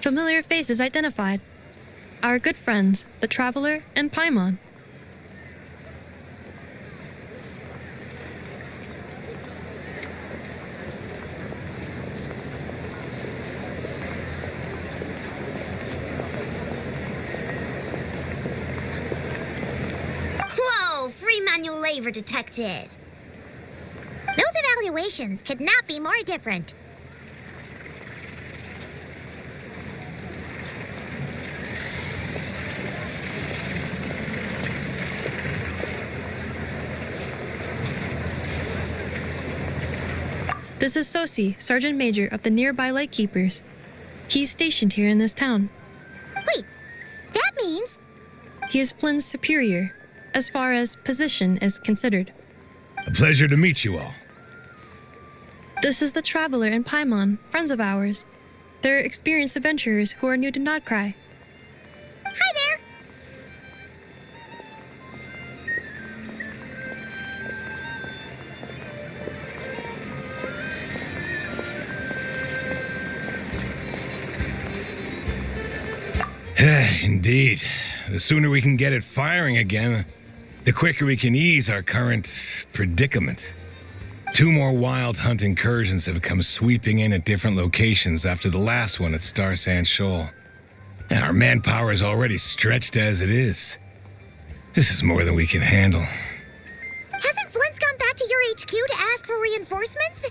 Familiar faces identified. Our good friends, the Traveler and Paimon. Whoa! Free manual labor detected. Those evaluations could not be more different. This is Sosi, Sergeant Major of the nearby Lightkeepers. He's stationed here in this town. Wait, that means... He is Flynn's superior, as far as position is considered. A pleasure to meet you all. This is the Traveler and Paimon, friends of ours. They're experienced adventurers who are new to Nodcry. Hi there! Indeed. The sooner we can get it firing again, the quicker we can ease our current predicament. 2 more wild hunt incursions have come sweeping in at different locations after the last one at Star Sand Shoal. Our manpower is already stretched as it is. This is more than we can handle. Hasn't Flint's gone back to your HQ to ask for reinforcements?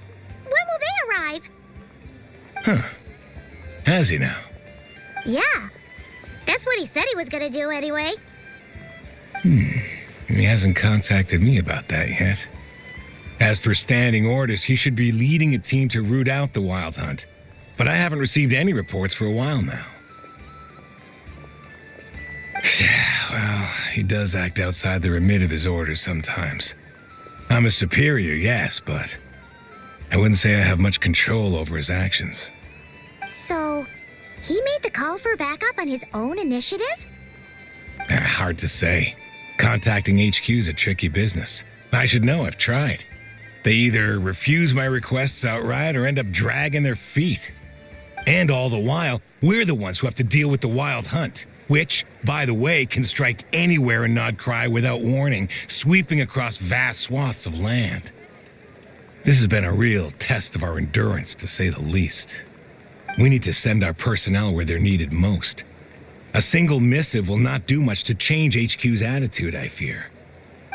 When will they arrive? Huh. Has he now? Yeah. That's what he said he was gonna do anyway. He hasn't contacted me about that yet. As per standing orders, he should be leading a team to root out the wild hunt. But I haven't received any reports for a while now. Well, he does act outside the remit of his orders sometimes. I'm a superior, yes, but I wouldn't say I have much control over his actions. So, he made the call for backup on his own initiative? Hard to say. Contacting HQ's a tricky business. I should know, I've tried. They either refuse my requests outright or end up dragging their feet. And all the while, we're the ones who have to deal with the wild hunt, which, by the way, can strike anywhere in Nodcry without warning, sweeping across vast swaths of land. This has been a real test of our endurance, to say the least. We need to send our personnel where they're needed most. A single missive will not do much to change HQ's attitude, I fear.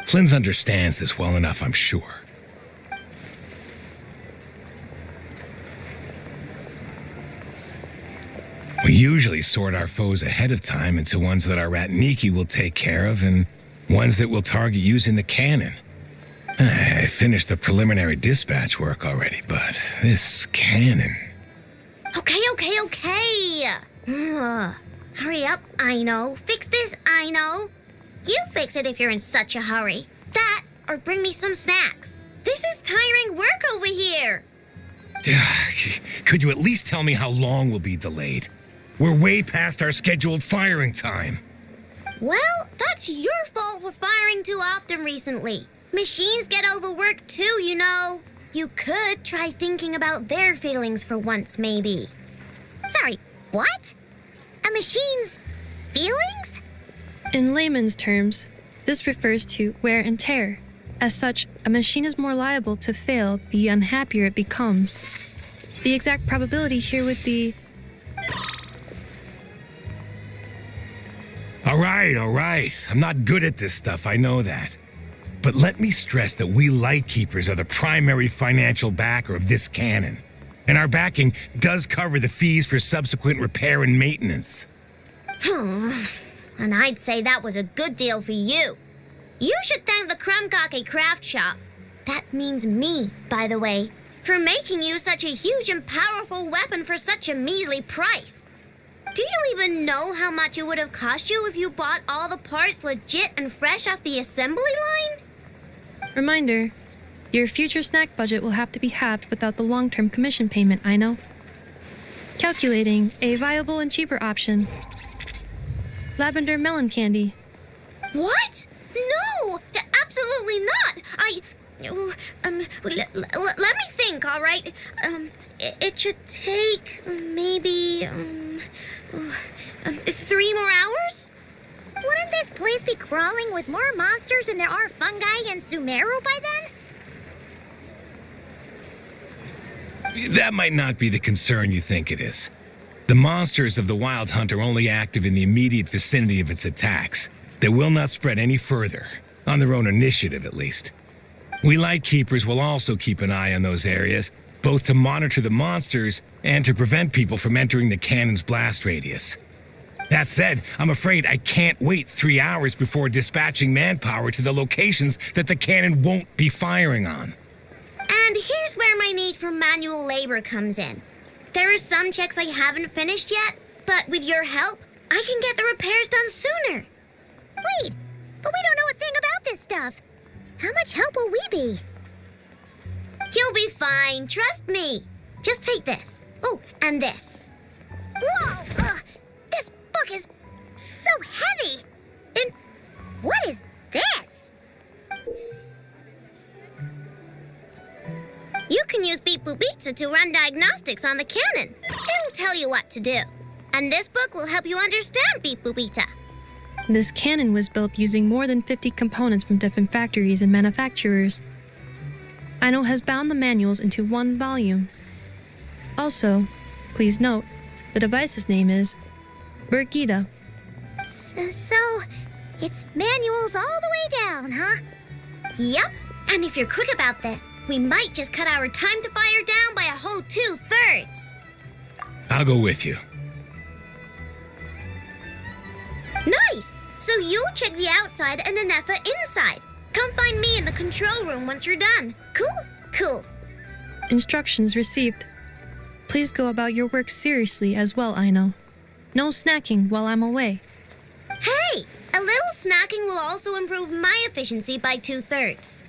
Flynn's understands this well enough, I'm sure. We usually sort our foes ahead of time into ones that our Ratniki will take care of and ones that we'll target using the cannon. I finished the preliminary dispatch work already, but this cannon... Okay. Hurry up, I know. Fix this, I know. You fix it if you're in such a hurry. That, or bring me some snacks. This is tiring work over here. Could you at least tell me how long we'll be delayed? We're way past our scheduled firing time. Well, that's your fault for firing too often recently. Machines get overworked too, you know. You could try thinking about their feelings for once, maybe. Sorry, what? A machine's feelings? In layman's terms, this refers to wear and tear. As such, a machine is more liable to fail the unhappier it becomes. The exact probability here would be... All right. I'm not good at this stuff, I know that. But let me stress that we Lightkeepers are the primary financial backer of this cannon. And our backing does cover the fees for subsequent repair and maintenance. And I'd say that was a good deal for you. You should thank the Krumkake craft shop. That means me, by the way, for making you such a huge and powerful weapon for such a measly price. Do you even know how much it would have cost you if you bought all the parts legit and fresh off the assembly line? Reminder, your future snack budget will have to be halved without the long-term commission payment, I know. Calculating a viable and cheaper option. Lavender melon candy. What? No! Absolutely not! let me think, all right? It should take maybe 3 more hours? Wouldn't this place be crawling with more monsters than there are fungi in Sumeru by then? That might not be the concern you think it is. The monsters of the Wild Hunt are only active in the immediate vicinity of its attacks. They will not spread any further, on their own initiative at least. We Lightkeepers will also keep an eye on those areas, both to monitor the monsters and to prevent people from entering the cannon's blast radius. That said, I'm afraid I can't wait 3 hours before dispatching manpower to the locations that the cannon won't be firing on. And here's where my need for manual labor comes in. There are some checks I haven't finished yet, but with your help, I can get the repairs done sooner. Wait, but we don't know a thing about this stuff. How much help will we be? You'll be fine, trust me. Just take this. Oh, and this. Whoa! This book is so heavy! And what is this? You can use Beep Boop Pizza to run diagnostics on the cannon. It'll tell you what to do. And this book will help you understand Beep Boop Pizza. This cannon was built using more than 50 components from different factories and manufacturers. Aino has bound the manuals into one volume. Also, please note, the device's name is Birgitta. So, it's manuals all the way down, huh? Yep, and if you're quick about this, we might just cut our time to fire down by a whole 2/3. I'll go with you. Nice! So you'll check the outside and Anefa inside. Come find me in the control room once you're done. Cool? Cool. Instructions received. Please go about your work seriously as well, Aino. No snacking while I'm away. Hey! A little snacking will also improve my efficiency by 2/3.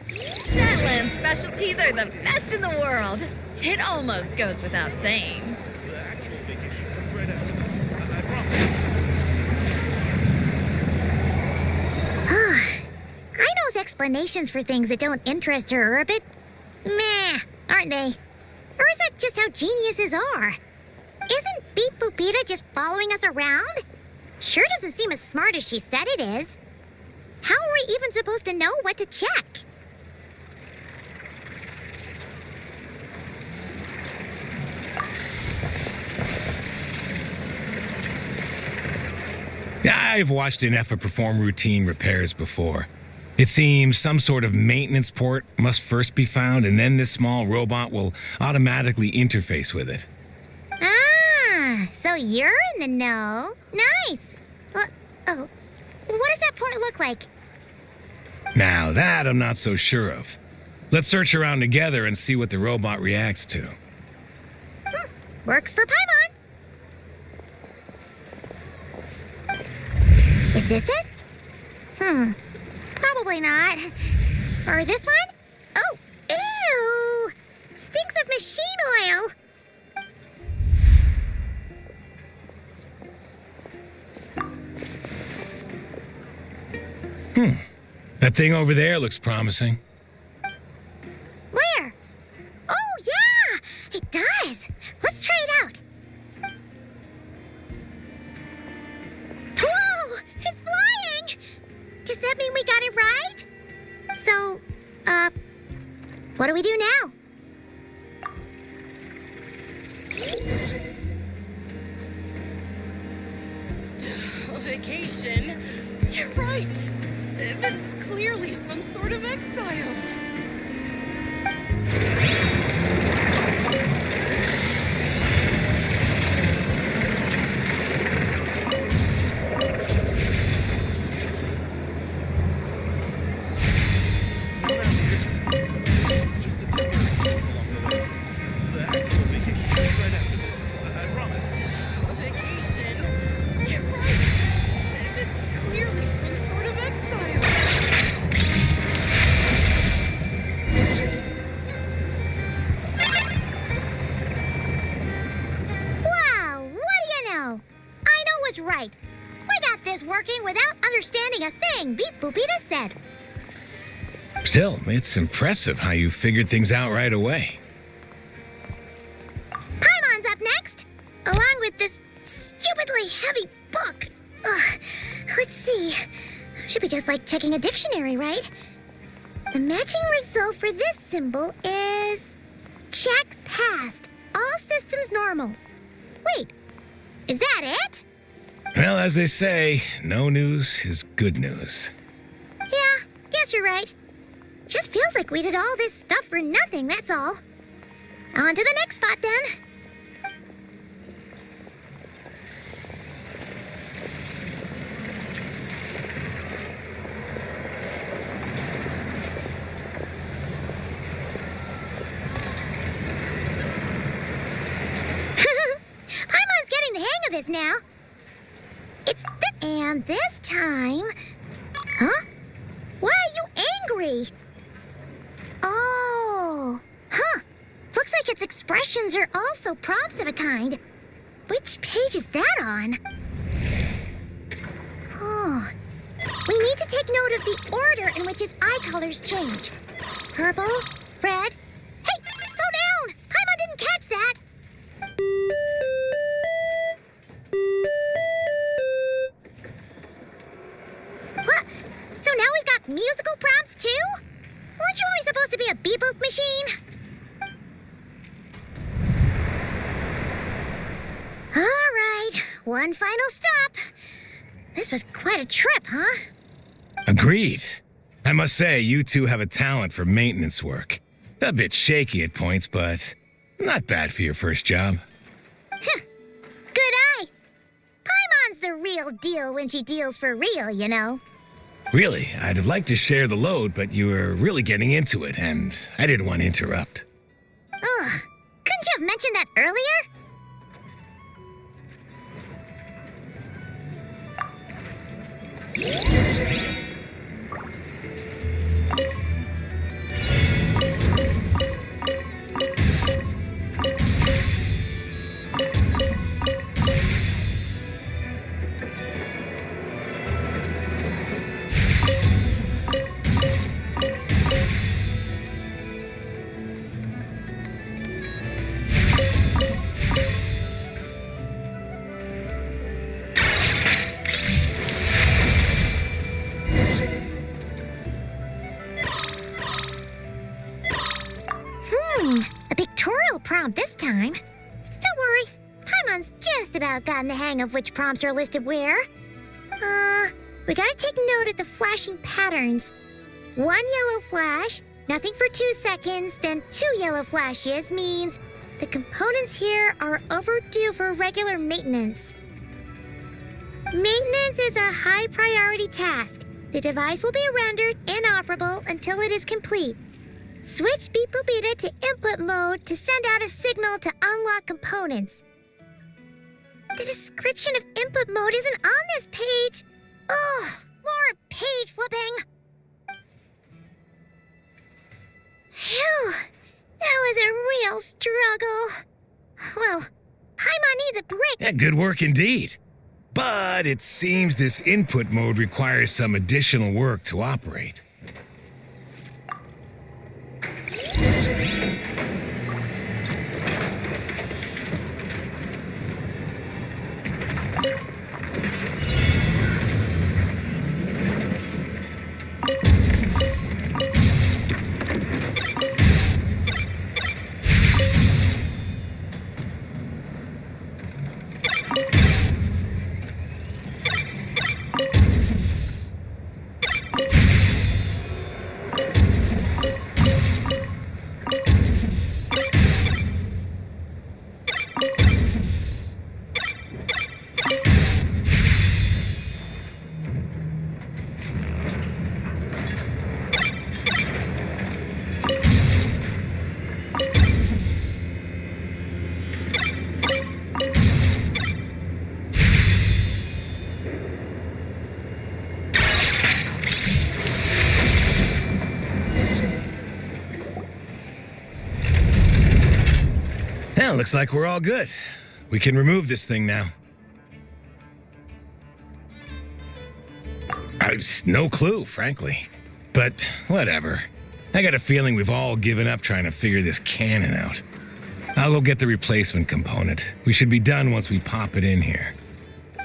Zetland's specialties are the best in the world. It almost goes without saying. The actual vacation comes right after this. I promise. Aino's explanations for things that don't interest her are a bit meh, aren't they? Or is that just how geniuses are? Isn't Beep Boopita just following us around? Sure doesn't seem as smart as she said it is. How are we even supposed to know what to check? I've watched Anefa perform routine repairs before. It seems some sort of maintenance port must first be found, and then this small robot will automatically interface with it. Ah, so you're in the know. Nice. What does that port look like? Now that I'm not so sure of. Let's search around together and see what the robot reacts to. Works for Paimon. Is this it? Probably not. Or this one? Oh, ew! Stinks of machine oil. That thing over there looks promising. Where? Oh, yeah! It does. Let's try it out. Whoa! It's flying! Does that mean we got it right? So, what do we do now? Vacation? You're right. This is clearly some sort of exile. This is just a temporary stop along the way. The actual vacation comes right after this. I promise. Vacation? You're right. This is clearly some sort of exile. Wow, what do you know? Aino was right. We got this working without understanding a thing Beep Boopita said. Still, it's impressive how you figured things out right away. Paimon's up next, along with this stupidly heavy book. Ugh. Let's see. Should be just like checking a dictionary, right? The matching result for this symbol is check passed. All systems normal. Wait, is that it? Well, as they say, no news is good news. Yeah, guess you're right. Just feels like we did all this stuff for nothing, that's all. On to the next spot then. Paimon's getting the hang of this now. And this time... Huh? Why are you angry? Oh. Huh. Looks like its expressions are also prompts of a kind. Which page is that on? Oh. We need to take note of the order in which its eye colors change. Purple, red... Hey! Slow down! Paimon didn't catch that! What? So now we've got musical prompts too? Weren't you only supposed to be a beep-boop machine? All right, one final stop. This was quite a trip, huh? Agreed. I must say, you two have a talent for maintenance work. A bit shaky at points, but not bad for your first job. Huh. Good eye. Paimon's the real deal when she deals for real, you know. Really, I'd have liked to share the load, but you were really getting into it, and I didn't want to interrupt. Ugh. Couldn't you have mentioned that earlier? A pictorial prompt this time. Don't worry, Paimon's just about gotten the hang of which prompts are listed where. We gotta take note of the flashing patterns. 1 yellow flash, nothing for 2 seconds, then 2 yellow flashes means the components here are overdue for regular maintenance. Maintenance is a high priority task. The device will be rendered inoperable until it is complete. Switch Beep Boopita to input mode to send out a signal to unlock components. The description of input mode isn't on this page. Ugh, more page flipping. Phew, that was a real struggle. Well, Paimon needs a break. Yeah, good work indeed. But it seems this input mode requires some additional work to operate. Well, looks like we're all good. We can remove this thing now. I've no clue, frankly. But whatever. I got a feeling we've all given up trying to figure this cannon out. I'll go get the replacement component. We should be done once we pop it in here.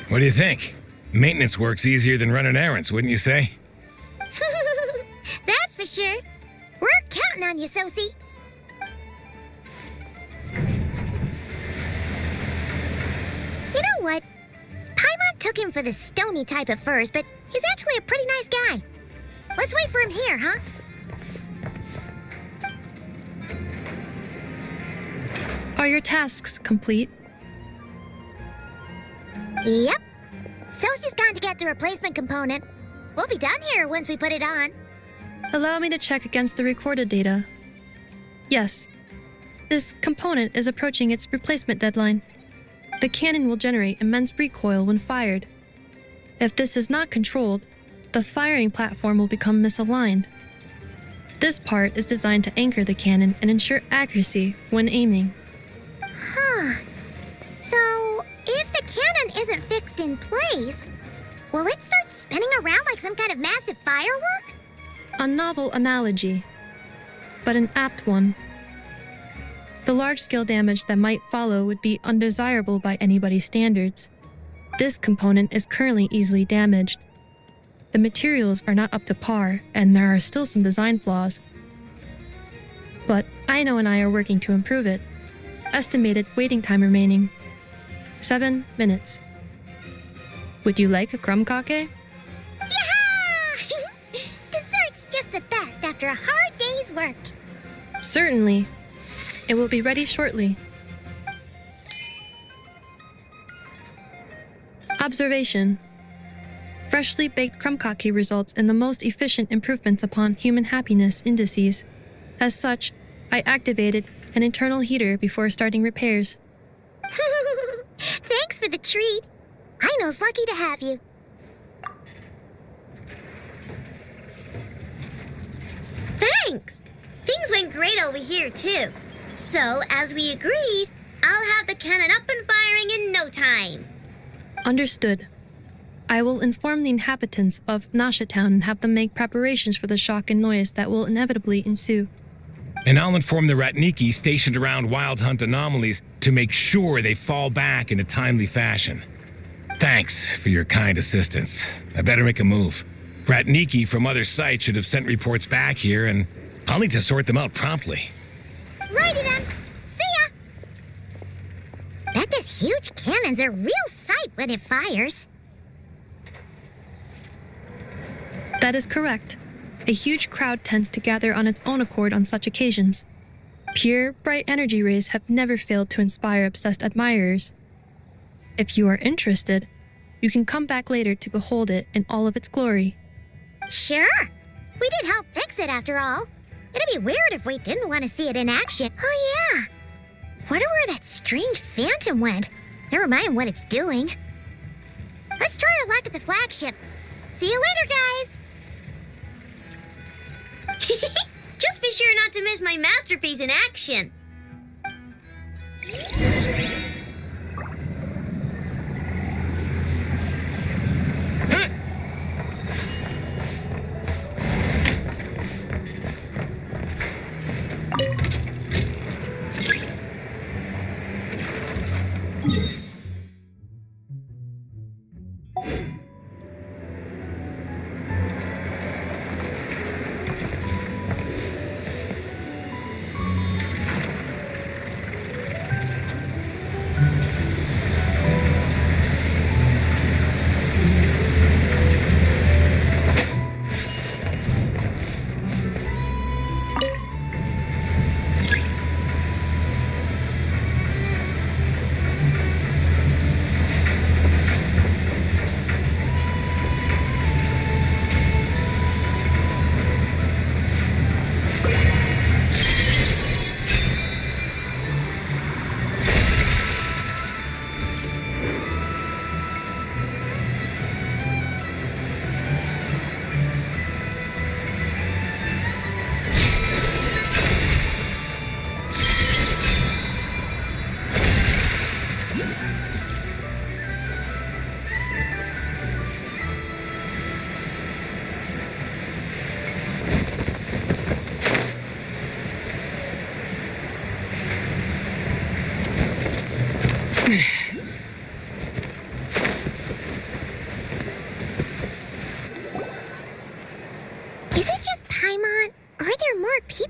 What do you think? Maintenance work's easier than running errands, wouldn't you say? That's for sure. We're counting on you, Sosie. You know what? Paimon took him for the stony type at first, but he's actually a pretty nice guy. Let's wait for him here, huh? Are your tasks complete? Yep. Sosie's gone to get the replacement component. We'll be done here once we put it on. Allow me to check against the recorded data. Yes. This component is approaching its replacement deadline. The cannon will generate immense recoil when fired. If this is not controlled, the firing platform will become misaligned. This part is designed to anchor the cannon and ensure accuracy when aiming. Huh. So, if the cannon isn't fixed in place, will it start spinning around like some kind of massive firework? A novel analogy, but an apt one. The large-scale damage that might follow would be undesirable by anybody's standards. This component is currently easily damaged. The materials are not up to par, and there are still some design flaws. But Aino and I are working to improve it. Estimated waiting time remaining: 7 minutes. Would you like a crumb cake? Yeah! Dessert's just the best after a hard day's work. Certainly. It will be ready shortly. Observation. Freshly baked crumb cake results in the most efficient improvements upon human happiness indices. As such, I activated an internal heater before starting repairs. Thanks for the treat. Aino's lucky to have you. Thanks! Things went great over here, too. So, as we agreed, I'll have the cannon up and firing in no time. Understood. I will inform the inhabitants of Nasha Town and have them make preparations for the shock and noise that will inevitably ensue. And I'll inform the Ratniki stationed around Wild Hunt anomalies to make sure they fall back in a timely fashion. Thanks for your kind assistance. I better make a move. Ratniki from other sites should have sent reports back here, and I'll need to sort them out promptly. Righty then. See ya! Bet this huge cannon's a real sight when it fires. That is correct. A huge crowd tends to gather on its own accord on such occasions. Pure, bright energy rays have never failed to inspire obsessed admirers. If you are interested, you can come back later to behold it in all of its glory. Sure. We did help fix it after all. It'd be weird if we didn't want to see it in action. Oh yeah. Wonder where that strange phantom went. Never mind what it's doing. Let's try our luck at the flagship. See you later, guys. Just be sure not to miss my masterpiece in action.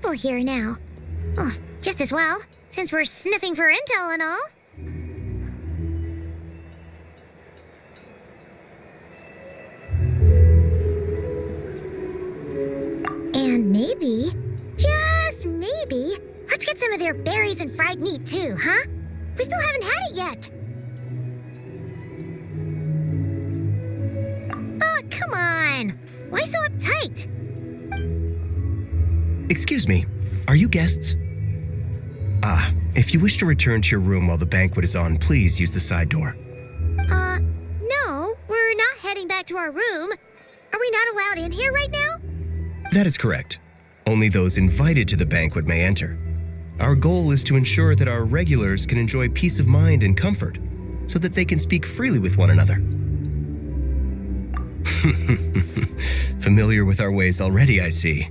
people here now. Oh, just as well, since we're sniffing for intel and all. And maybe, just maybe, let's get some of their berries and fried meat too, huh? We still haven't had it yet. Oh, come on. Why so uptight? Excuse me, are you guests? If you wish to return to your room while the banquet is on, please use the side door. No, we're not heading back to our room. Are we not allowed in here right now? That is correct. Only those invited to the banquet may enter. Our goal is to ensure that our regulars can enjoy peace of mind and comfort, so that they can speak freely with one another. Familiar with our ways already, I see.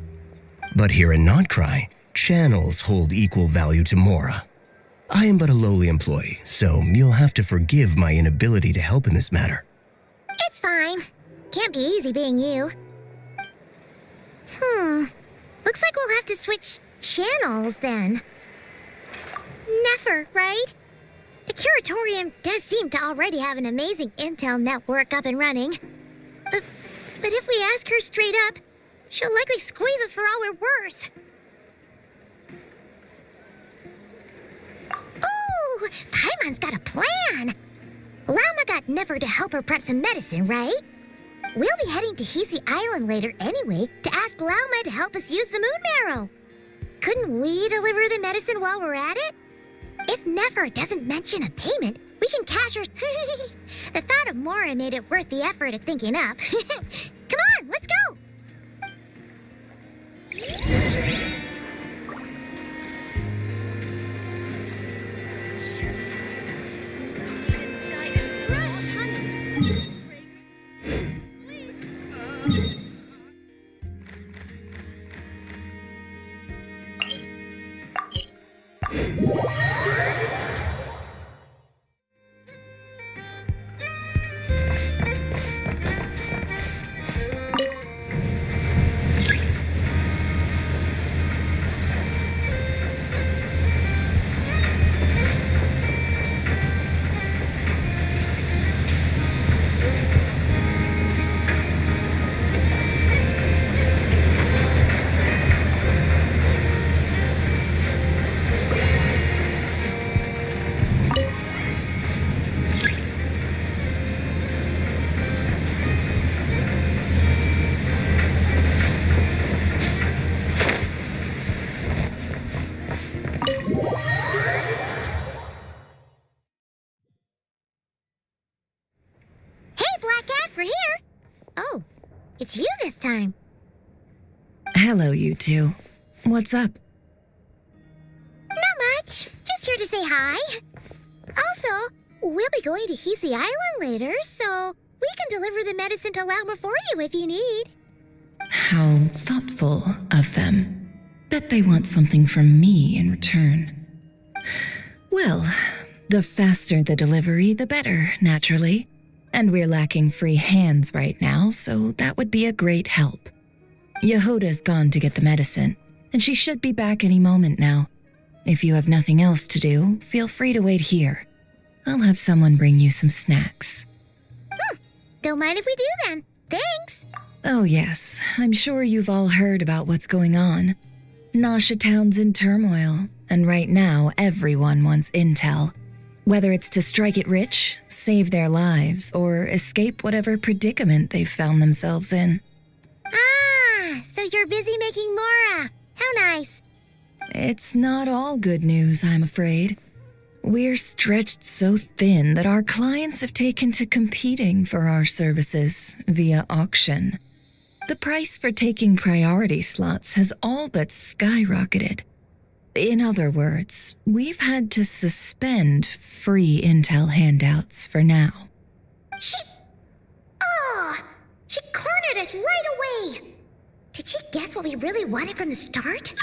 But here in Nodcry, channels hold equal value to Mora. I am but a lowly employee, so you'll have to forgive my inability to help in this matter. It's fine. Can't be easy being you. Looks like we'll have to switch channels then. Never, right? The Curatorium does seem to already have an amazing intel network up and running. But if we ask her straight up, she'll likely squeeze us for all we're worth. Oh, Paimon's got a plan. Lauma got Nefer to help her prep some medicine, right? We'll be heading to Hisi Island later anyway to ask Lauma to help us use the moon marrow. Couldn't we deliver the medicine while we're at it? If Nefer doesn't mention a payment, we can cash her. The thought of Mora made it worth the effort of thinking up. Come on, let's go! Fresh honey. Sweet. We're here. Oh, it's you this time. Hello, you two. What's up? Not much. Just here to say hi. Also, we'll be going to Hisi Island later, so we can deliver the medicine to Lauma for you if you need. How thoughtful of them. Bet they want something from me in return. Well, the faster the delivery, the better, naturally. And we're lacking free hands right now, so that would be a great help. Yehuda's gone to get the medicine, and she should be back any moment now. If you have nothing else to do, feel free to wait here. I'll have someone bring you some snacks. Don't mind if we do then. Thanks. Oh yes, I'm sure you've all heard about what's going on. Nasha Town's in turmoil, and right now everyone wants intel. Whether it's to strike it rich, save their lives, or escape whatever predicament they've found themselves in. Ah, so you're busy making Mora. How nice. It's not all good news, I'm afraid. We're stretched so thin that our clients have taken to competing for our services via auction. The price for taking priority slots has all but skyrocketed. In other words, we've had to suspend free intel handouts for now. She cornered us right away. Did she guess what we really wanted from the start?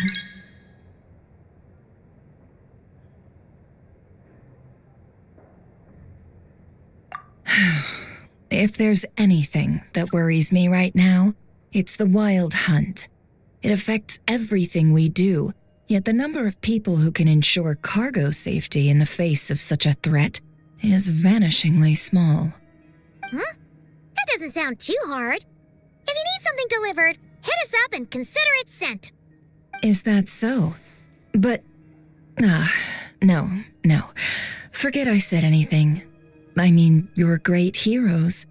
If there's anything that worries me right now, it's the wild hunt. It affects everything we do, yet the number of people who can ensure cargo safety in the face of such a threat is vanishingly small. Huh? That doesn't sound too hard. If you need something delivered, hit us up and consider it sent. Is that so? But... no. Forget I said anything. I mean, you're great heroes.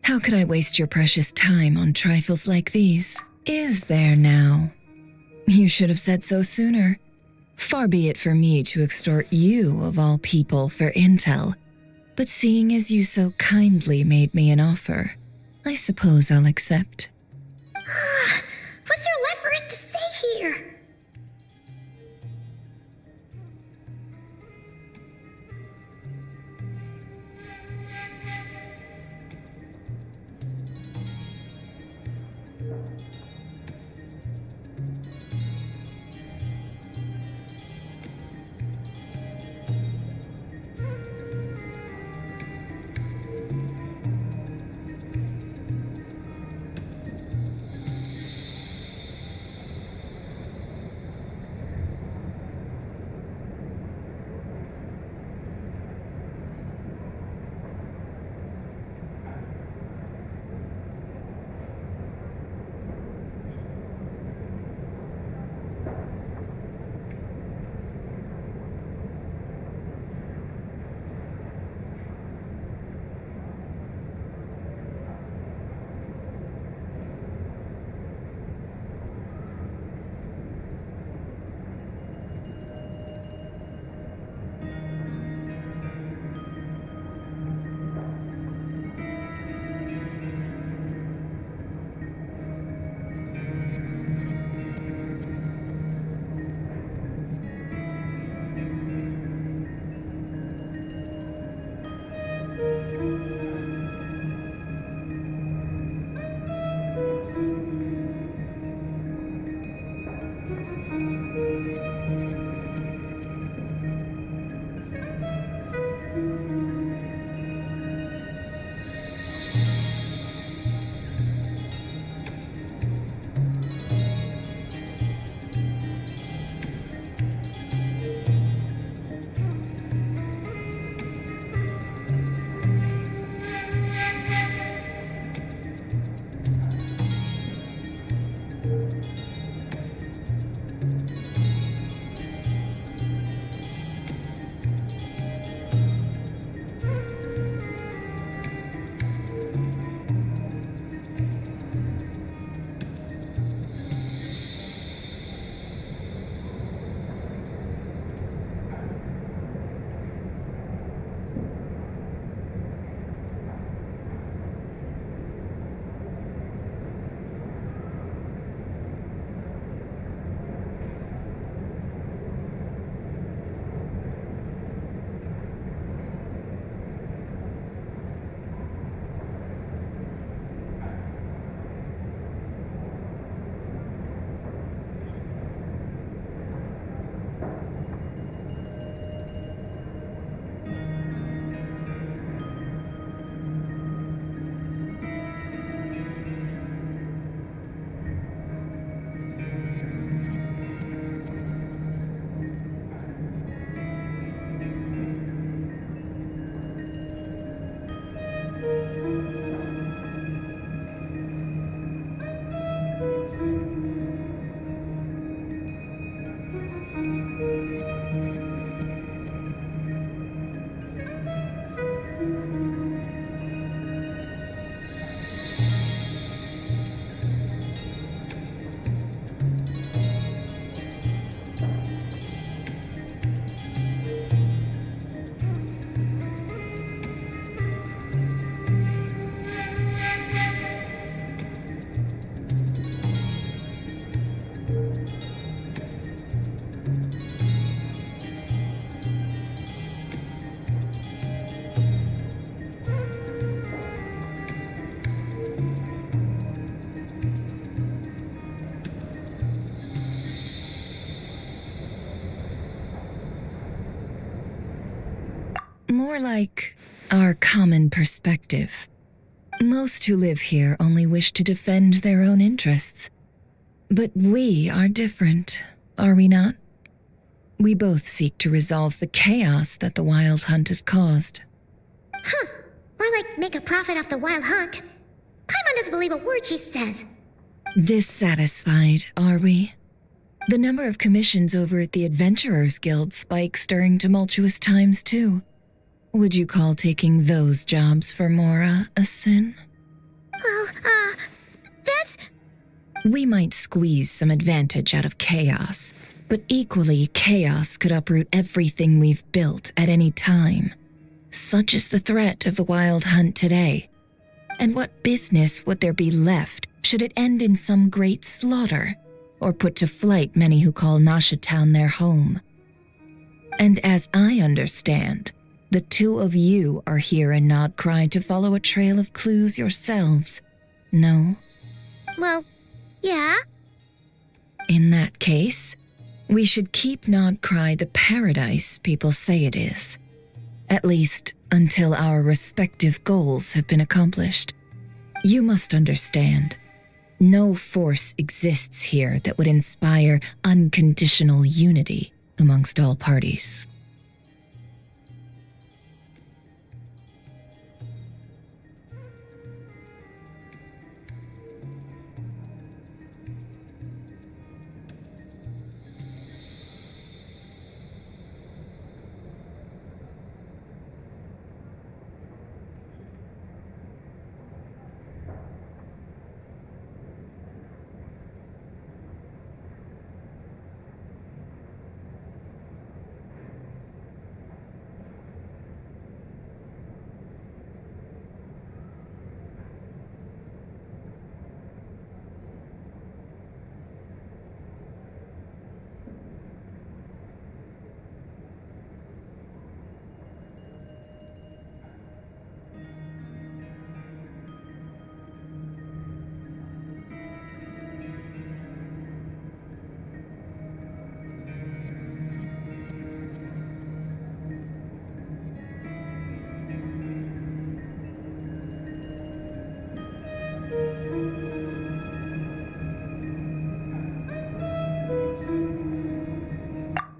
How could I waste your precious time on trifles like these? Is there now? You should have said so sooner. Far be it for me to extort you, of all people, for intel. But seeing as you so kindly made me an offer, I suppose I'll accept. What's there left for us to say here? More like our common perspective. Most who live here only wish to defend their own interests. But we are different, are we not? We both seek to resolve the chaos that the Wild Hunt has caused. Huh. Or like make a profit off the Wild Hunt. Paimon doesn't believe a word she says. Dissatisfied, are we? The number of commissions over at the Adventurers Guild spikes during tumultuous times, too. Would you call taking those jobs for Mora a sin? Well, that's... We might squeeze some advantage out of chaos, but equally, chaos could uproot everything we've built at any time. Such is the threat of the Wild Hunt today. And what business would there be left should it end in some great slaughter, or put to flight many who call Nasha Town their home? And as I understand, the two of you are here in Nodcry to follow a trail of clues yourselves, no? Well, yeah. In that case, we should keep Nodcry the paradise people say it is. At least until our respective goals have been accomplished. You must understand, no force exists here that would inspire unconditional unity amongst all parties.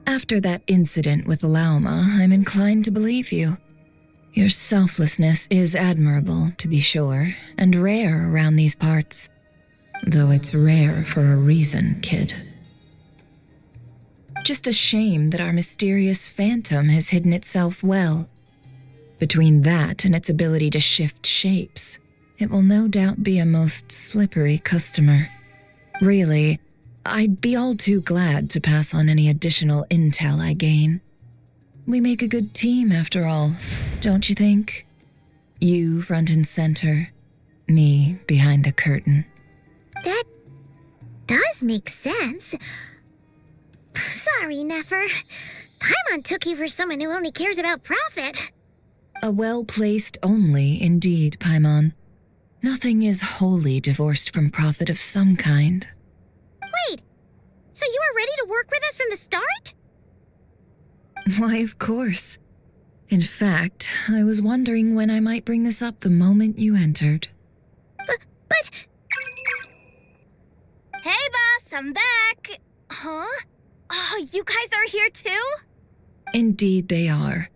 After that incident with Lauma, I'm inclined to believe you. Your selflessness is admirable, to be sure, and rare around these parts. Though it's rare for a reason, kid. Just a shame that our mysterious phantom has hidden itself well. Between that and its ability to shift shapes, it will no doubt be a most slippery customer. Really, I'd be all too glad to pass on any additional intel I gain. We make a good team, after all, don't you think? You front and center, me behind the curtain. That does make sense. Sorry, Nefer. Paimon took you for someone who only cares about profit. A well-placed only, indeed, Paimon. Nothing is wholly divorced from profit of some kind. Wait, so you were ready to work with us from the start? Why, of course. In fact, I was wondering when I might bring this up the moment you entered. But... Hey, boss, I'm back. Huh? Oh, you guys are here too? Indeed they are.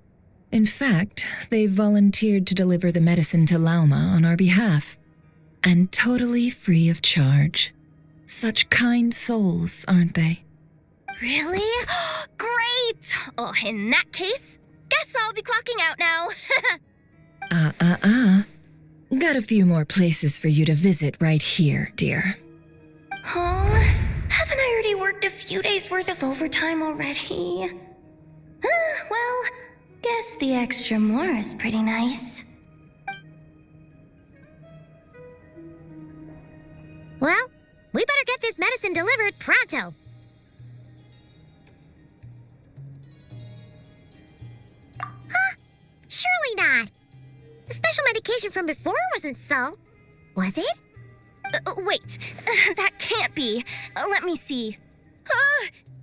In fact, they've volunteered to deliver the medicine to Lauma on our behalf. And totally free of charge. Such kind souls, aren't they? Really? Great! Oh, in that case, guess I'll be clocking out now. Got a few more places for you to visit right here, dear. Huh? Haven't I already worked a few days worth of overtime already? Well, guess the extra more is pretty nice. Well, we better get this medicine delivered pronto. Huh? Surely not. The special medication from before wasn't salt, was it? Wait, that can't be. Let me see.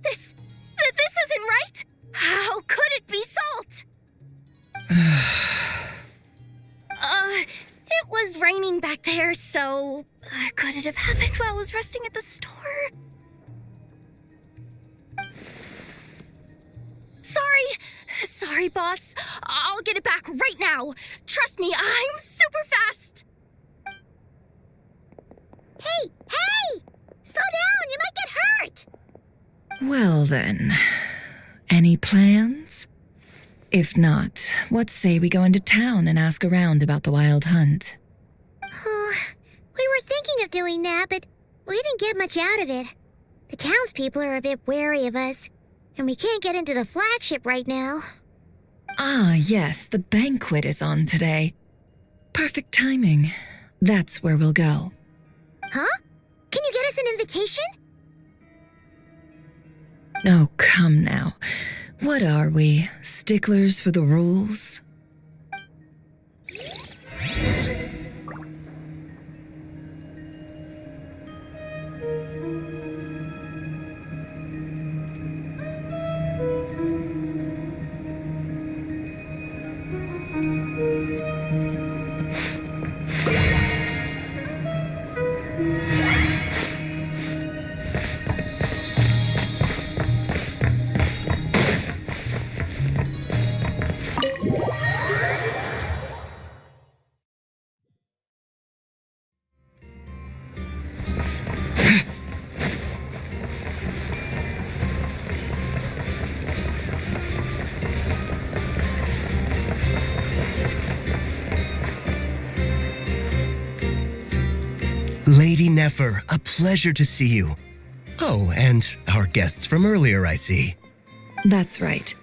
This isn't right. How could it be salt? It was raining back there, so could it have happened while I was resting at the store? sorry, boss. I'll get it back right now. Trust me, I'm super fast. Hey! Slow down! You might get hurt! Well then, any plans? If not, what say we go into town and ask around about the wild hunt? Oh, we were thinking of doing that, but we didn't get much out of it. The townspeople are a bit wary of us, and we can't get into the flagship right now. Ah, yes, the banquet is on today. Perfect timing. That's where we'll go. Huh? Can you get us an invitation? Oh, come now. What are we, sticklers for the rules? Lady Nefer, a pleasure to see you. Oh, and our guests from earlier, I see. That's right.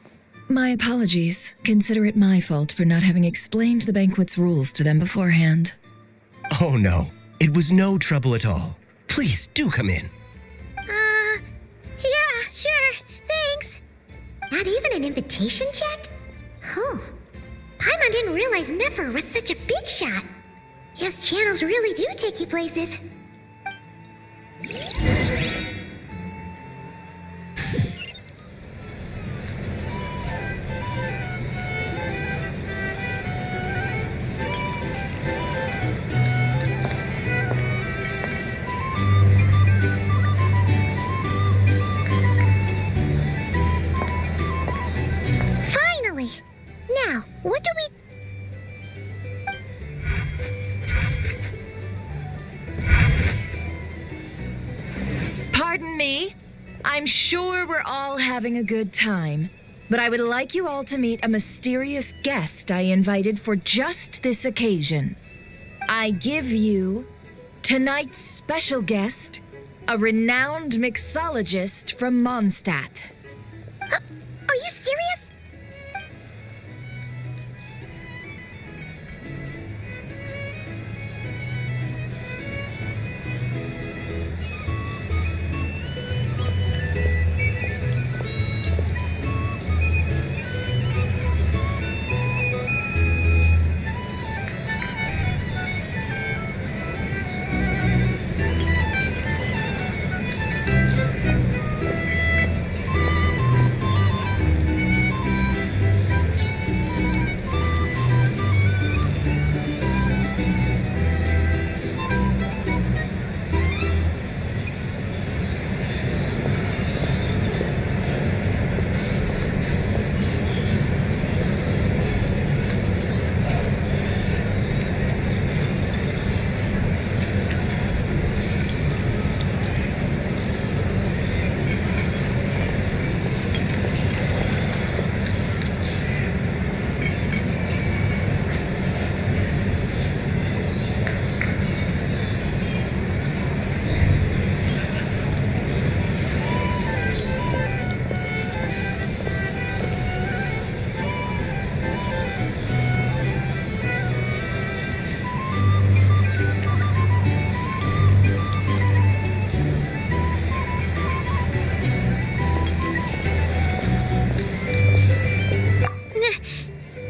My apologies. Consider it my fault for not having explained the banquet's rules to them beforehand. Oh no, it was no trouble at all. Please do come in. Yeah, sure, thanks. Not even an invitation check? Oh, Paimon didn't realize Nefer was such a big shot. Yes, channels really do take you places. Finally! Now, what do we... Pardon me. I'm sure we're all having a good time, but I would like you all to meet a mysterious guest I invited for just this occasion. I give you tonight's special guest, a renowned mixologist from Mondstadt. Are you serious?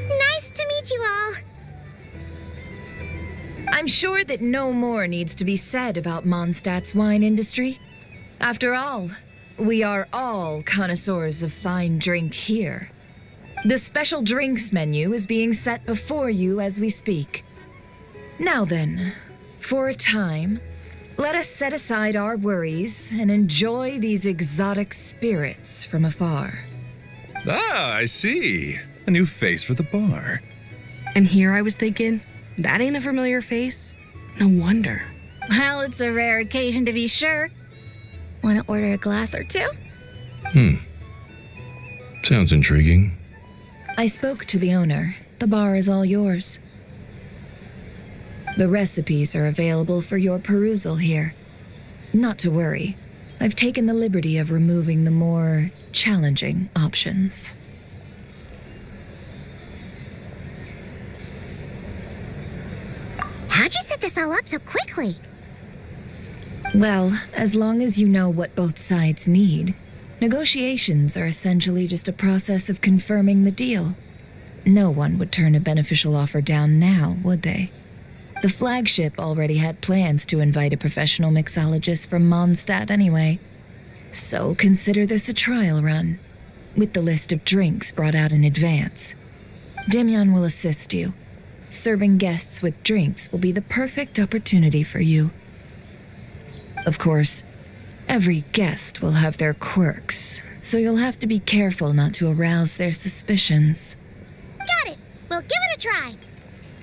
Nice to meet you all. I'm sure that no more needs to be said about Mondstadt's wine industry. After all, we are all connoisseurs of fine drink here. The special drinks menu is being set before you as we speak. Now then, for a time, let us set aside our worries and enjoy these exotic spirits from afar. Ah, I see. A new face for the bar. And here I was thinking, that ain't a familiar face. No wonder. Well, it's a rare occasion to be sure. Want to order a glass or two? Sounds intriguing. I spoke to the owner. The bar is all yours. The recipes are available for your perusal here. Not to worry. I've taken the liberty of removing the more challenging options. How'd you set this all up so quickly? Well, as long as you know what both sides need, negotiations are essentially just a process of confirming the deal. No one would turn a beneficial offer down now, would they? The flagship already had plans to invite a professional mixologist from Mondstadt anyway. So consider this a trial run, with the list of drinks brought out in advance. Demyon will assist you. Serving guests with drinks will be the perfect opportunity for you. Of course, every guest will have their quirks, so you'll have to be careful not to arouse their suspicions. Got it. We'll give it a try.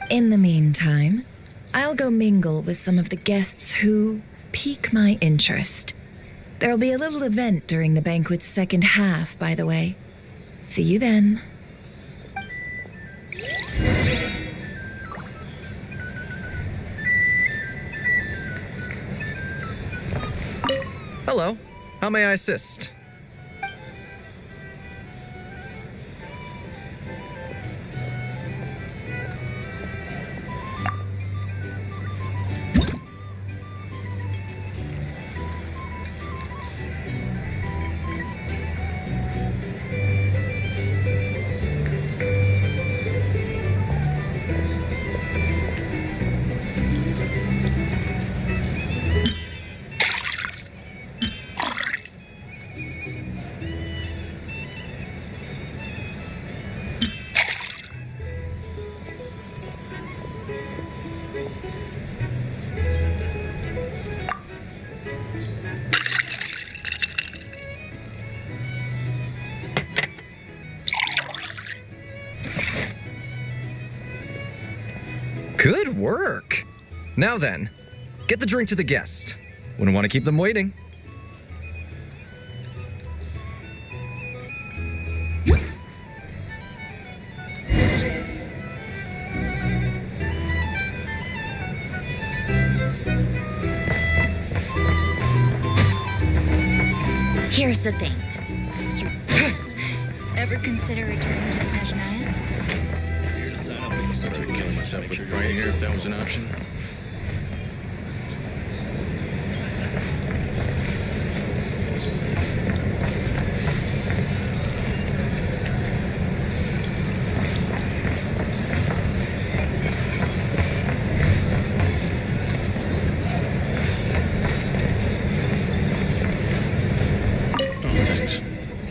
In the meantime, I'll go mingle with some of the guests who pique my interest. There'll be a little event during the banquet's second half, by the way. See you then. Hello. How may I assist? Good work. Now then, get the drink to the guest. Wouldn't want to keep them waiting. Here's the thing. You ever consider returning to Snezhnaya? Here to sign up with the I'd kill myself with fright here if that was an option.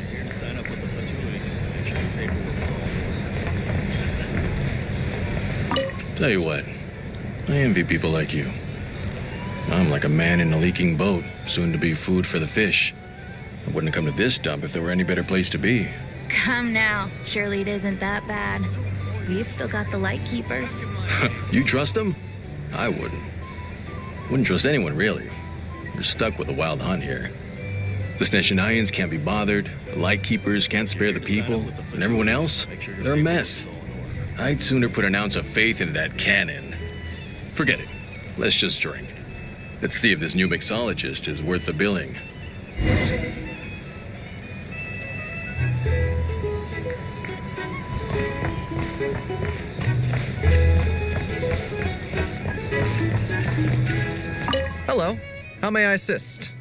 Here to sign up with the Fatui. Make sure the paperwork is all. Tell you what, I envy people like you. I'm like a man in a leaking boat, soon to be food for the fish. I wouldn't have come to this dump if there were any better place to be. Come now. Surely it isn't that bad. We've still got the light keepers. You trust them? I wouldn't. Wouldn't trust anyone, really. You're stuck with a wild hunt here. The Snezhnayans can't be bothered, the Lightkeepers can't spare the people, and everyone else, they're a mess. I'd sooner put an ounce of faith into that cannon. Forget it. Let's just drink. Let's see if this new mixologist is worth the billing. Hello. How may I assist?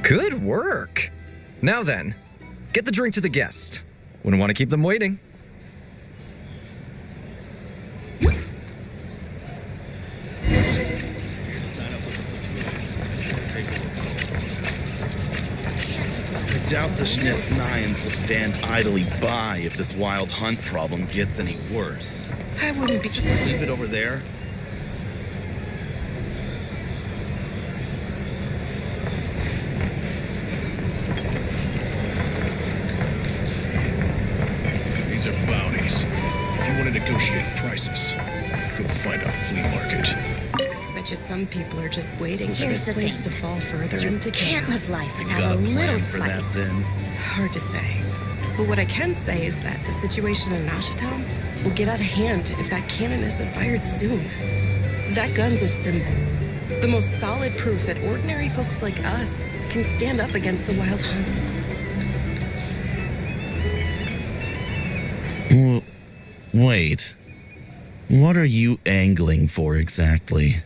Good work. Now then, Get the drink to the guest. Wouldn't want to keep them waiting. I doubt the SNES Mayans will stand idly by if this wild hunt problem gets any worse. I wouldn't be Just leave it over there. These are bounties. If you want to negotiate prices, go find a flea market. Bet you some people are just waiting for Here's this the place thing. to fall further You into can't chaos. live life You without got a a little plan for that spice. then? Hard to say. But what I can say is that the situation in Nashitown will get out of hand if that cannon isn't fired soon. That gun's a symbol. The most solid proof that ordinary folks like us can stand up against the wild hunt. Wait. What are you angling for exactly?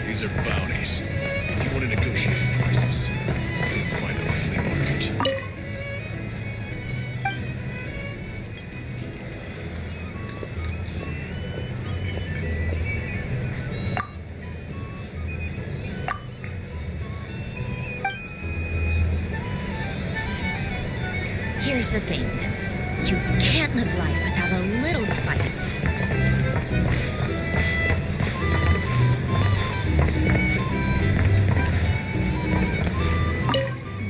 These are bounties. If you want to negotiate prices, go find a flea market. Here's the thing. You can't live life without a little spice.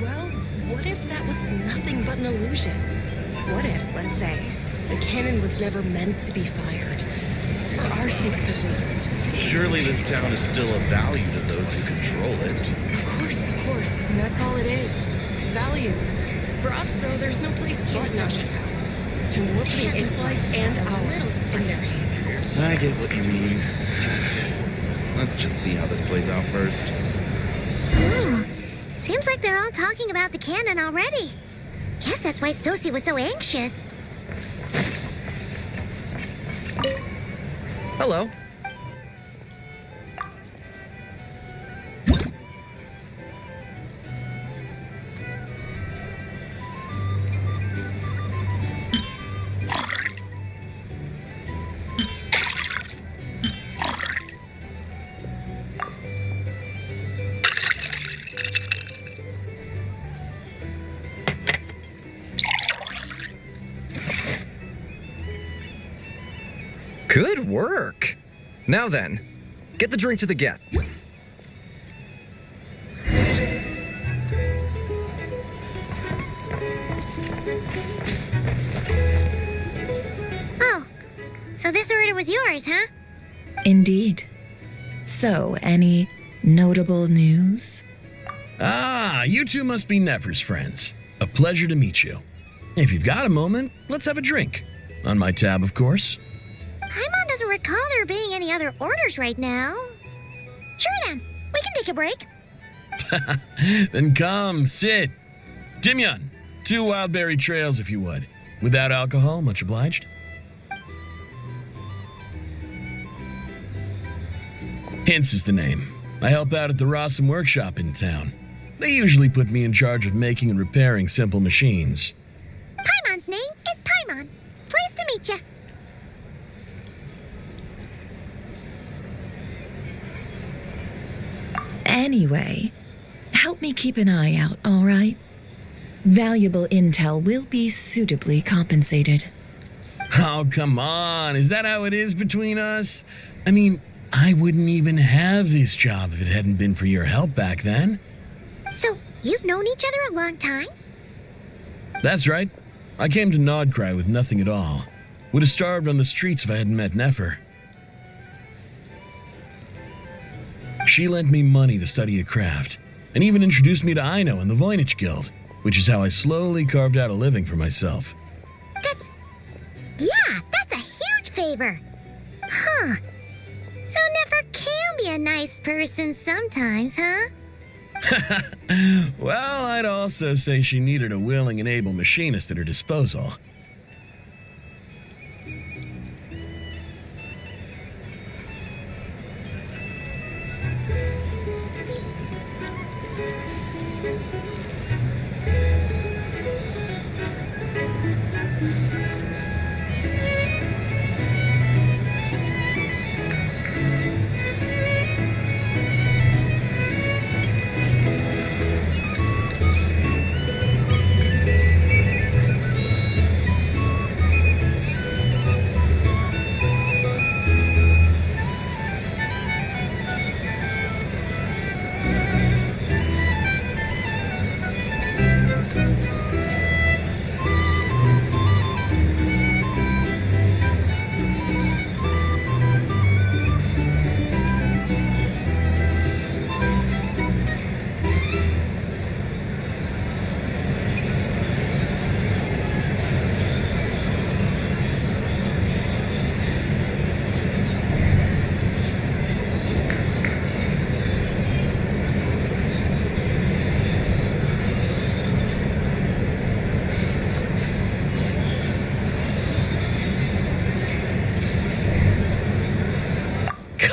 Well, what if that was nothing but an illusion? What if, let's say, the cannon was never meant to be fired? For our sakes at least. Surely this town is still of value to those who control it. Of course, and that's all it is. Value. For us, though, there's no place but Nashitown. And we're putting its life and ours in their hands. I get what you mean. Let's just see how this plays out first. Ooh, seems like they're all talking about the cannon already. Guess that's why Sosie was so anxious. Hello. Good work. Now then, get the drink to the guest. Oh, so this order was yours, huh? Indeed. So, any notable news? Ah, you two must be Nefer's friends. A pleasure to meet you. If you've got a moment, let's have a drink. On my tab, of course. Paimon doesn't recall there being any other orders right now. Sure then, we can take a break. Then come, sit. Timyon, 2 wildberry trails if you would. Without alcohol, much obliged. Hints is the name. I help out at the Rossum workshop in town. They usually put me in charge of making and repairing simple machines. Paimon's name is Paimon. Pleased to meet you. Anyway, help me keep an eye out, all right? Valuable intel will be suitably compensated. Oh, come on. Is that how it is between us? I mean, I wouldn't even have this job if it hadn't been for your help back then. So, you've known each other a long time? That's right. I came to Nodcry with nothing at all. Would have starved on the streets if I hadn't met Nefer. She lent me money to study a craft, and even introduced me to Aino and the Voynich Guild, which is how I slowly carved out a living for myself. That's a huge favor. Huh. So Nefer can be a nice person sometimes, huh? Well, I'd also say she needed a willing and able machinist at her disposal.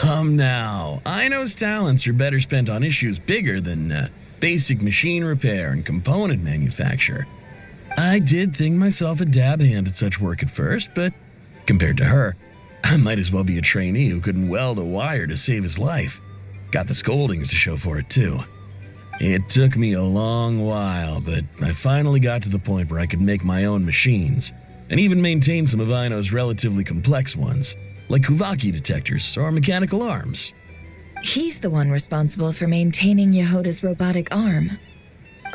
Come now. Ino's talents are better spent on issues bigger than basic machine repair and component manufacture. I did think myself a dab hand at such work at first, but compared to her, I might as well be a trainee who couldn't weld a wire to save his life. Got the scoldings to show for it, too. It took me a long while, but I finally got to the point where I could make my own machines, and even maintain some of Ino's relatively complex ones, like Kuvaki detectors or mechanical arms. He's the one responsible for maintaining Yehoda's robotic arm.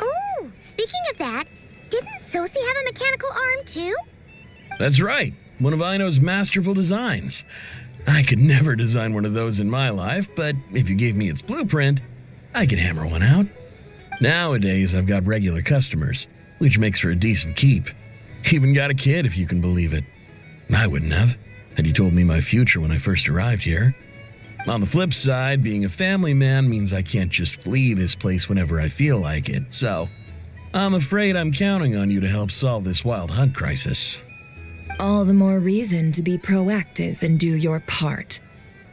Oh, speaking of that, didn't Sosi have a mechanical arm too? That's right, one of Ino's masterful designs. I could never design one of those in my life, but if you gave me its blueprint, I could hammer one out. Nowadays, I've got regular customers, which makes for a decent keep. Even got a kid, if you can believe it. I wouldn't have, had you told me my future when I first arrived here. On the flip side, being a family man means I can't just flee this place whenever I feel like it, so I'm afraid I'm counting on you to help solve this wild hunt crisis. All the more reason to be proactive and do your part.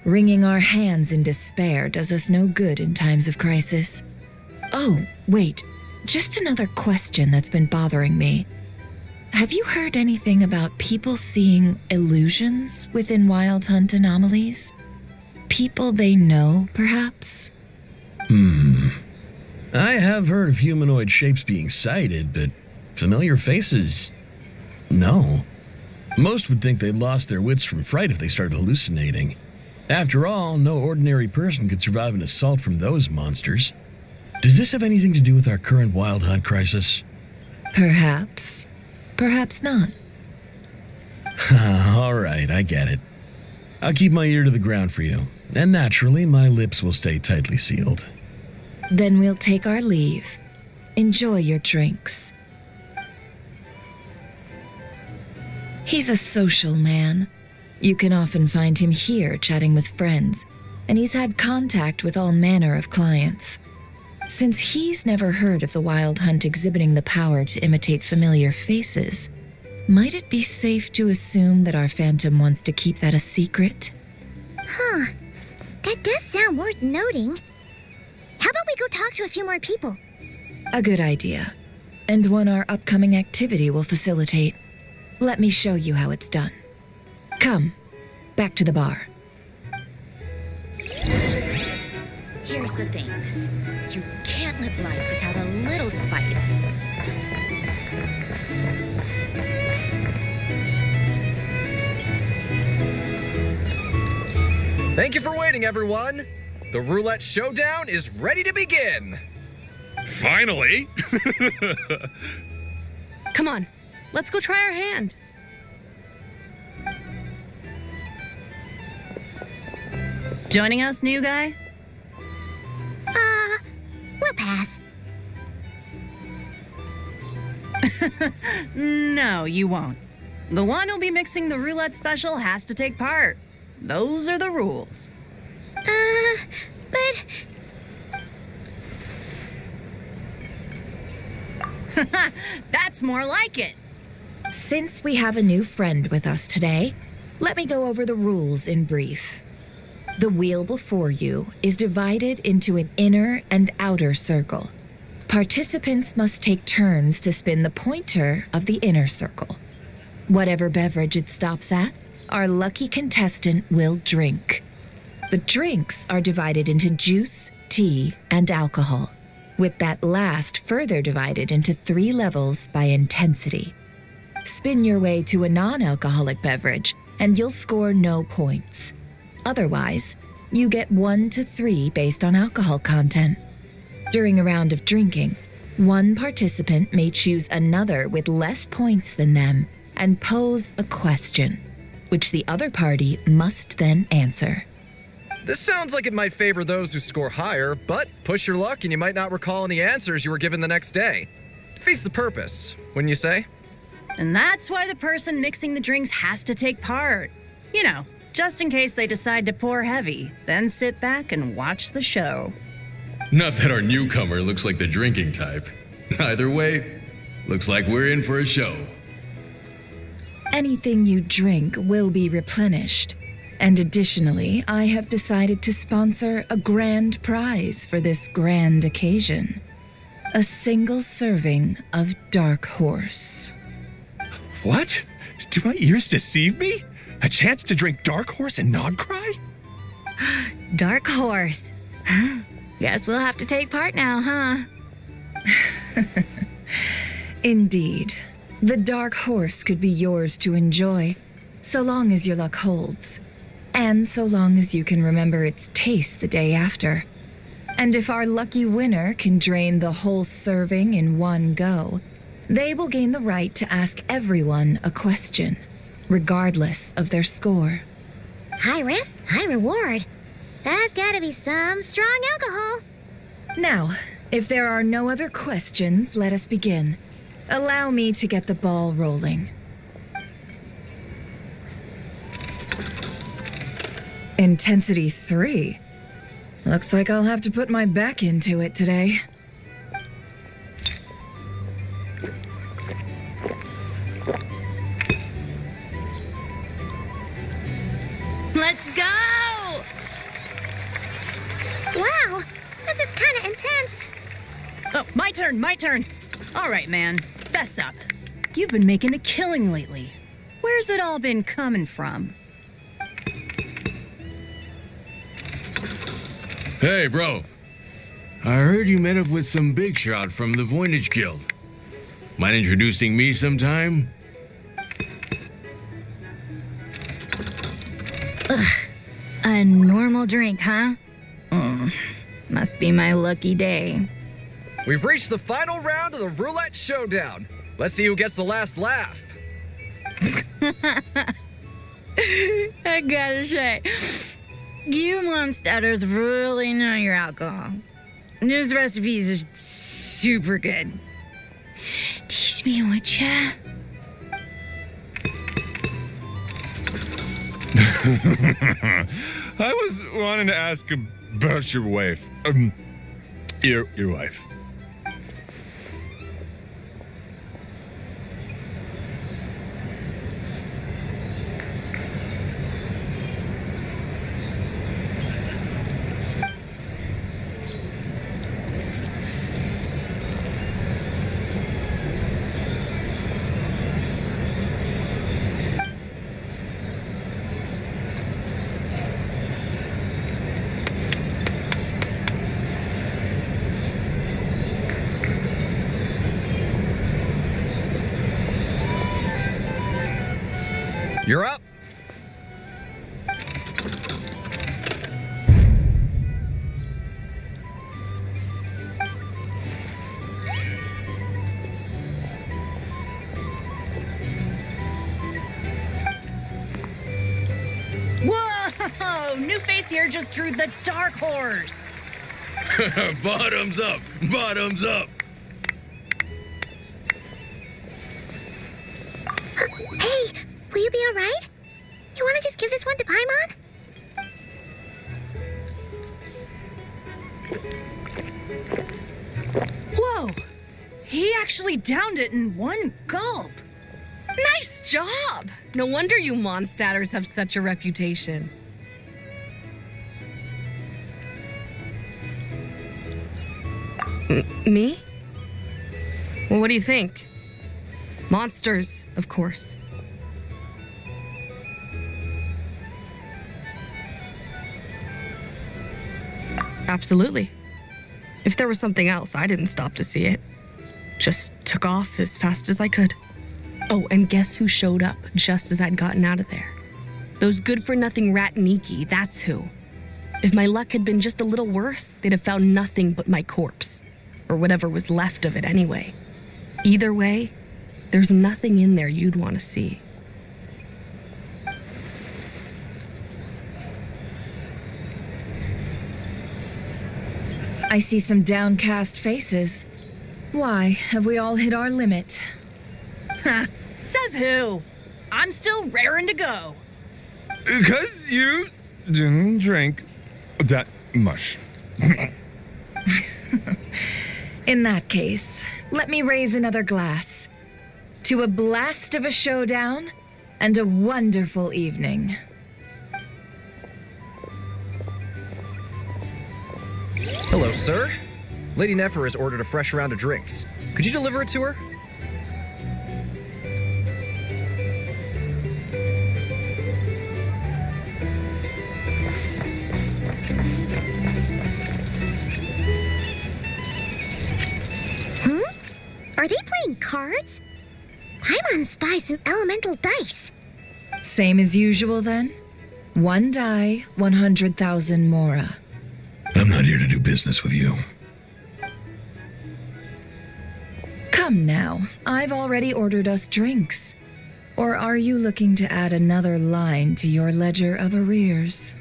Wringing our hands in despair does us no good in times of crisis. Oh, wait, just another question that's been bothering me. Have you heard anything about people seeing illusions within Wild Hunt anomalies? People they know, perhaps? I have heard of humanoid shapes being sighted, but familiar faces? No. Most would think they'd lost their wits from fright if they started hallucinating. After all, no ordinary person could survive an assault from those monsters. Does this have anything to do with our current Wild Hunt crisis? Perhaps. Perhaps not. All right, I get it. I'll keep my ear to the ground for you, and naturally, my lips will stay tightly sealed. Then we'll take our leave. Enjoy your drinks. He's a social man. You can often find him here chatting with friends, and he's had contact with all manner of clients. Since he's never heard of the Wild Hunt exhibiting the power to imitate familiar faces, might it be safe to assume that our Phantom wants to keep that a secret? Huh. That does sound worth noting. How about we go talk to a few more people? A good idea, and one our upcoming activity will facilitate. Let me show you how it's done. Come, back to the bar. Here's the thing. You can't live life without a little spice. Thank you for waiting, everyone. The roulette showdown is ready to begin. Finally! Come on, let's go try our hand. Joining us, new guy? We'll pass. No, you won't. The one who'll be mixing the roulette special has to take part. Those are the rules. But... That's more like it. Since we have a new friend with us today, let me go over the rules in brief. The wheel before you is divided into an inner and outer circle. Participants must take turns to spin the pointer of the inner circle. Whatever beverage it stops at, our lucky contestant will drink. The drinks are divided into juice, tea, and alcohol, with that last further divided into 3 levels by intensity. Spin your way to a non-alcoholic beverage, and you'll score no points. Otherwise, you get 1 to 3 based on alcohol content. During a round of drinking, one participant may choose another with less points than them and pose a question, which the other party must then answer. This sounds like it might favor those who score higher, but push your luck and you might not recall any answers you were given the next day. Defeats the purpose, wouldn't you say? And that's why the person mixing the drinks has to take part. You know, just in case they decide to pour heavy, then sit back and watch the show. Not that our newcomer looks like the drinking type. Either way, looks like we're in for a show. Anything you drink will be replenished. And additionally, I have decided to sponsor a grand prize for this grand occasion. A single serving of Dark Horse. What? Do my ears deceive me? A chance to drink Dark Horse and not cry? Dark Horse. Guess we'll have to take part now, huh? Indeed. The Dark Horse could be yours to enjoy, so long as your luck holds. And so long as you can remember its taste the day after. And if our lucky winner can drain the whole serving in one go, they will gain the right to ask everyone a question, regardless of their score. High risk, high reward. That's gotta be some strong alcohol. Now, if there are no other questions, let us begin. Allow me to get the ball rolling. Intensity 3. Looks like I'll have to put my back into it today. Let's go! Wow, this is kinda intense. Oh, my turn. All right, man, fess up. You've been making a killing lately. Where's it all been coming from? Hey, bro. I heard you met up with some big shot from the Voynich Guild. Mind introducing me sometime? A normal drink, huh? Must be my lucky day. We've reached the final round of the roulette showdown. Let's see who gets the last laugh. I gotta say, you monsters really know your alcohol. This recipe is super good. Teach me, would ya? I was wanting to ask about your wife. Your wife. You're up. Whoa! New face here just drew the Dark Horse. Bottoms up! Bottoms up! Hey, will you be alright? You wanna just give this one to Paimon? Whoa! He actually downed it in one gulp. Nice job! No wonder you Mondstatters have such a reputation. Me? Well, what do you think? Monsters, of course. Absolutely. If there was something else, I didn't stop to see it. Just took off as fast as I could. Oh, and guess who showed up just as I'd gotten out of there? Those good-for-nothing rat Niki, that's who. If my luck had been just a little worse, they'd have found nothing but my corpse. Or whatever was left of it anyway. Either way, there's nothing in there you'd want to see. I see some downcast faces. Why, have we all hit our limit? Ha! Says who? I'm still raring to go. 'Cause you didn't drink that much. In that case, let me raise another glass. To a blast of a showdown and a wonderful evening. Hello, sir. Lady Nefer has ordered a fresh round of drinks. Could you deliver it to her? Are they playing cards? I'm on spy some elemental dice. Same as usual then? 1 die, 100,000 mora. I'm not here to do business with you. Come now, I've already ordered us drinks. Or are you looking to add another line to your ledger of arrears?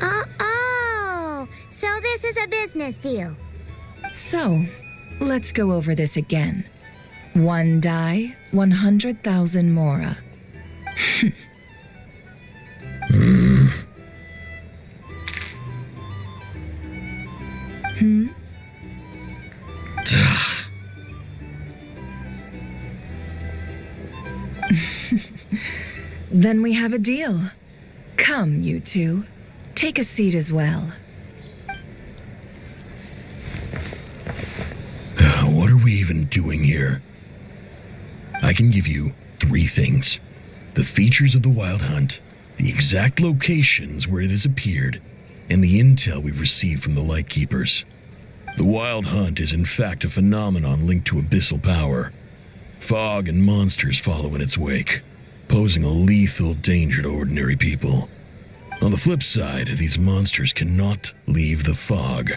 Oh, so this is a business deal. So, let's go over this again. 1 die, 100,000 mora. Then we have a deal. Come, you two. Take a seat as well. What are we even doing here? I can give you 3 things. The features of the Wild Hunt, the exact locations where it has appeared, and the intel we've received from the Lightkeepers. The Wild Hunt is in fact a phenomenon linked to abyssal power. Fog and monsters follow in its wake, posing a lethal danger to ordinary people. On the flip side, these monsters cannot leave the fog,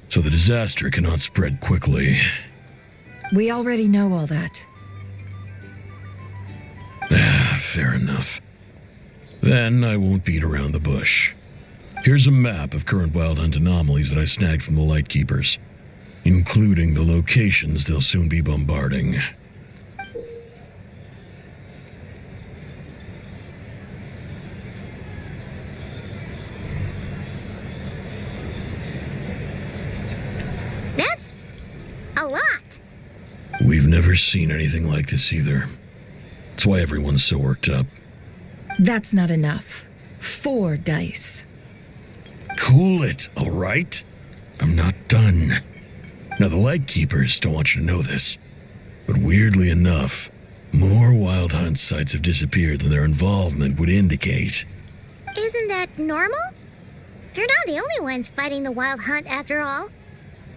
so the disaster cannot spread quickly. We already know all that. Fair enough. Then I won't beat around the bush. Here's a map of current Wild Hunt anomalies that I snagged from the Lightkeepers, including the locations they'll soon be bombarding. That's a lot. We've never seen anything like this either. That's why everyone's so worked up. That's not enough. 4 dice. Cool it, all right? I'm not done. Now, the Lightkeepers don't want you to know this, but weirdly enough, more Wild Hunt sites have disappeared than their involvement would indicate. Isn't that normal? They're not the only ones fighting the Wild Hunt after all.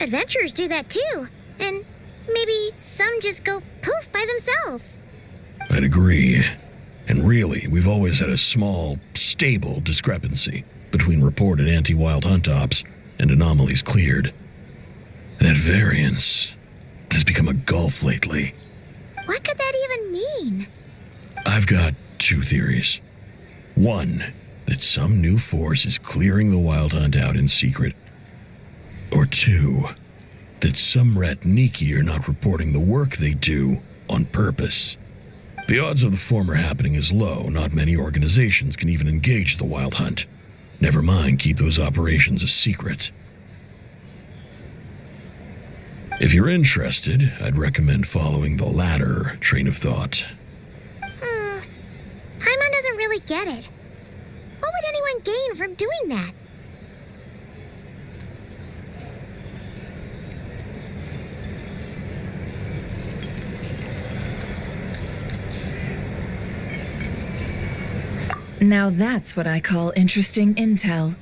Adventurers do that too, and maybe some just go poof by themselves. I'd agree. And really, we've always had a small, stable discrepancy between reported anti-Wild Hunt ops and anomalies cleared. That variance has become a gulf lately. What could that even mean? I've got 2 theories. 1, that some new force is clearing the Wild Hunt out in secret. Or 2, that some rat Niki are not reporting the work they do on purpose. The odds of the former happening is low. Not many organizations can even engage the Wild Hunt. Never mind keep those operations a secret. If you're interested, I'd recommend following the latter train of thought. Paimon doesn't really get it. What would anyone gain from doing that? Now that's what I call interesting intel.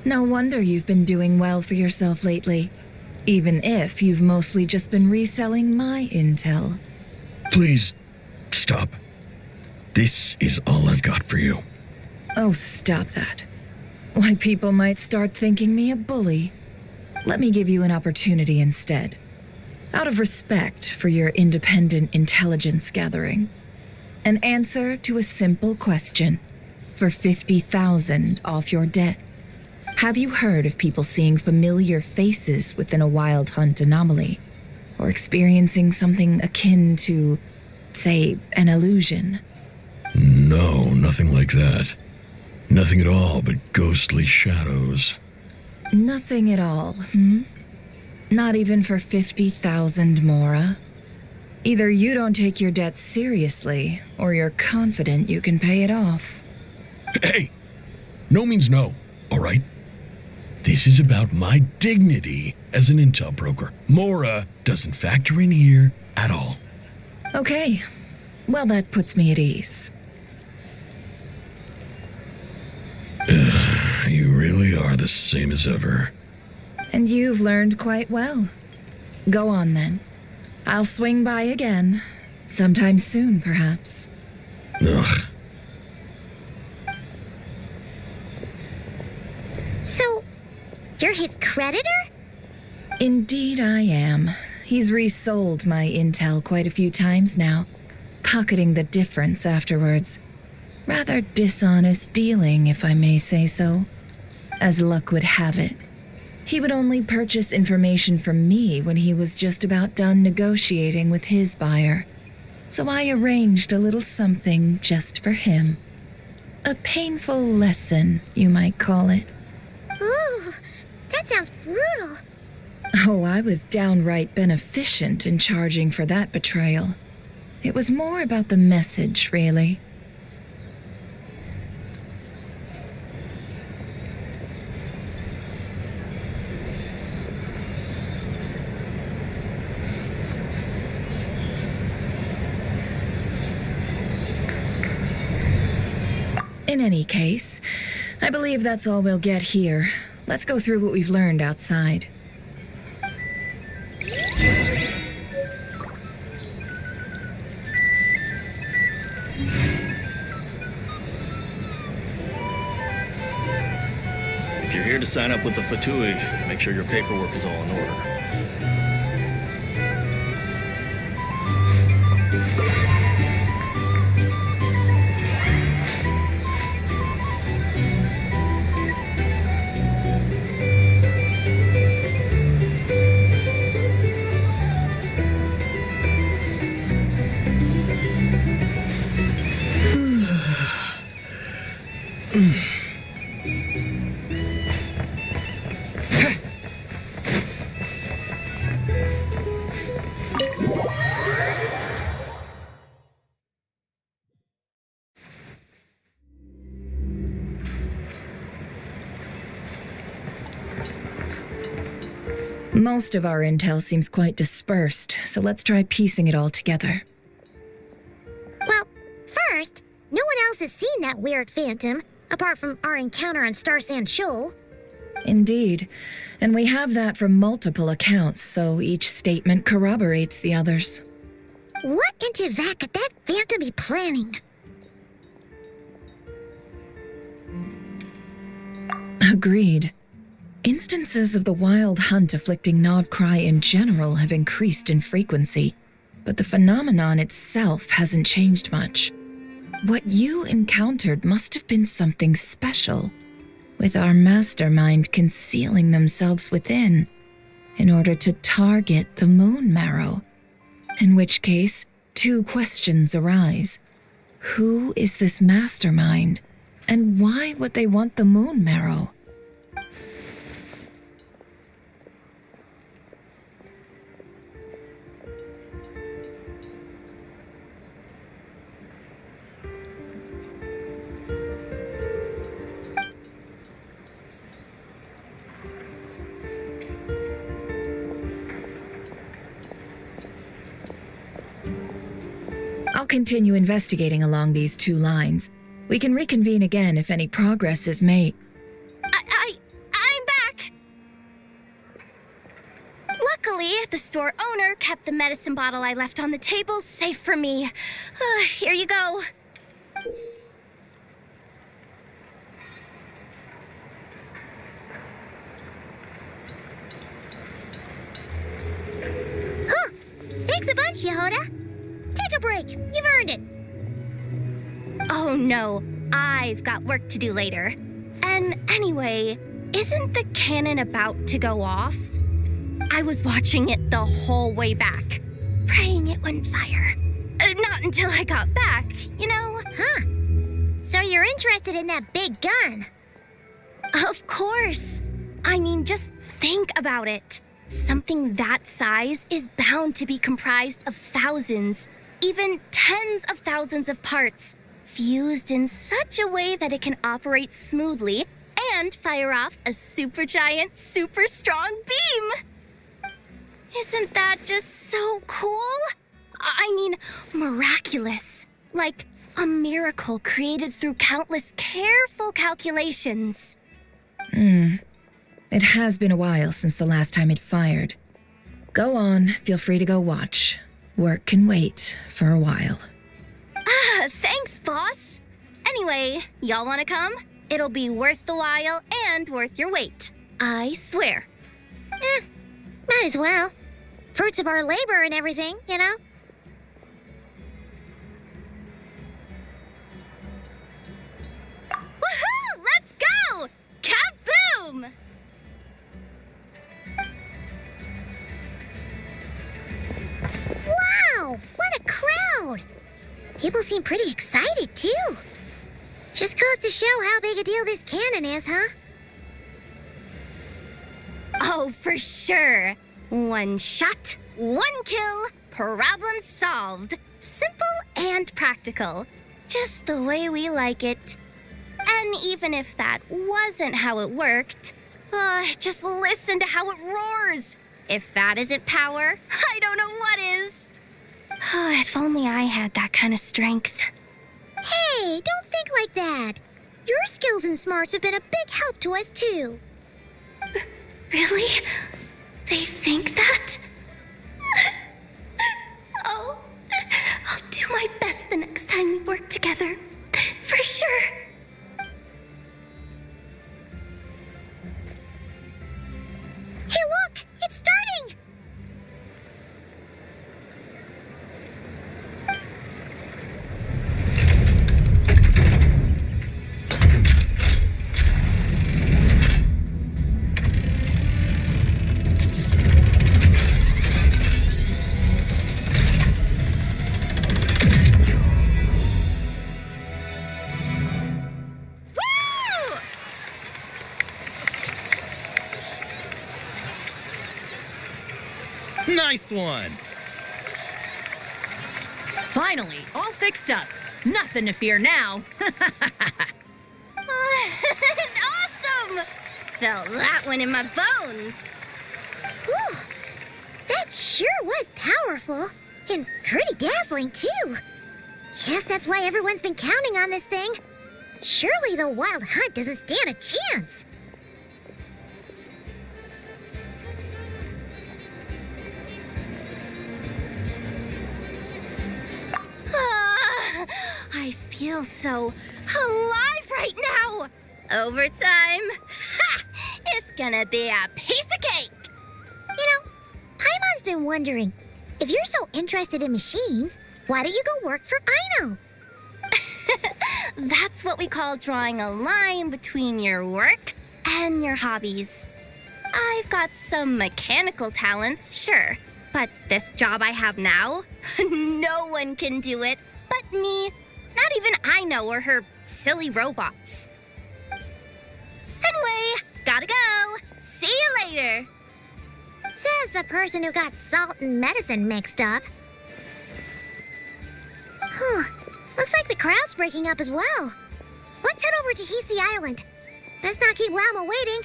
No wonder you've been doing well for yourself lately, even if you've mostly just been reselling my intel. Please, stop. This is all I've got for you. Oh, stop that. Why, people might start thinking me a bully. Let me give you an opportunity instead. Out of respect for your independent intelligence gathering. An answer to a simple question for 50,000 off your debt. Have you heard of people seeing familiar faces within a wild hunt anomaly? Or experiencing something akin to, say, an illusion? No, nothing like that. Nothing at all but ghostly shadows. Nothing at all, hmm? Not even for 50,000 Mora? Either you don't take your debt seriously, or you're confident you can pay it off. Hey! No means no, all right? This is about my dignity as an intel broker. Mora doesn't factor in here at all. Okay. Well, that puts me at ease. You really are the same as ever. And you've learned quite well. Go on, then. I'll swing by again. Sometime soon, perhaps. Ugh. So, you're his creditor? Indeed I am. He's resold my intel quite a few times now, pocketing the difference afterwards. Rather dishonest dealing, if I may say so. As luck would have it, he would only purchase information from me when he was just about done negotiating with his buyer. So I arranged a little something just for him. A painful lesson, you might call it. Ooh, that sounds brutal. Oh, I was downright beneficent in charging for that betrayal. It was more about the message, really. In any case, I believe that's all we'll get here. Let's go through what we've learned outside. If you're here to sign up with the Fatui, make sure your paperwork is all in order. Most of our intel seems quite dispersed, so let's try piecing it all together. Well, first, no one else has seen that weird phantom, apart from our encounter on Star Sand Shoal. Indeed, and we have that from multiple accounts, so each statement corroborates the others. What in Teyvat could that phantom be planning? Agreed. Instances of the wild hunt afflicting Nodcry in general have increased in frequency, but the phenomenon itself hasn't changed much. What you encountered must have been something special, with our mastermind concealing themselves within, in order to target the moon marrow. In which case, two questions arise. Who is this mastermind, and why would they want the moon marrow? I'll continue investigating along these two lines, We can reconvene again if any progress is made. I'm back! Luckily, the store owner kept the medicine bottle I left on the table safe for me. Here you go. Huh! Thanks a bunch, Yehoda. Take a break. You've earned it. Oh no, I've got work to do later. And anyway, isn't the cannon about to go off? I was watching it the whole way back, praying it wouldn't fire. Not until I got back, you know? Huh. So you're interested in that big gun? Of course. I mean, just think about it. Something that size is bound to be comprised of thousands, even tens of thousands of parts, fused in such a way that it can operate smoothly and fire off a supergiant, super strong beam. Isn't that just so cool? I mean, miraculous. Like a miracle created through countless careful calculations. It has been a while since the last time it fired. Go on, feel free to go watch. Work can wait for a while. Thanks, boss. Anyway, y'all wanna come? It'll be worth the while and worth your wait. I swear. Might as well. Fruits of our labor and everything, you know? Woohoo! Let's go! Kaboom! Wow! What a crowd! People seem pretty excited, too. Just goes to show how big a deal this cannon is, huh? Oh, for sure. One shot, one kill, problem solved. Simple and practical. Just the way we like it. And even if that wasn't how it worked, just listen to how it roars. If that isn't power, I don't know what is. If only I had that kind of strength. Hey, don't think like that. Your skills and smarts have been a big help to us, too. Really? They think that? Oh, I'll do my best the next time we work together. For sure. Hey, look! It's starting! Nice one! Finally, all fixed up. Nothing to fear now. Awesome! Felt that one in my bones. Whew. That sure was powerful. And pretty dazzling, too. Guess that's why everyone's been counting on this thing. Surely the Wild Hunt doesn't stand a chance. I feel so alive right now. Overtime? Ha! It's gonna be a piece of cake. You know, Paimon's been wondering, if you're so interested in machines, why don't you go work for Aino? That's what we call drawing a line between your work and your hobbies. I've got some mechanical talents, sure, but this job I have now, no one can do it but me. Not even Aino or her silly robots. Anyway, gotta go. See you later. Says the person who got salt and medicine mixed up. Looks like the crowd's breaking up as well. Let's head over to Hisi Island. Best not keep Lama waiting.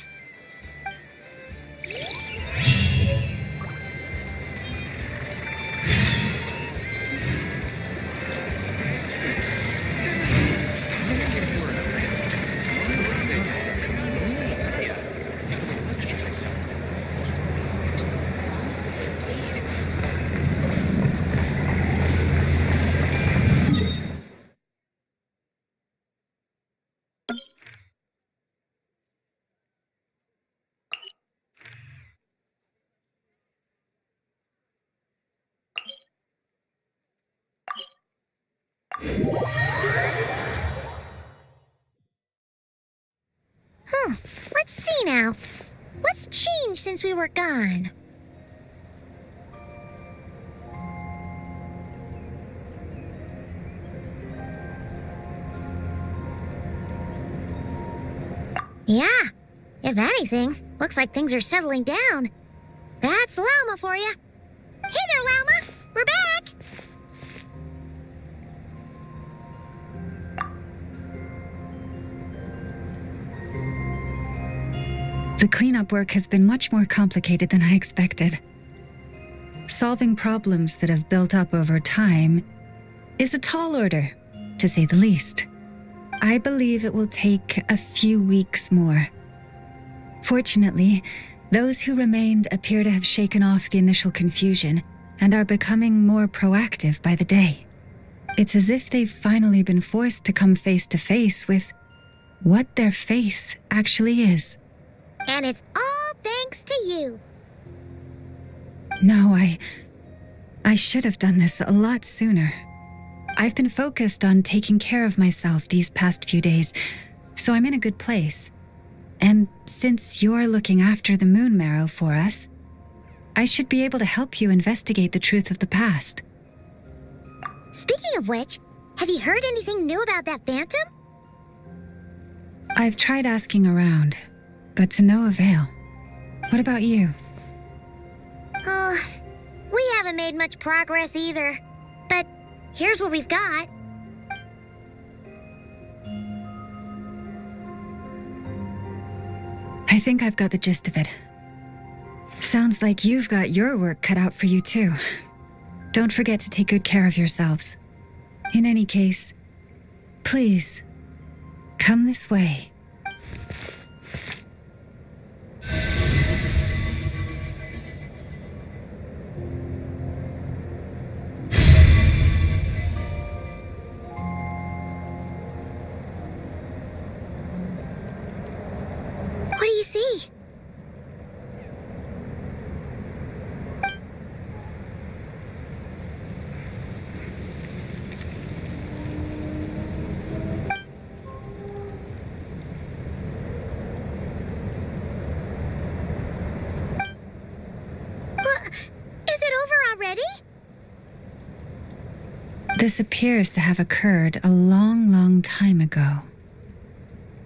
Let's see now. What's changed since we were gone? Yeah, if anything, looks like things are settling down. That's Llama for you. Hey there, Llama! We're back! The cleanup work has been much more complicated than I expected. Solving problems that have built up over time is a tall order, to say the least. I believe it will take a few weeks more. Fortunately, those who remained appear to have shaken off the initial confusion and are becoming more proactive by the day. It's as if they've finally been forced to come face to face with what their faith actually is. And it's all thanks to you. No, I should have done this a lot sooner. I've been focused on taking care of myself these past few days, so I'm in a good place. And since you're looking after the moon marrow for us, I should be able to help you investigate the truth of the past. Speaking of which, have you heard anything new about that phantom? I've tried asking around, but to no avail. What about you? Oh, we haven't made much progress either. But here's what we've got. I think I've got the gist of it. Sounds like you've got your work cut out for you too. Don't forget to take good care of yourselves. In any case, please, come this way. What do you see? Is it over already? This appears to have occurred a long, long time ago.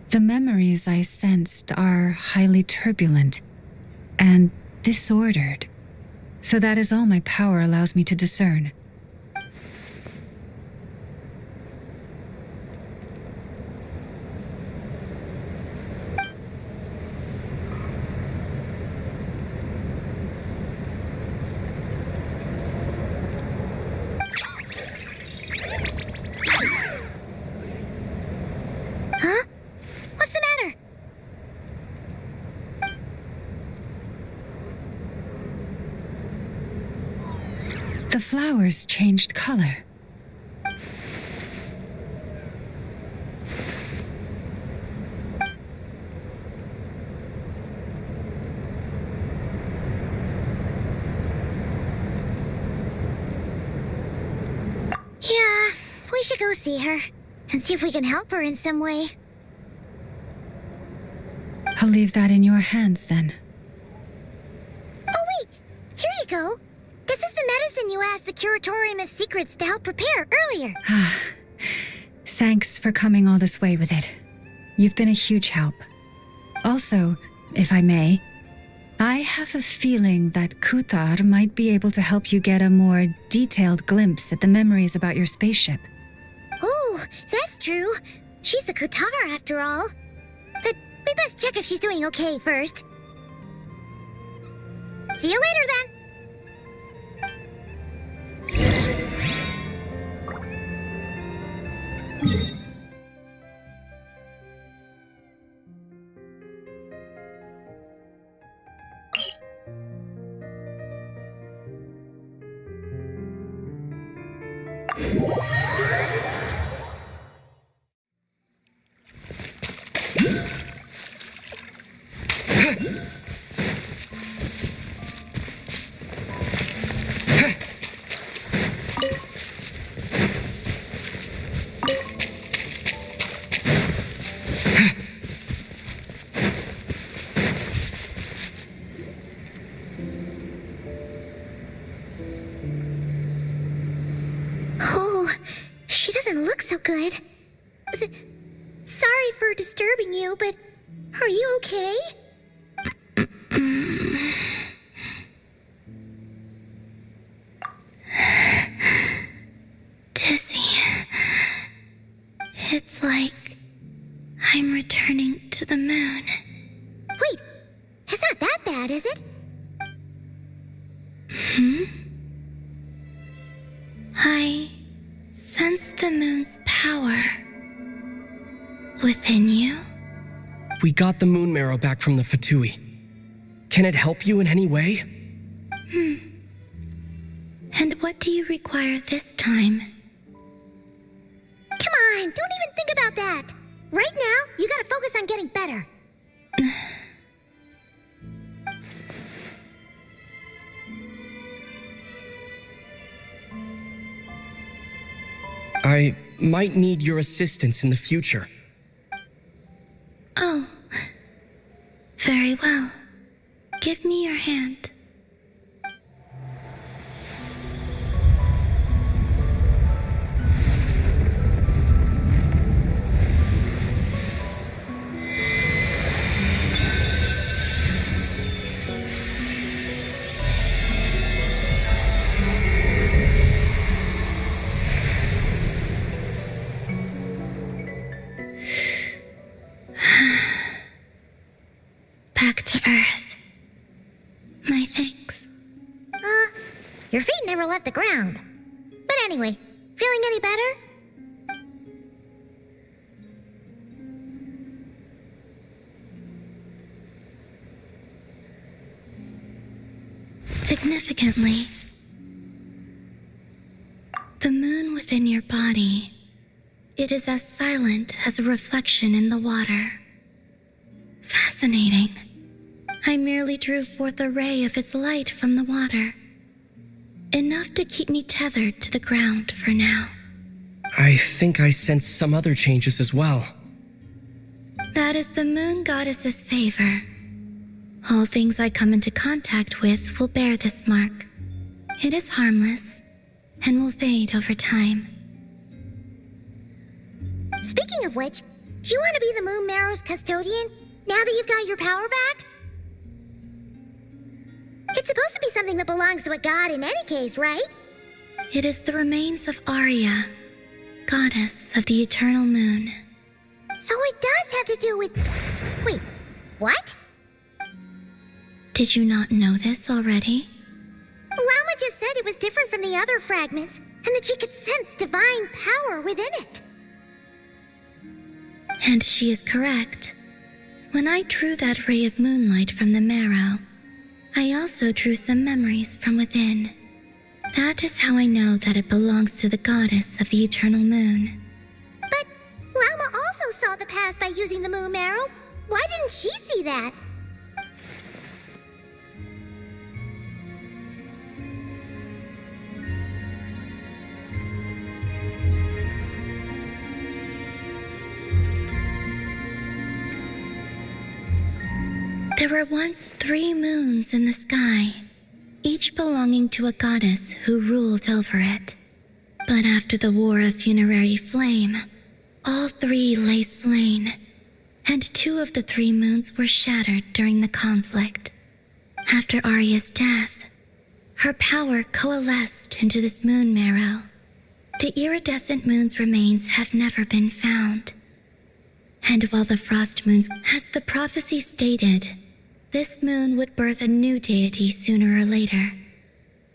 The memories I sensed are highly turbulent and disordered, so that is all my power allows me to discern. Huh? What's the matter? The flowers changed color. Yeah, we should go see her and see if we can help her in some way. I'll leave that in your hands then. Oh wait, here you go. This is the medicine you asked the Curatorium of Secrets to help prepare earlier. Thanks for coming all this way with it. You've been a huge help. Also, if I may, I have a feeling that Kuthar might be able to help you get a more detailed glimpse at the memories about your spaceship. Oh, that's true. She's the Kutar after all. But we best check if she's doing okay first. See you later then. good. Sorry for disturbing you, but are you okay? Dizzy. It's like I'm returning to the moon. Wait, it's not that bad, is it? I sense the moon's power within you. We got the moon marrow back from the Fatui. Can it help you in any way? And what do you require this time? Come on, don't even think about that. Right now, you gotta focus on getting better. I might need your assistance in the future. Oh, very well. Give me your hand. Back to Earth. My thanks. Your feet never left the ground. But anyway, feeling any better? Significantly, the moon within your body, it is as silent as a reflection in the water. Fascinating. I merely drew forth a ray of its light from the water. Enough to keep me tethered to the ground for now. I think I sense some other changes as well. That is the moon goddess's favor. All things I come into contact with will bear this mark. It is harmless and will fade over time. Speaking of which, do you want to be the Moon Marrow's custodian now that you've got your power back? It's supposed to be something that belongs to a god in any case, right? It is the remains of Arya, goddess of the eternal moon. So it does have to do with... Wait, what? Did you not know this already? Lama just said it was different from the other fragments, and that she could sense divine power within it. And she is correct. When I drew that ray of moonlight from the marrow, I also drew some memories from within. That is how I know that it belongs to the goddess of the eternal moon. But Lama also saw the past by using the moon marrow. Why didn't she see that? There were once 3 moons in the sky, each belonging to a goddess who ruled over it. But after the War of Funerary Flame, all 3 lay slain, and 2 of the 3 moons were shattered during the conflict. After Arya's death, her power coalesced into this moon marrow. The iridescent moon's remains have never been found. And while the frost moons, as the prophecy stated, this moon would birth a new deity sooner or later.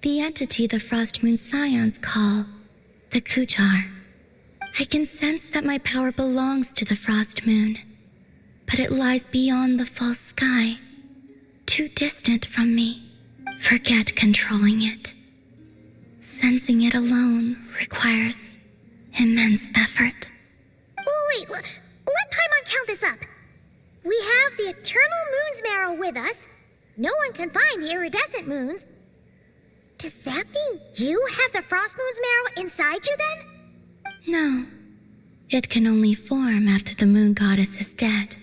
The entity the Frost Moon Scions call the Kuchar. I can sense that my power belongs to the Frost Moon, but it lies beyond the false sky, too distant from me. Forget controlling it. Sensing it alone requires immense effort. Oh, wait, let Paimon count this up. We have the Eternal Moon's marrow with us. No one can find the iridescent moons. Does that mean you have the Frost Moon's marrow inside you then? No. It can only form after the moon goddess is dead.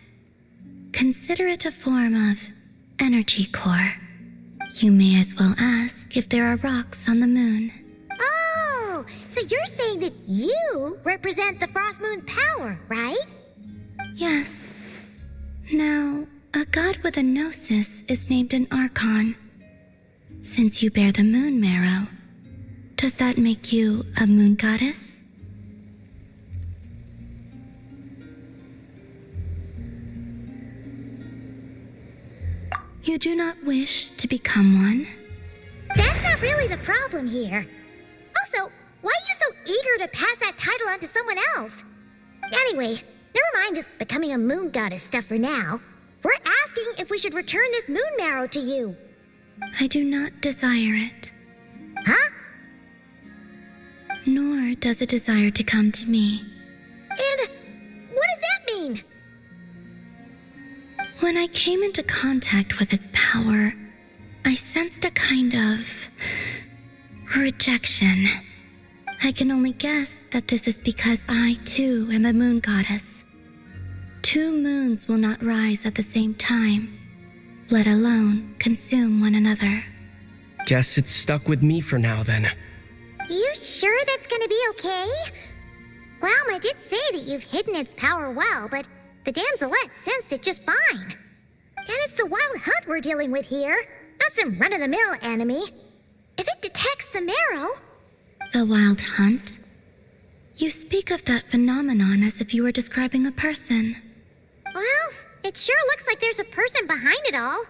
Consider it a form of energy core. You may as well ask if there are rocks on the moon. Oh, so you're saying that you represent the Frost Lost Moon's power, right? Yes. Now, a god with a gnosis is named an Archon. Since you bear the moon marrow, does that make you a moon goddess? You do not wish to become one? That's not really the problem here. Also, why are you so eager to pass that title on to someone else? Anyway, never mind this becoming a moon goddess stuff for now. We're asking if we should return this moon marrow to you. I do not desire it. Huh? Nor does it desire to come to me. And what does that mean? When I came into contact with its power, I sensed a kind of rejection. I can only guess that this is because I, too, am a moon goddess. 2 moons will not rise at the same time, let alone consume one another. Guess it's stuck with me for now, then. You sure that's gonna be okay? Glauma did say that you've hidden its power well, but the damselette sensed it just fine. And it's the wild hunt we're dealing with here, not some run-of-the-mill enemy. If it detects the marrow... The wild hunt? You speak of that phenomenon as if you were describing a person. Well, it sure looks like there's a person behind it all.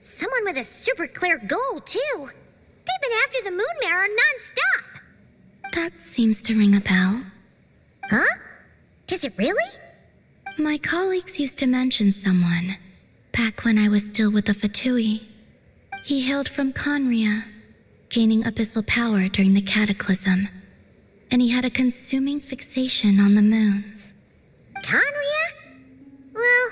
Someone with a super clear goal, too. They've been after the moon marrow non-stop. That seems to ring a bell. Huh? Does it really? My colleagues used to mention someone, back when I was still with the Fatui. He hailed from Conria, gaining abyssal power during the Cataclysm, and he had a consuming fixation on the moons. Conria? Well,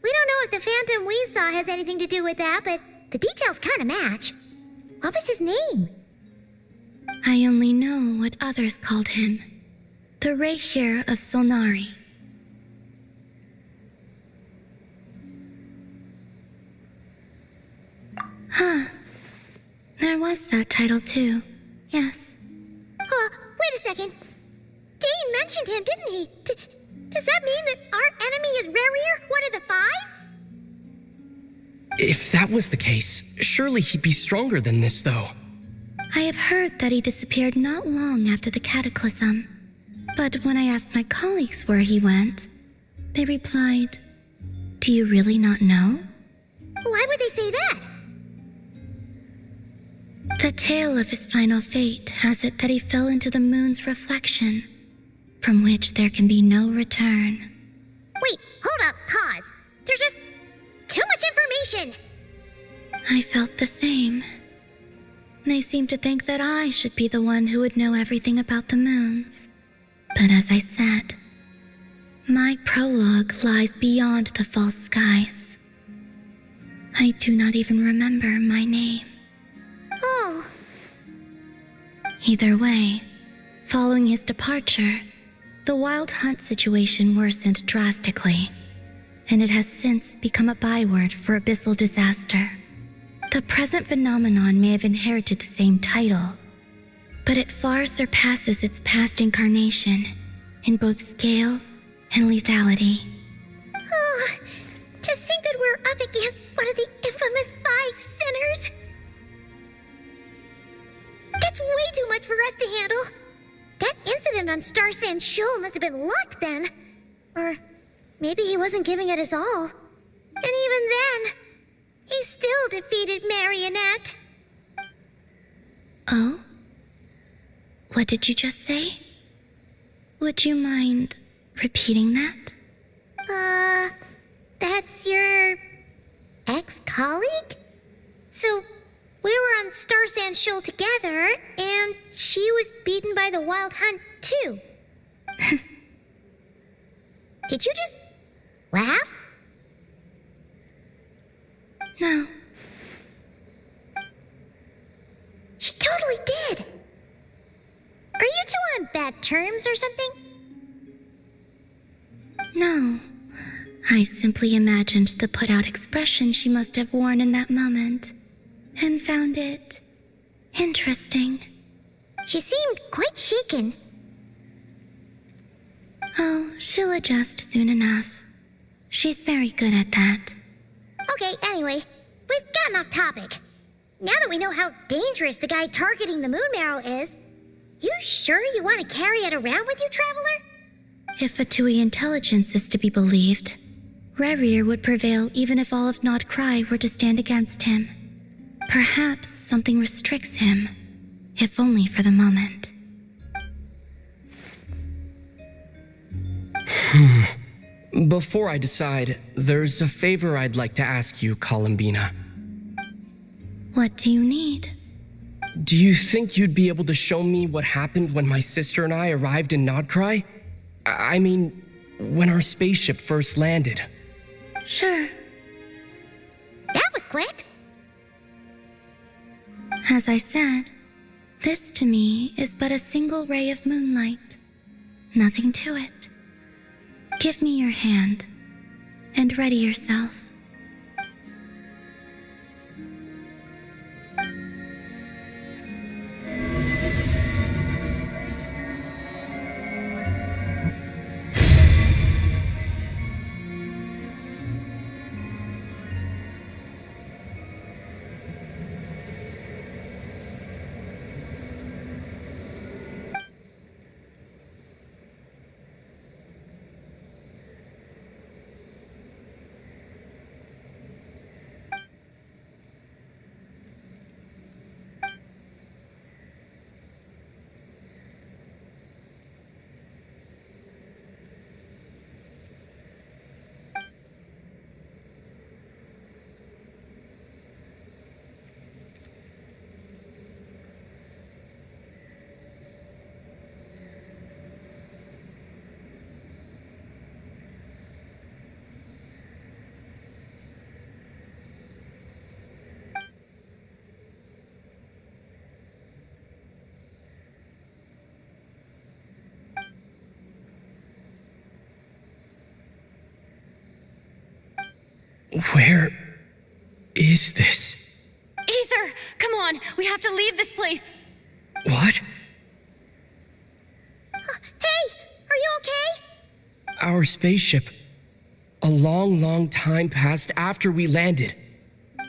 we don't know if the phantom we saw has anything to do with that, but the details kind of match. What was his name? I only know what others called him. The Rayhir of Solnari. Huh. There was that title too. Yes. Wait a second. Dane mentioned him, didn't he? Does that mean that our enemy is Rarier, one of the 5? If that was the case, surely he'd be stronger than this, though. I have heard that he disappeared not long after the Cataclysm. But when I asked my colleagues where he went, they replied, "Do you really not know?" Why would they say that? The tale of his final fate has it that he fell into the moon's reflection, from which there can be no return. Wait, hold up, pause. There's just too much information. I felt the same. They seemed to think that I should be the one who would know everything about the moons. But as I said, my prologue lies beyond the false skies. I do not even remember my name. Oh. Either way, following his departure, the wild hunt situation worsened drastically, and it has since become a byword for abyssal disaster. The present phenomenon may have inherited the same title, but it far surpasses its past incarnation in both scale and lethality. Oh, to think that we're up against one of the infamous 5 sinners. That's way too much for us to handle. That incident on Star Sand Shoal must have been luck then. Or maybe he wasn't giving it his all. And even then, he still defeated Marionette. Oh? What did you just say? Would you mind repeating that? That's your ex-colleague? So, we were on Star Sand Shoal together, and she was beaten by the Wild Hunt, too. Did you just laugh? No. She totally did. Are you two on bad terms or something? No. I simply imagined the put-out expression she must have worn in that moment, and found it interesting. She seemed quite shaken. Oh, she'll adjust soon enough. She's very good at that. Okay, anyway, we've gotten off topic. Now that we know how dangerous the guy targeting the moon marrow is, you sure you want to carry it around with you, Traveler? If Fatui intelligence is to be believed, Rerir would prevail even if all of Nod Cry were to stand against him. Perhaps something restricts him, if only for the moment. Before I decide, there's a favor I'd like to ask you, Columbina. What do you need? Do you think you'd be able to show me what happened when my sister and I arrived in Nodcry? I mean, when our spaceship first landed. Sure. That was quick. As I said, this to me is but a single ray of moonlight. Nothing to it. Give me your hand, and ready yourself. Where is this? Aether, come on, we have to leave this place. What? Hey, are you okay? Our spaceship. A long, long time passed after we landed.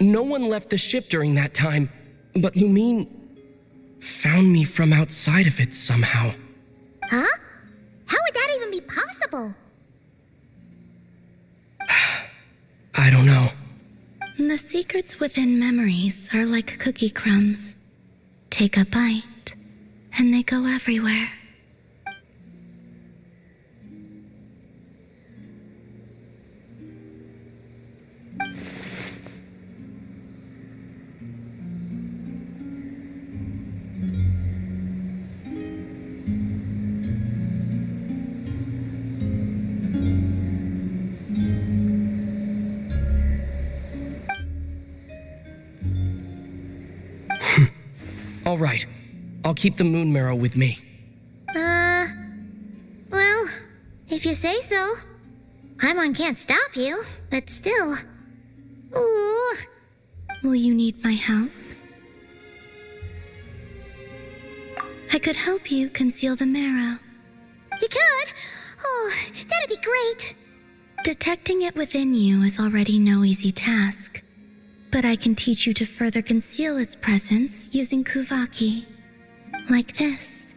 No one left the ship during that time, but you mean found me from outside of it somehow. Huh? How would that even be possible? I don't know. The secrets within memories are like cookie crumbs. Take a bite, and they go everywhere. All right. I'll keep the moon marrow with me. Well, if you say so. Paimon can't stop you, but still. Ooh. Will you need my help? I could help you conceal the marrow. You could? Oh, that'd be great. Detecting it within you is already no easy task. But I can teach you to further conceal its presence using Kuvaki. Like this.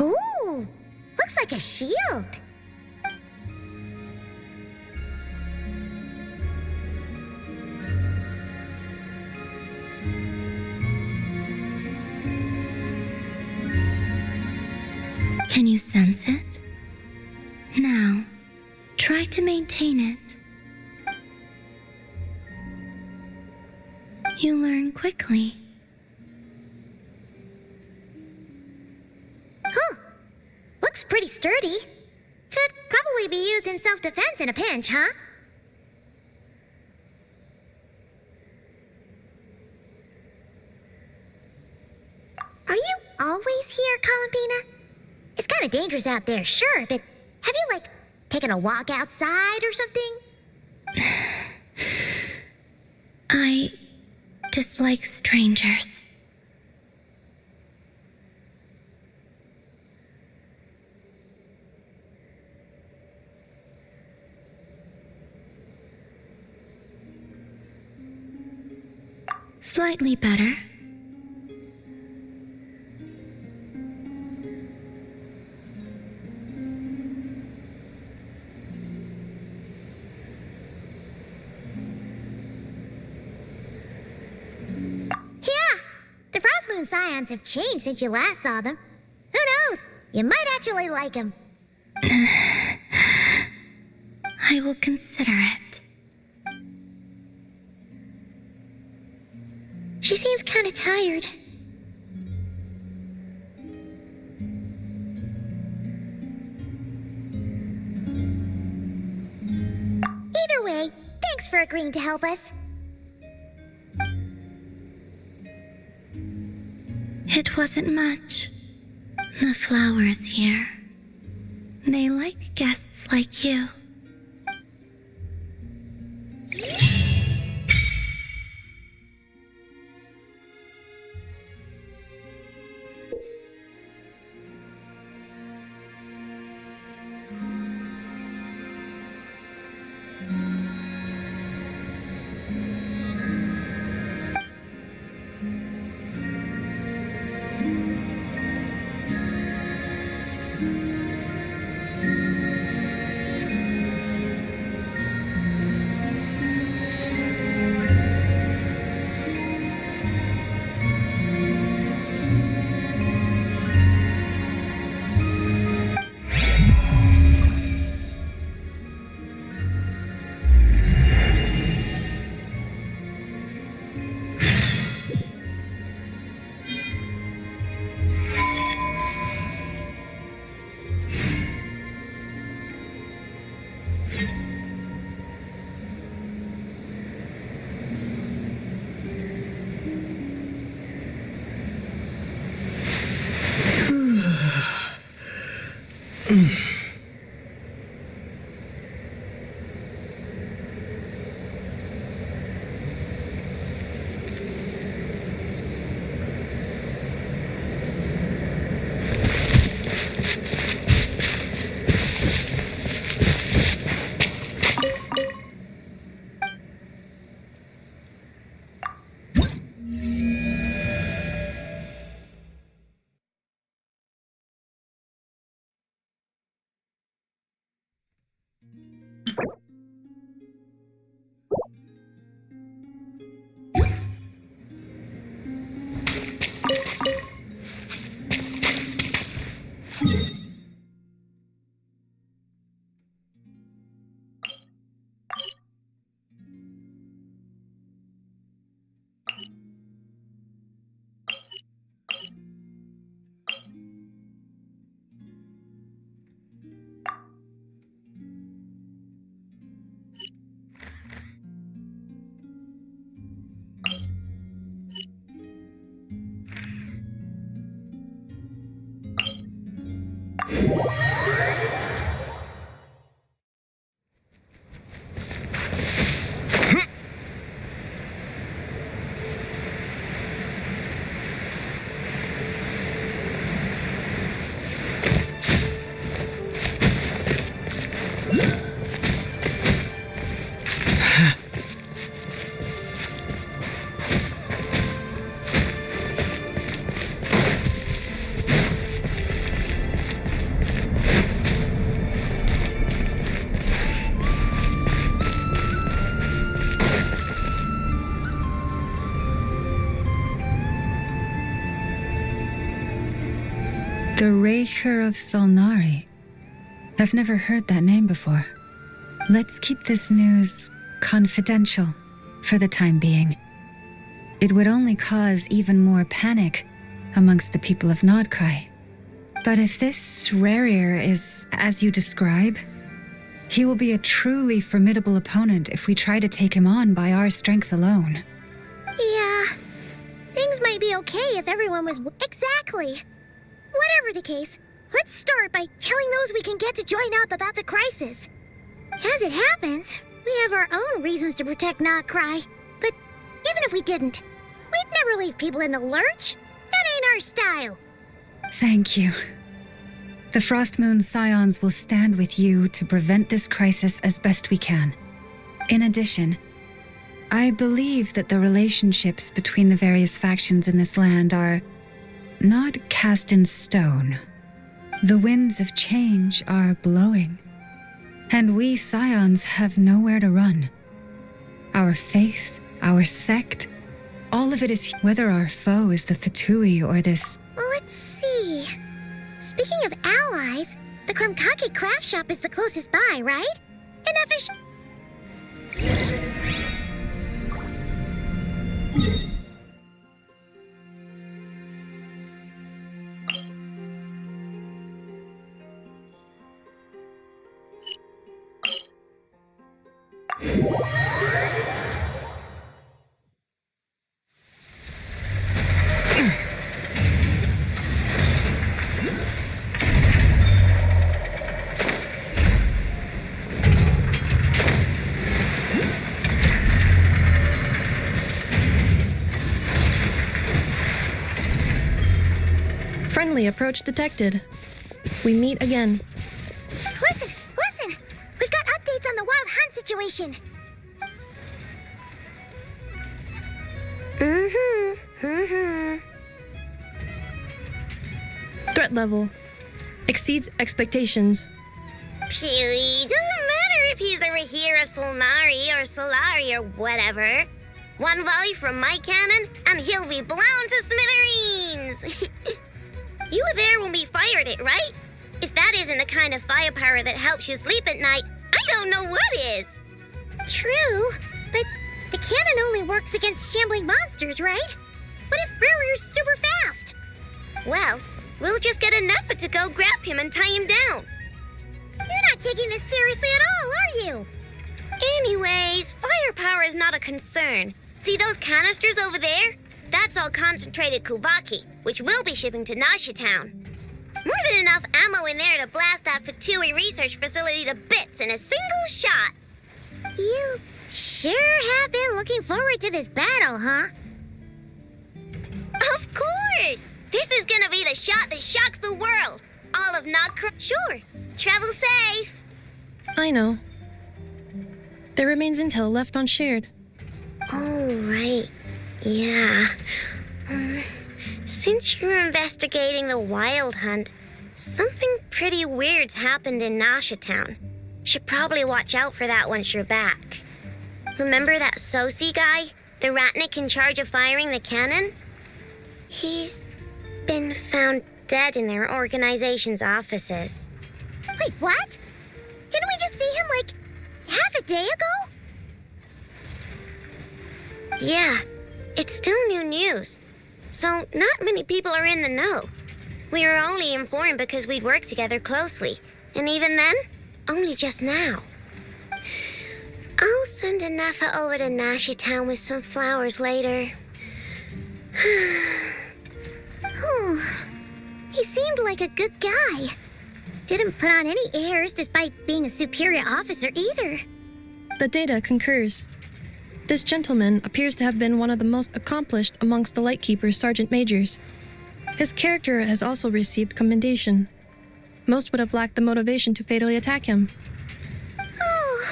Ooh, looks like a shield. Can you sense it? Now, try to maintain it. You learn quickly. Huh. Looks pretty sturdy. Could probably be used in self-defense in a pinch, huh? Are you always here, Columbina? It's kind of dangerous out there, sure, but have you, taken a walk outside or something? I dislike strangers. Slightly better. The Frost Moon Scions have changed since you last saw them. Who knows? You might actually like them. I will consider it. She seems kind of tired. Either way, thanks for agreeing to help us. It wasn't much. The flowers here. They like guests like you. The Raker of Solnari. I've never heard that name before. Let's keep this news confidential for the time being. It would only cause even more panic amongst the people of Nodcry. But if this Rarier is as you describe, he will be a truly formidable opponent if we try to take him on by our strength alone. Yeah. Things might be okay if everyone was... Exactly. Whatever the case, let's start by telling those we can get to join up about the crisis. As it happens, We have our own reasons to protect Notcry. But even if we didn't, we'd never leave people in the lurch. That ain't our style. Thank you. The Frostmoon Scions will stand with you to prevent this crisis as best we can. In addition, I believe that the relationships between the various factions in this land are not cast in stone. The winds of change are blowing, and we Scions have nowhere to run. Our faith, our sect, all of it is whether our foe is the Fatui or this. Let's see. Speaking of allies, the Krumkake craft shop is the closest by, right? And if Friendly approach detected. We meet again. Listen! We've got updates on the Wild Hunt situation. Threat level exceeds expectations. Pewy, doesn't matter if he's the Rahira Solnari or Solari or whatever. One volley from my cannon, and he'll be blown to smithereens! You were there when we fired it, right? If that isn't the kind of firepower that helps you sleep at night, I don't know what is. True, but the cannon only works against shambling monsters, right? What if Rarier's super fast? Well, we'll just get an effort to go grab him and tie him down. You're not taking this seriously at all, are you? Anyways, firepower is not a concern. See those canisters over there? That's all concentrated Kuvaki, which we'll be shipping to Nasha Town. More than enough ammo in there to blast that Fatui research facility to bits in a single shot. You sure have been looking forward to this battle, huh? Of course! This is gonna be the shot that shocks the world. All of Notcry. Sure. Travel safe. I know. There remains intel left unshared. Oh, right. Yeah. Since you're investigating the Wild Hunt, something pretty weird's happened in Nasha Town. Should probably watch out for that once you're back. Remember that Sosi guy? The Ratnik in charge of firing the cannon? He's been found dead in their organization's offices. Wait, what? Didn't we just see him like half a day ago? Yeah, it's still new news. So not many people are in the know. We were only informed because we'd worked together closely. And even then, only just now. I'll send a Nepha over to Nasha Town with some flowers later. Oh, he seemed like a good guy. Didn't put on any airs despite being a superior officer either. The data concurs. This gentleman appears to have been one of the most accomplished amongst the Lightkeeper's sergeant majors. His character has also received commendation. Most would have lacked the motivation to fatally attack him. Oh,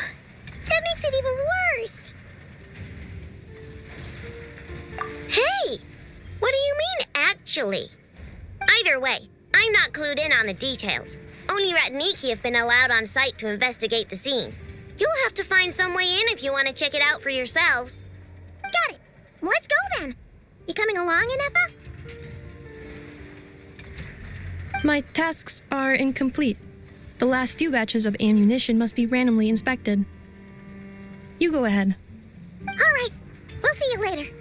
that makes it even worse. Hey! What do you mean, actually? Either way, I'm not clued in on the details. Only Ratniki have been allowed on site to investigate the scene. You'll have to find some way in if you want to check it out for yourselves. Got it. Let's go then. You coming along, Inefa? My tasks are incomplete. The last few batches of ammunition must be randomly inspected. You go ahead. All right. We'll see you later.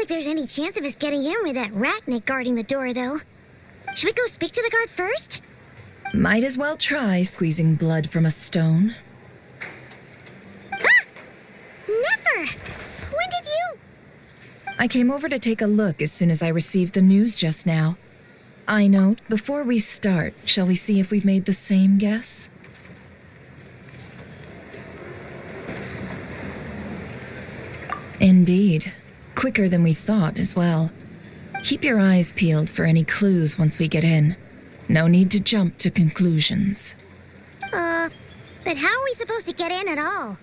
like there's any chance of us getting in with that ratnik guarding the door, though. Should we go speak to the guard first? Might as well try squeezing blood from a stone. Ah! Never! When did you... I came over to take a look as soon as I received the news just now. I know, before we start, shall we see if we've made the same guess? Indeed. Quicker than we thought as well. Keep your eyes peeled for any clues once we get in. No need to jump to conclusions. But how are we supposed to get in at all?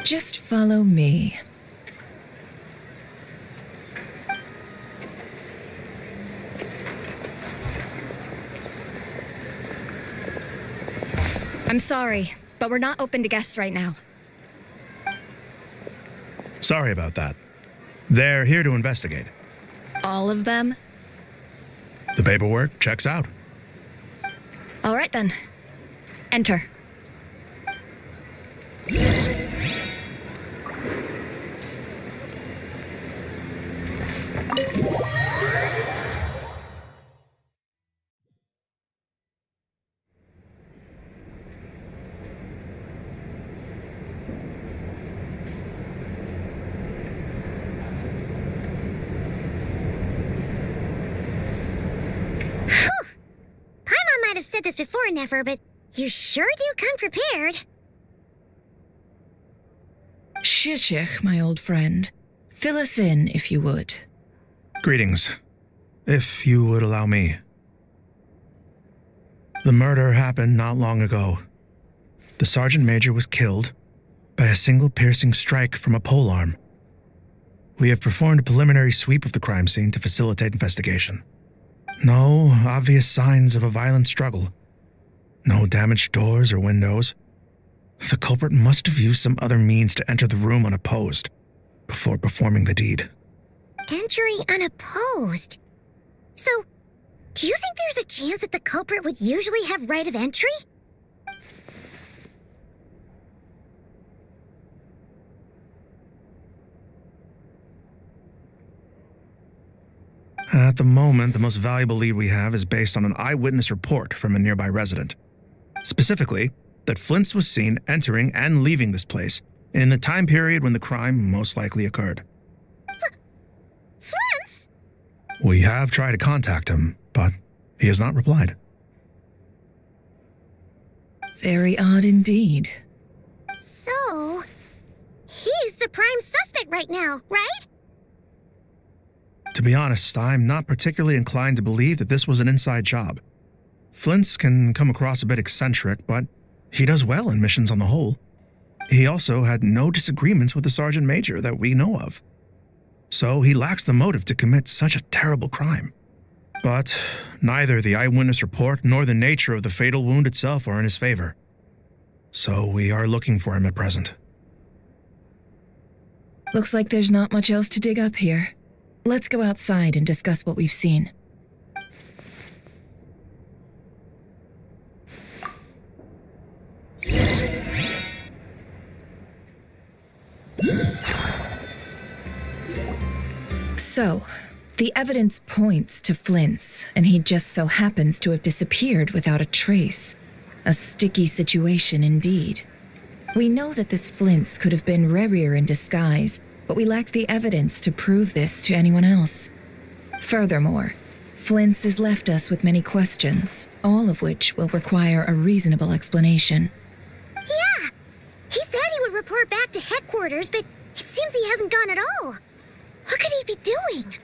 Just follow me. I'm sorry, but we're not open to guests right now. Sorry about that. They're here to investigate. All of them? The paperwork checks out. All right then. Enter. Paimon might have said this before, Nefer, but you sure do come prepared. Shishich, my old friend. Fill us in, if you would. Greetings. If you would allow me. The murder happened not long ago. The Sergeant Major was killed by a single piercing strike from a polearm. We have performed a preliminary sweep of the crime scene to facilitate investigation. No obvious signs of a violent struggle. No damaged doors or windows. The culprit must have used some other means to enter the room unopposed before performing the deed. Entering unopposed? So, do you think there's a chance that the culprit would usually have right of entry? At the moment, the most valuable lead we have is based on an eyewitness report from a nearby resident. Specifically, that Flint's was seen entering and leaving this place in the time period when the crime most likely occurred. Flint's? We have tried to contact him, but he has not replied. Very odd indeed. So, he's the prime suspect right now, right? To be honest, I'm not particularly inclined to believe that this was an inside job. Flint's can come across a bit eccentric, but he does well in missions on the whole. He also had no disagreements with the Sergeant Major that we know of. So he lacks the motive to commit such a terrible crime. But neither the eyewitness report nor the nature of the fatal wound itself are in his favor. So we are looking for him at present. Looks like there's not much else to dig up here. Let's go outside and discuss what we've seen. So, the evidence points to Flint's, and he just so happens to have disappeared without a trace. A sticky situation indeed. We know that this Flint's could have been Rerir in disguise, but we lack the evidence to prove this to anyone else. Furthermore, Flint's has left us with many questions, all of which will require a reasonable explanation. Yeah! He said he would report back to headquarters, but it seems he hasn't gone at all. What could he be doing?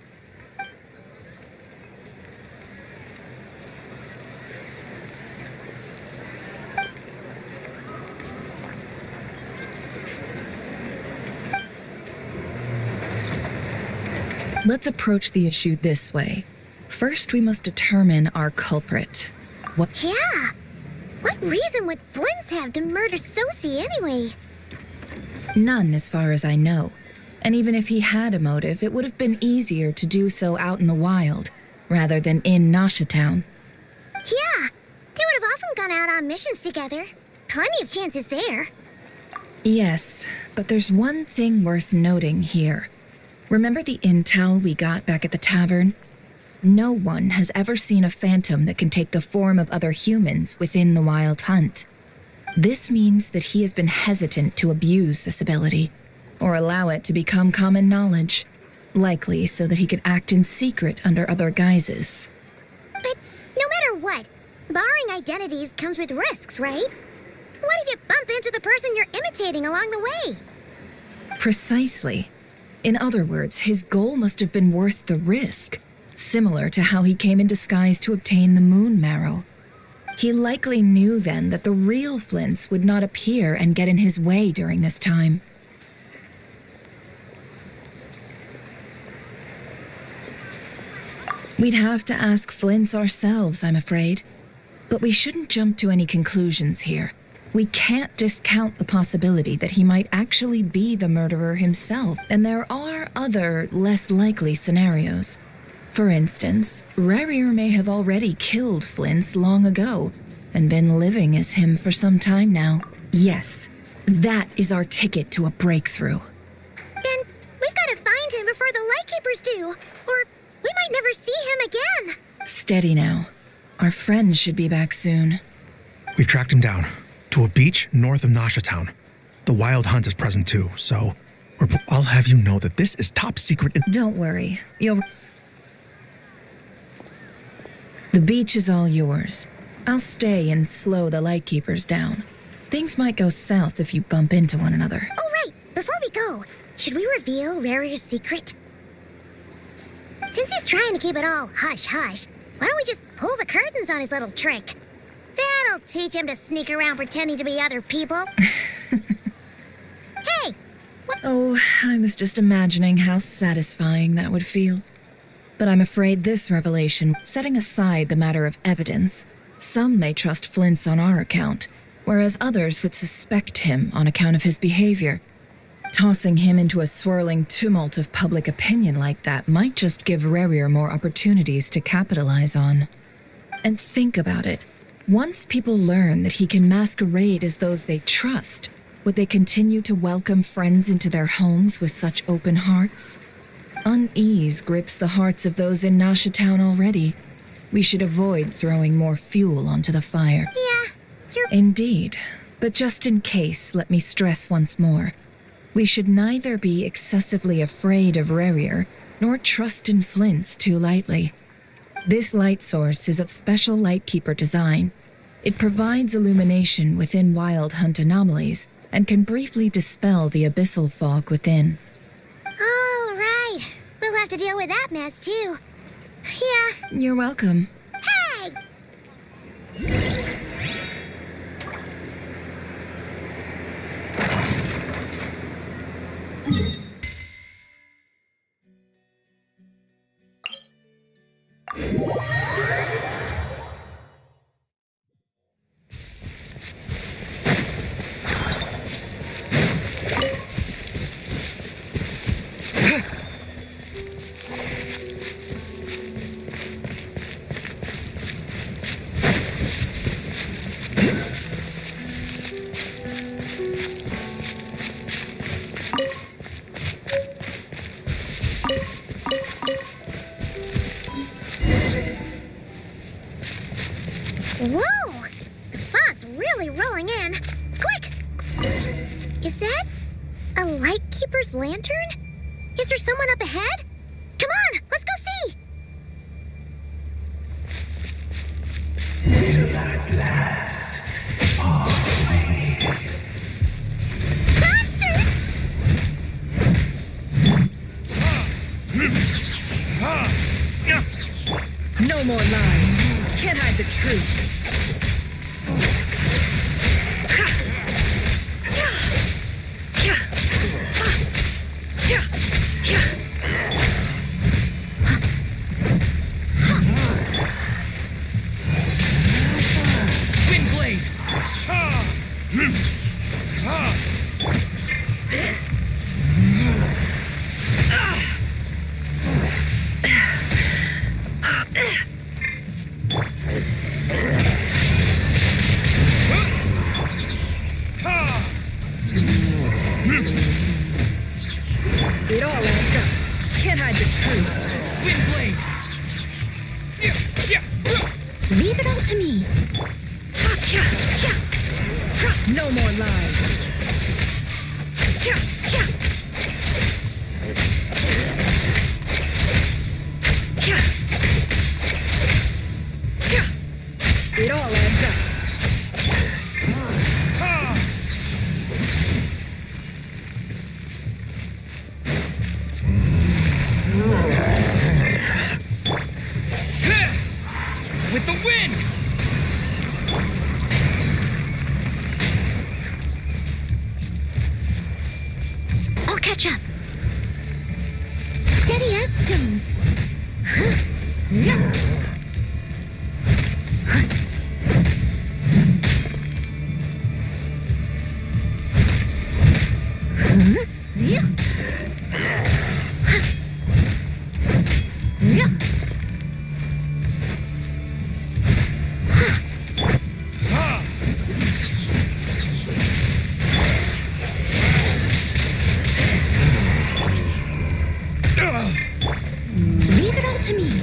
Let's approach the issue this way. First, we must determine our culprit. What? Yeah! What reason would Flint's have to murder Sosie anyway? None, as far as I know. And even if he had a motive, it would have been easier to do so out in the wild, rather than in Nasha Town. Yeah! They would have often gone out on missions together. Plenty of chances there. Yes, but there's one thing worth noting here. Remember the intel we got back at the tavern? No one has ever seen a phantom that can take the form of other humans within the Wild Hunt. This means that he has been hesitant to abuse this ability, or allow it to become common knowledge, likely so that he could act in secret under other guises. But no matter what, borrowing identities comes with risks, right? What if you bump into the person you're imitating along the way? Precisely. In other words, his goal must have been worth the risk, similar to how he came in disguise to obtain the moon marrow. He likely knew then that the real Flints would not appear and get in his way during this time. We'd have to ask Flints ourselves, I'm afraid. But we shouldn't jump to any conclusions here. We can't discount the possibility that he might actually be the murderer himself, and there are other, less likely scenarios. For instance, Rarier may have already killed Flints long ago, and been living as him for some time now. Yes, that is our ticket to a breakthrough. Then we've got to find him before the Lightkeepers do, or we might never see him again. Steady now. Our friend should be back soon. We've tracked him down to a beach north of Nasha Town. The Wild Hunt is present too, so I'll have you know that this is top secret. Don't worry. The beach is all yours. I'll stay and slow the Lightkeepers down. Things might go south if you bump into one another. Oh, right. Before we go, should we reveal Rarier's secret? Since he's trying to keep it all hush-hush, why don't we just pull the curtains on his little trick? That'll teach him to sneak around pretending to be other people. Hey! What? Oh, I was just imagining how satisfying that would feel. But I'm afraid this revelation, setting aside the matter of evidence, some may trust Flint's on our account, whereas others would suspect him on account of his behavior. Tossing him into a swirling tumult of public opinion like that might just give Rarier more opportunities to capitalize on. And think about it. Once people learn that he can masquerade as those they trust, would they continue to welcome friends into their homes with such open hearts? Unease grips the hearts of those in Nasha Town already. We should avoid throwing more fuel onto the fire. Yeah, you're... Indeed. But just in case, let me stress once more. We should neither be excessively afraid of Rarier, nor trust in Flints too lightly. This light source is of special Lightkeeper design. It provides illumination within Wild Hunt anomalies, and can briefly dispel the abyssal fog within. All right. We'll have to deal with that mess, too. Yeah. You're welcome. Hey! Whoa! The fog's really rolling in. Quick! Is that a Lightkeeper's lantern? Is there someone up ahead? Come on, let's go see! Till at last, always. Monsters! No more lies. Can't hide the truth. Can't hide the truth. Windblade! Leave it all to me. No more lies. It all adds up. With the wind! I'll catch up. Steady as stone. Leave it all to me.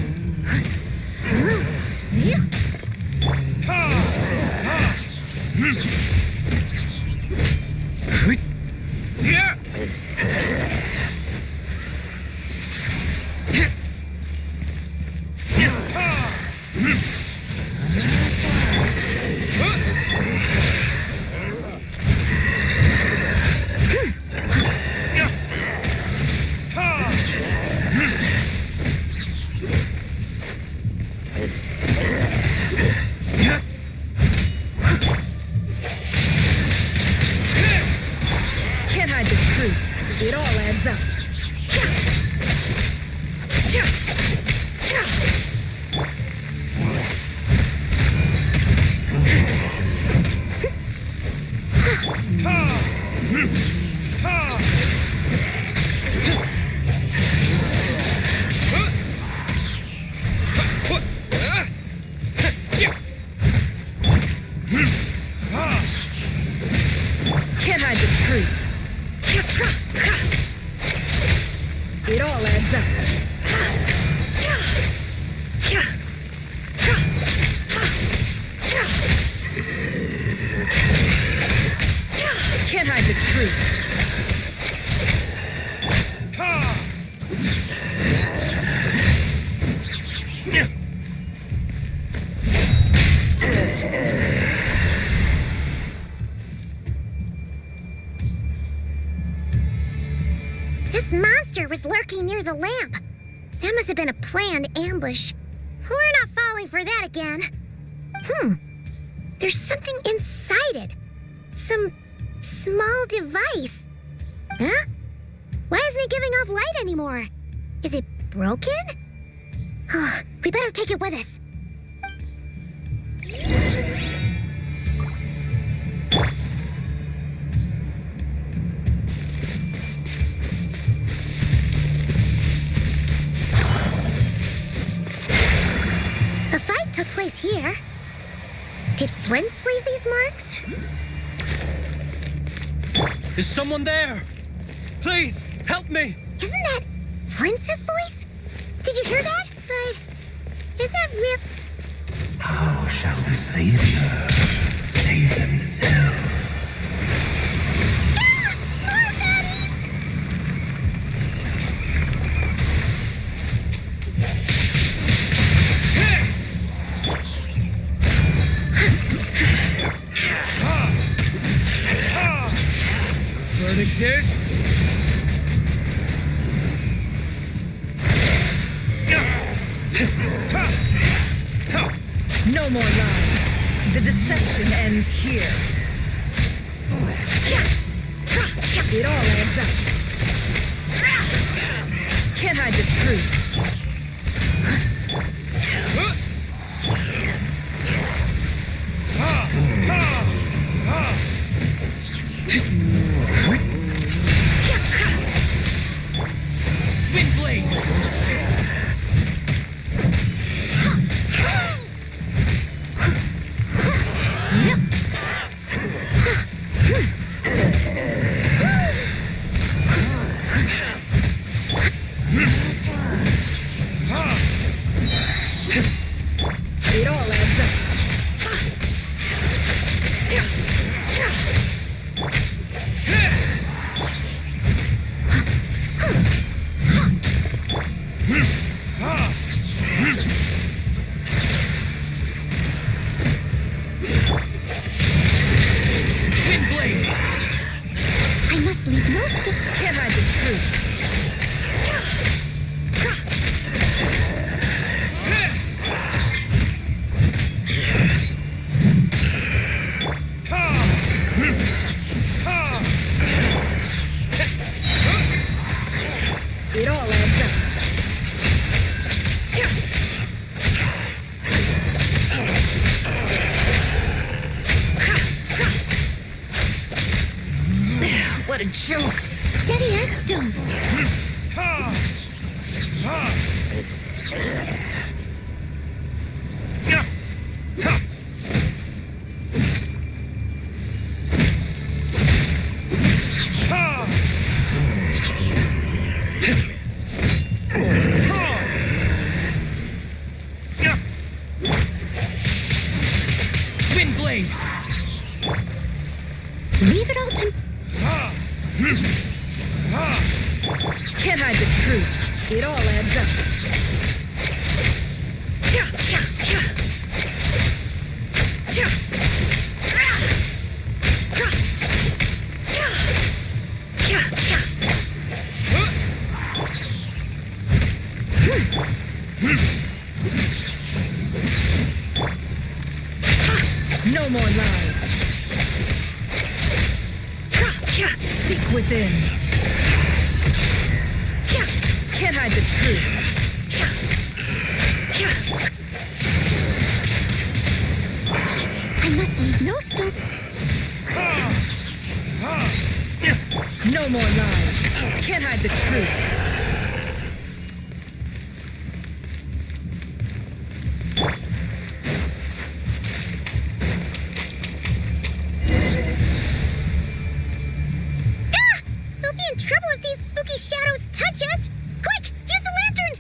Can't hide the truth. It all adds up. Can't hide the truth. It all adds up. Can't hide the truth. This monster was lurking near the lamp. That must have been a planned ambush. We're not falling for that again. There's something inside it. Some small device. Huh? Why isn't it giving off light anymore? Is it broken? We better take it with us. The fight took place here. Did Flint's leave these marks? Is someone there? Please, help me! Isn't that Flint's voice? Did you hear that? But is that real? How shall the Savior save themselves? More baddies! Verdict is... No more lies. The deception ends here. It all adds up. Can't hide the truth. Windblade! all adds up. What a joke. Steady as stone. Windblade! Leave it all to... Can't hide the truth. It all adds up. No more lies. Seek within. Can't hide the truth. I must leave no stone. No more lies. Can't hide the truth. We'll be in trouble if these spooky shadows touch us! Quick, use the lantern!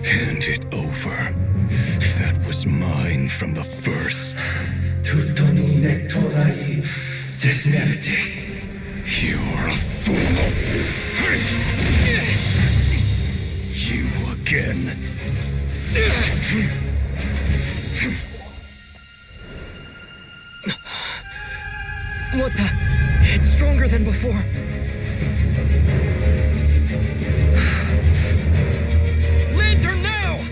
Hand it over. That was mine from the first. You're a fool. You again. What the? It's stronger than before. Lantern now!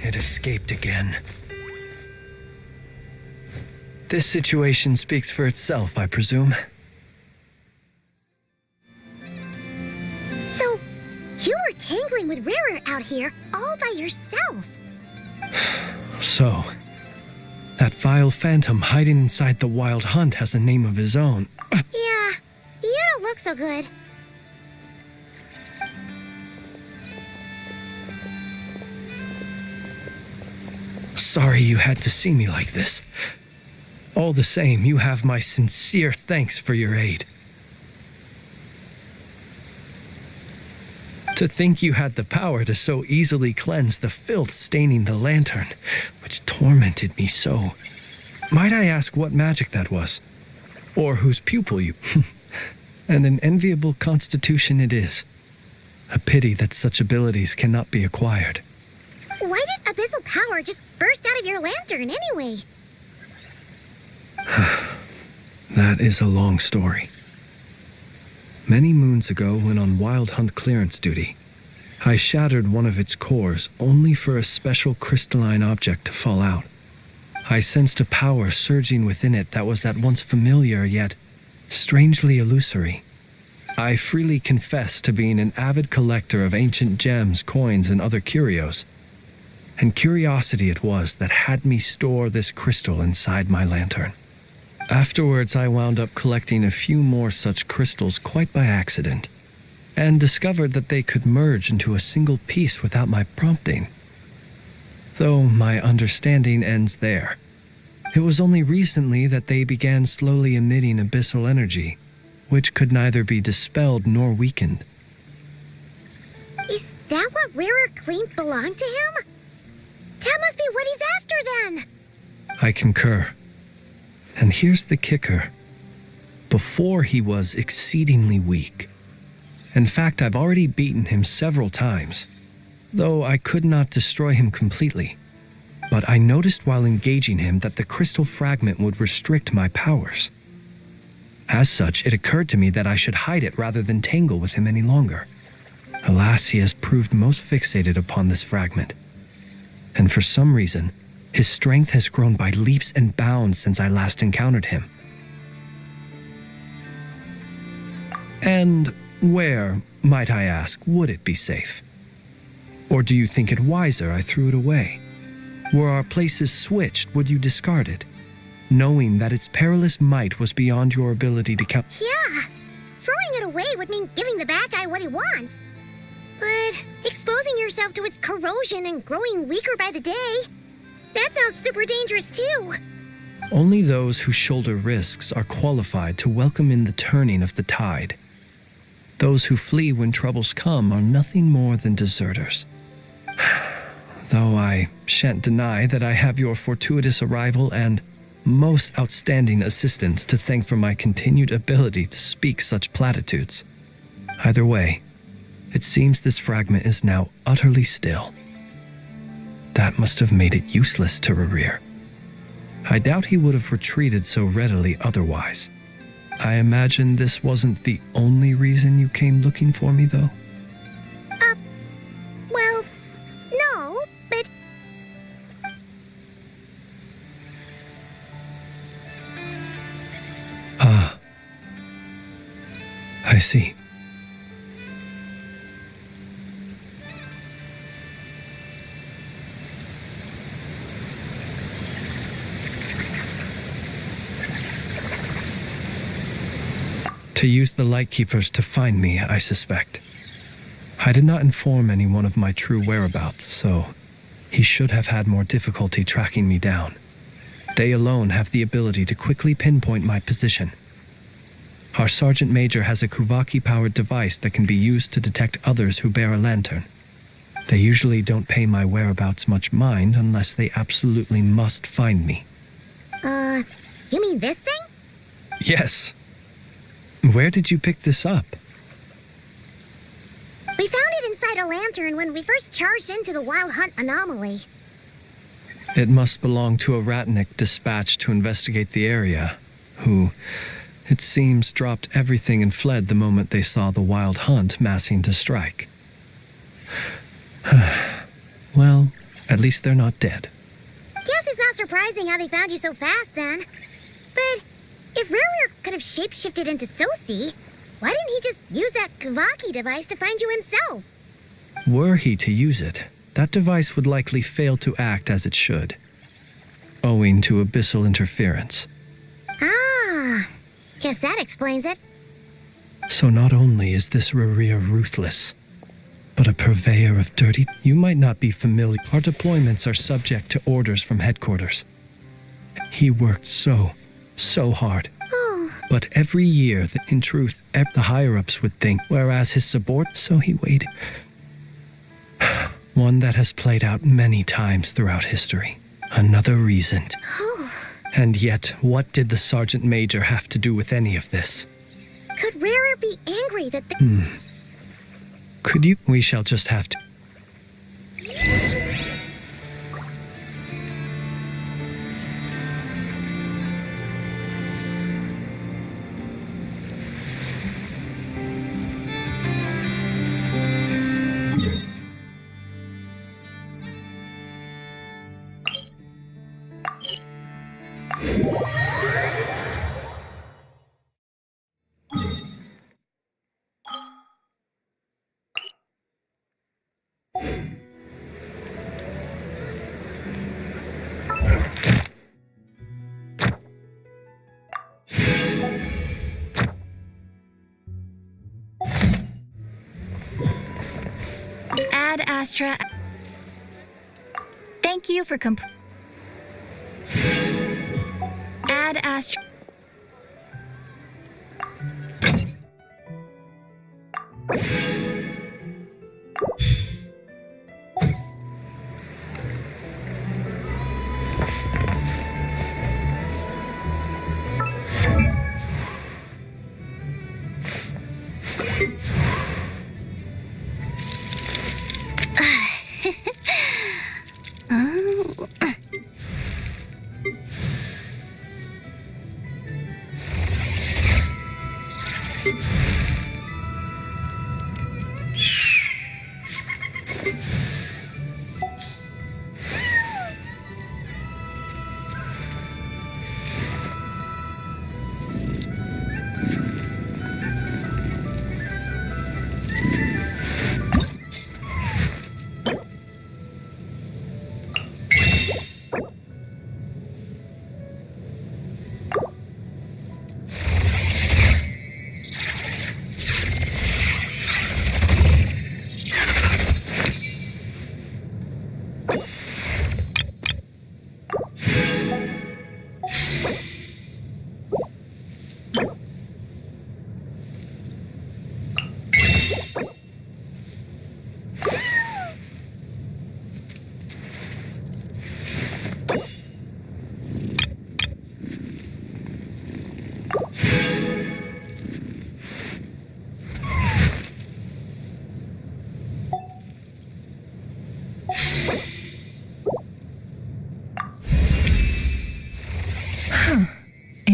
It escaped again. This situation speaks for itself, I presume. So, you were tangling with Rarer out here all by yourself. So, that vile phantom hiding inside the Wild Hunt has a name of his own. Yeah, you don't look so good. Sorry you had to see me like this. All the same, you have my sincere thanks for your aid. To think you had the power to so easily cleanse the filth staining the lantern, which tormented me so. Might I ask what magic that was? Or whose pupil you... And an enviable constitution it is. A pity that such abilities cannot be acquired. Why did abyssal power just burst out of your lantern anyway? That is a long story. Many moons ago, when on Wild Hunt clearance duty, I shattered one of its cores only for a special crystalline object to fall out. I sensed a power surging within it that was at once familiar yet strangely illusory. I freely confess to being an avid collector of ancient gems, coins, and other curios. And curiosity it was that had me store this crystal inside my lantern. Afterwards, I wound up collecting a few more such crystals quite by accident, and discovered that they could merge into a single piece without my prompting. Though my understanding ends there. It was only recently that they began slowly emitting abyssal energy, which could neither be dispelled nor weakened. Is that what Rarer claimed belonged to him? That must be what he's after then! I concur. And here's the kicker. Before he was exceedingly weak. In fact, I've already beaten him several times, though I could not destroy him completely. But I noticed while engaging him that the crystal fragment would restrict my powers. As such, it occurred to me that I should hide it rather than tangle with him any longer. Alas, he has proved most fixated upon this fragment. And for some reason, his strength has grown by leaps and bounds since I last encountered him. And where, might I ask, would it be safe? Or do you think it wiser I threw it away? Were our places switched, would you discard it, knowing that its perilous might was beyond your ability to count? Yeah, throwing it away would mean giving the bad guy what he wants. But exposing yourself to its corrosion and growing weaker by the day, that sounds super dangerous too. Only those who shoulder risks are qualified to welcome in the turning of the tide. Those who flee when troubles come are nothing more than deserters. Though I shan't deny that I have your fortuitous arrival and most outstanding assistance to thank for my continued ability to speak such platitudes. Either way, it seems this fragment is now utterly still. That must have made it useless to Rerir. I doubt he would have retreated so readily otherwise. I imagine this wasn't the only reason you came looking for me, though? Well, no, but... Ah. I see. To use the Lightkeepers to find me, I suspect. I did not inform anyone of my true whereabouts, so he should have had more difficulty tracking me down. They alone have the ability to quickly pinpoint my position. Our Sergeant Major has a Kuvaki-powered device that can be used to detect others who bear a lantern. They usually don't pay my whereabouts much mind unless they absolutely must find me. You mean this thing? Yes. Where did you pick this up? We found it inside a lantern when we first charged into the Wild Hunt anomaly. It must belong to a Ratnik dispatched to investigate the area, who, it seems, dropped everything and fled the moment they saw the Wild Hunt massing to strike. Well, at least they're not dead. Guess it's not surprising how they found you so fast, then. But if Rerir could have shapeshifted into Sosi, why didn't he just use that Kavaki device to find you himself? Were he to use it, that device would likely fail to act as it should, owing to abyssal interference. Ah, guess that explains it. So not only is this Rerir ruthless, but a purveyor of dirty... You might not be familiar. Our deployments are subject to orders from headquarters. He worked so hard. Oh. But every year, in truth, the higher-ups would think, whereas his so he waited. One that has played out many times throughout history. Another reason. Oh. And yet, what did the Sergeant Major have to do with any of this? Could Rerir be angry that the... Could you? We shall just have to... Ad Astra. Thank you for Ad Astra.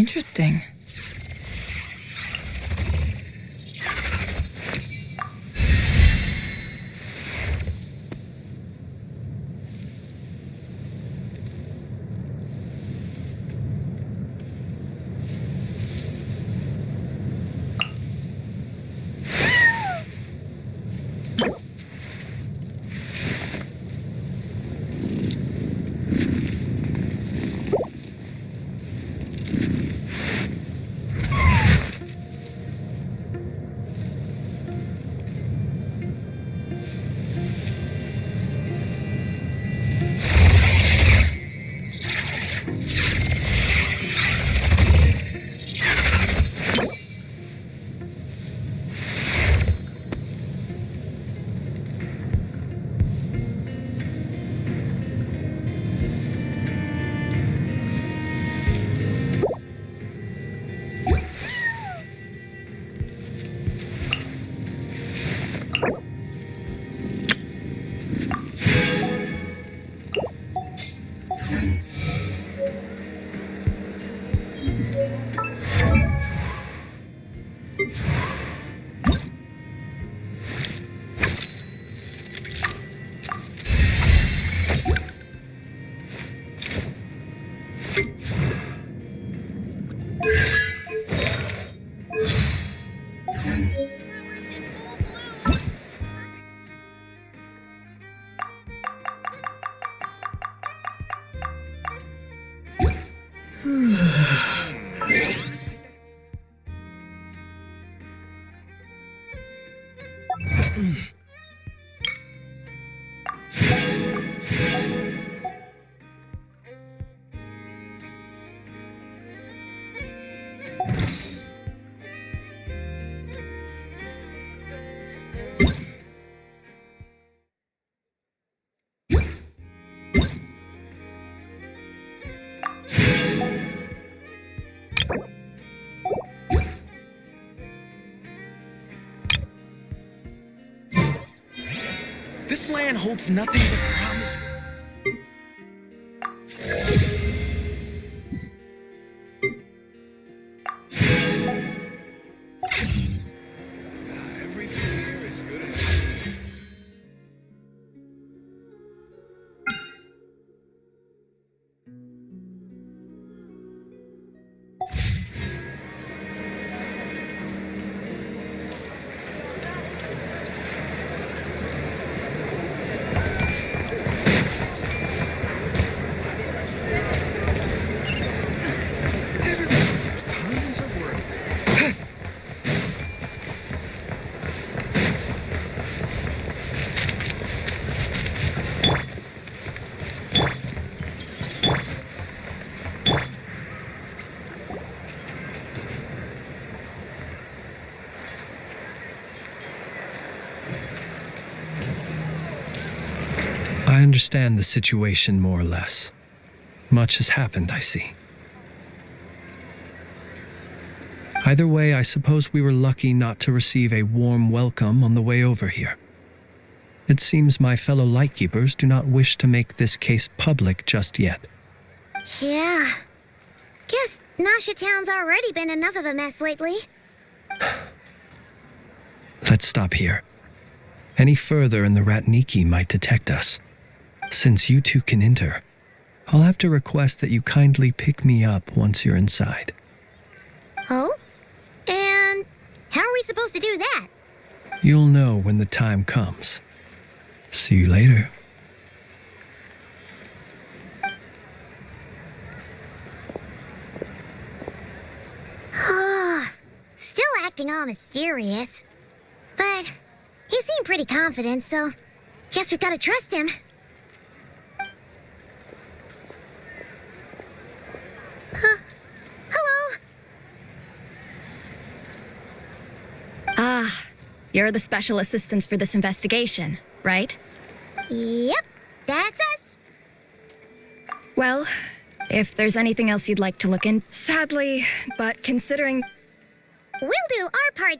Interesting. This land holds nothing but promise. Everything here is good enough. I understand the situation more or less. Much has happened, I see. Either way, I suppose we were lucky not to receive a warm welcome on the way over here. It seems my fellow Lightkeepers do not wish to make this case public just yet. Yeah. Guess Nasha Town's already been enough of a mess lately. Let's stop here. Any further and the Ratniki might detect us. Since you two can enter, I'll have to request that you kindly pick me up once you're inside. Oh? And how are we supposed to do that? You'll know when the time comes. See you later. Still acting all mysterious. But he seemed pretty confident, so guess we've got to trust him. Hello? Ah, you're the special assistants for this investigation, right? Yep, that's us. Well, if there's anything else you'd like to look in, sadly, but considering... We'll do our part.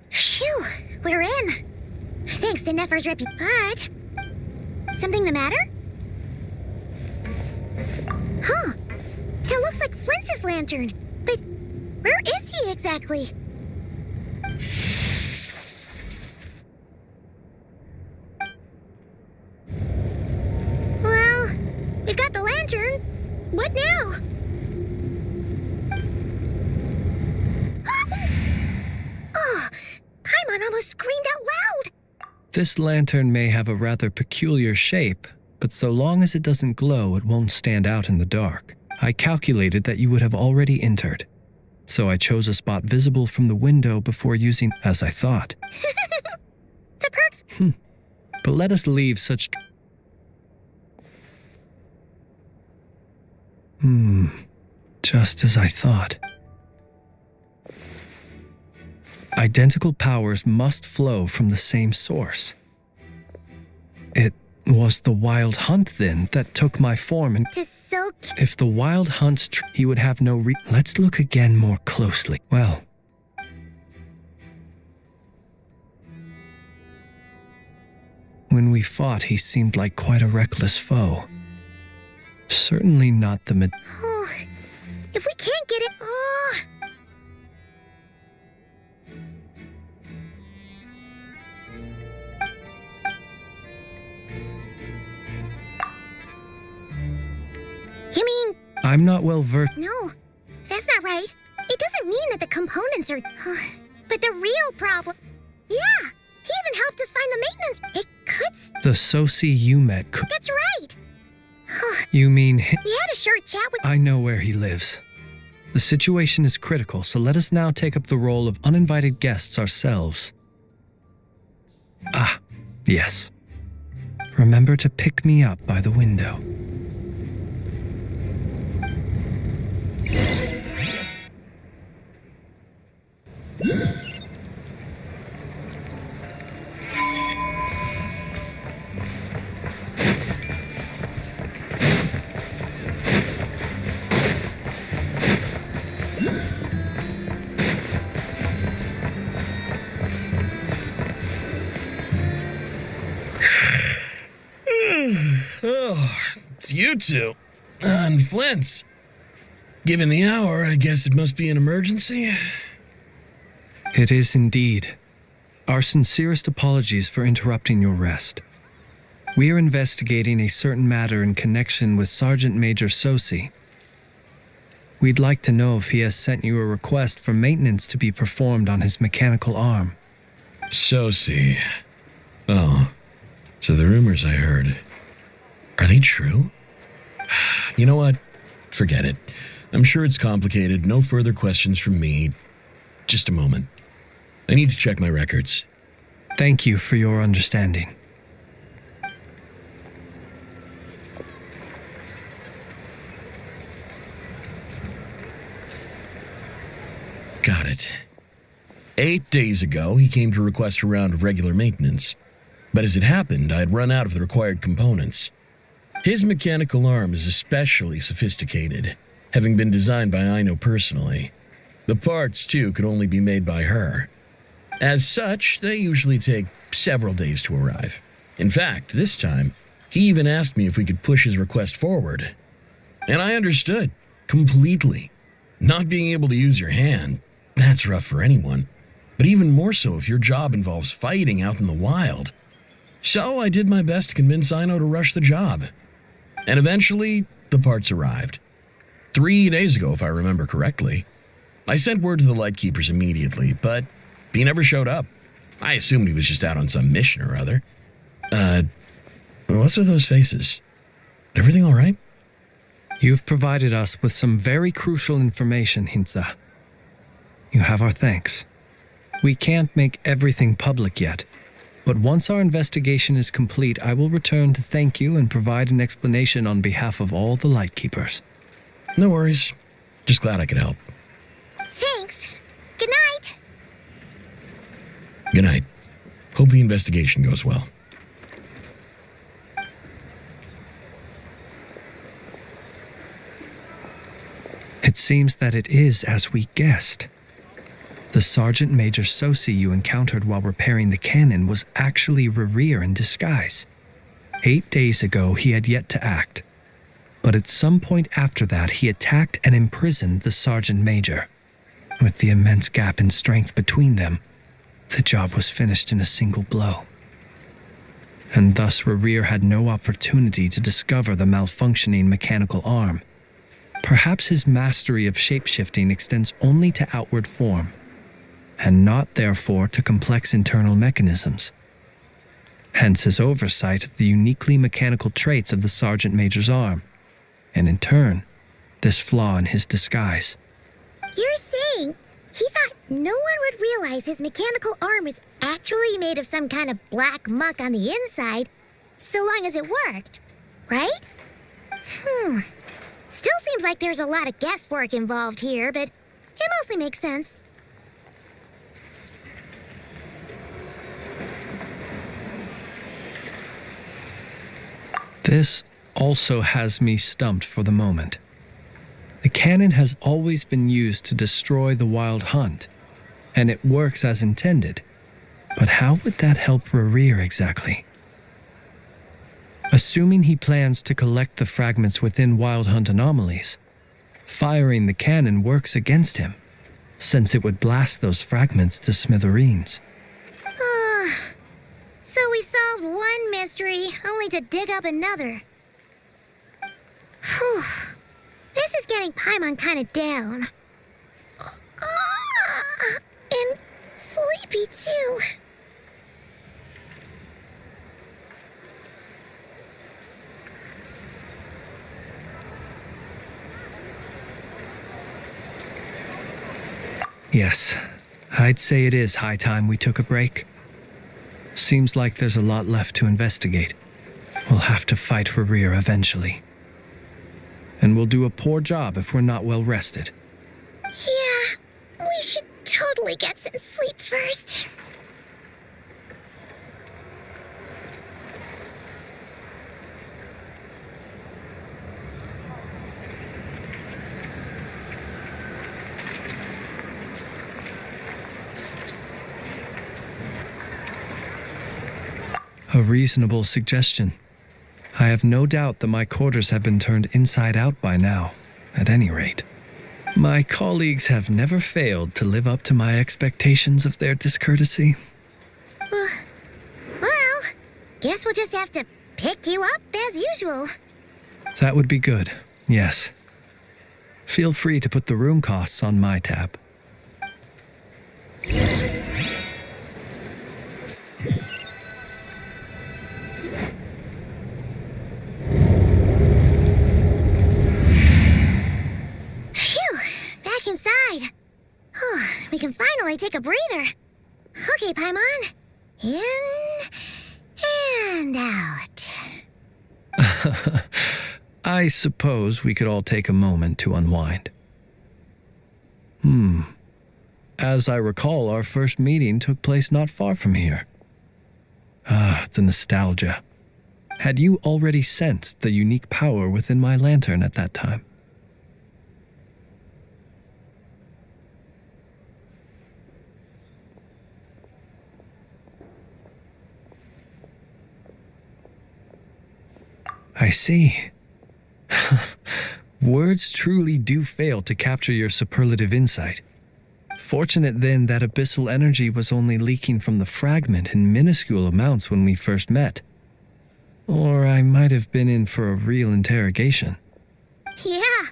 Phew. we're in. Thanks to Nefer's But... something the matter? Huh. It looks like Flint's lantern. But where is he exactly? Well, we've got the lantern. What now? Oh, Paimon almost screamed out loud. This lantern may have a rather peculiar shape, but so long as it doesn't glow, it won't stand out in the dark. I calculated that you would have already entered, so I chose a spot visible from the window before using as I thought. The perks. But let us leave such... Just as I thought. Identical powers must flow from the same source. It was the Wild Hunt, then, that took my form and... To soak... If the Wild Hunt's he would have no Let's look again more closely. Well... When we fought, he seemed like quite a reckless foe. Certainly not the Oh, if we can't get it... Oh... You mean... I'm not well versed... No, that's not right. It doesn't mean that the components are... But the real problem... Yeah, he even helped us find the maintenance... It could... The Soci you met could... That's right. You mean... We had a short chat with... I know where he lives. The situation is critical, so let us now take up the role of uninvited guests ourselves. Ah, yes. Remember to pick me up by the window. Oh, it's you two. And Flint's. Given the hour, I guess it must be an emergency. It is indeed. Our sincerest apologies for interrupting your rest. We are investigating a certain matter in connection with Sergeant Major Soci. We'd like to know if he has sent you a request for maintenance to be performed on his mechanical arm. Soci. Oh, so the rumors I heard, are they true? You know what? Forget it. I'm sure it's complicated. No further questions from me. Just a moment. I need to check my records. Thank you for your understanding. Got it. 8 days ago, he came to request a round of regular maintenance. But as it happened, I had run out of the required components. His mechanical arm is especially sophisticated, having been designed by Aino personally. The parts, too, could only be made by her. As such, they usually take several days to arrive. In fact, this time, he even asked me if we could push his request forward. And I understood, completely. Not being able to use your hand, that's rough for anyone. But even more so if your job involves fighting out in the wild. So I did my best to convince Aino to rush the job. And eventually, the parts arrived. 3 days ago, if I remember correctly. I sent word to the Lightkeepers immediately, but he never showed up. I assumed he was just out on some mission or other. What's with those faces? Everything all right? You've provided us with some very crucial information, Hintsa. You have our thanks. We can't make everything public yet, but once our investigation is complete, I will return to thank you and provide an explanation on behalf of all the Lightkeepers. No worries. Just glad I could help. Thanks. Good night. Good night. Hope the investigation goes well. It seems that it is as we guessed. The Sergeant Major Sosi you encountered while repairing the cannon was actually Rerir in disguise. 8 days ago, he had yet to act. But at some point after that, he attacked and imprisoned the Sergeant Major. With the immense gap in strength between them, the job was finished in a single blow. And thus Rerir had no opportunity to discover the malfunctioning mechanical arm. Perhaps his mastery of shapeshifting extends only to outward form, and not therefore to complex internal mechanisms. Hence his oversight of the uniquely mechanical traits of the Sergeant Major's arm, and in turn, this flaw in his disguise. You're saying he thought no one would realize his mechanical arm is actually made of some kind of black muck on the inside, so long as it worked, right? Still seems like there's a lot of guesswork involved here, but it mostly makes sense. This also has me stumped for the moment. The cannon has always been used to destroy the Wild Hunt, and it works as intended. But how would that help Rerir exactly? Assuming he plans to collect the fragments within Wild Hunt anomalies, firing the cannon works against him, since it would blast those fragments to smithereens. So we solved one mystery, only to dig up another. Whew. This is getting Paimon kind of down. And sleepy too. Yes, I'd say it is high time we took a break. Seems like there's a lot left to investigate. We'll have to fight Rerir eventually. And we'll do a poor job if we're not well rested. Yeah, we should totally get some sleep first. A reasonable suggestion. I have no doubt that my quarters have been turned inside out by now, at any rate. My colleagues have never failed to live up to my expectations of their discourtesy. Well, guess we'll just have to pick you up as usual. That would be good, yes. Feel free to put the room costs on my tab. We can finally take a breather. Okay, Paimon. In and out. I suppose we could all take a moment to unwind. As I recall, our first meeting took place not far from here. Ah, the nostalgia. Had you already sensed the unique power within my lantern at that time? I see. Words truly do fail to capture your superlative insight. Fortunate then that abyssal energy was only leaking from the fragment in minuscule amounts when we first met. Or I might have been in for a real interrogation. Yeah,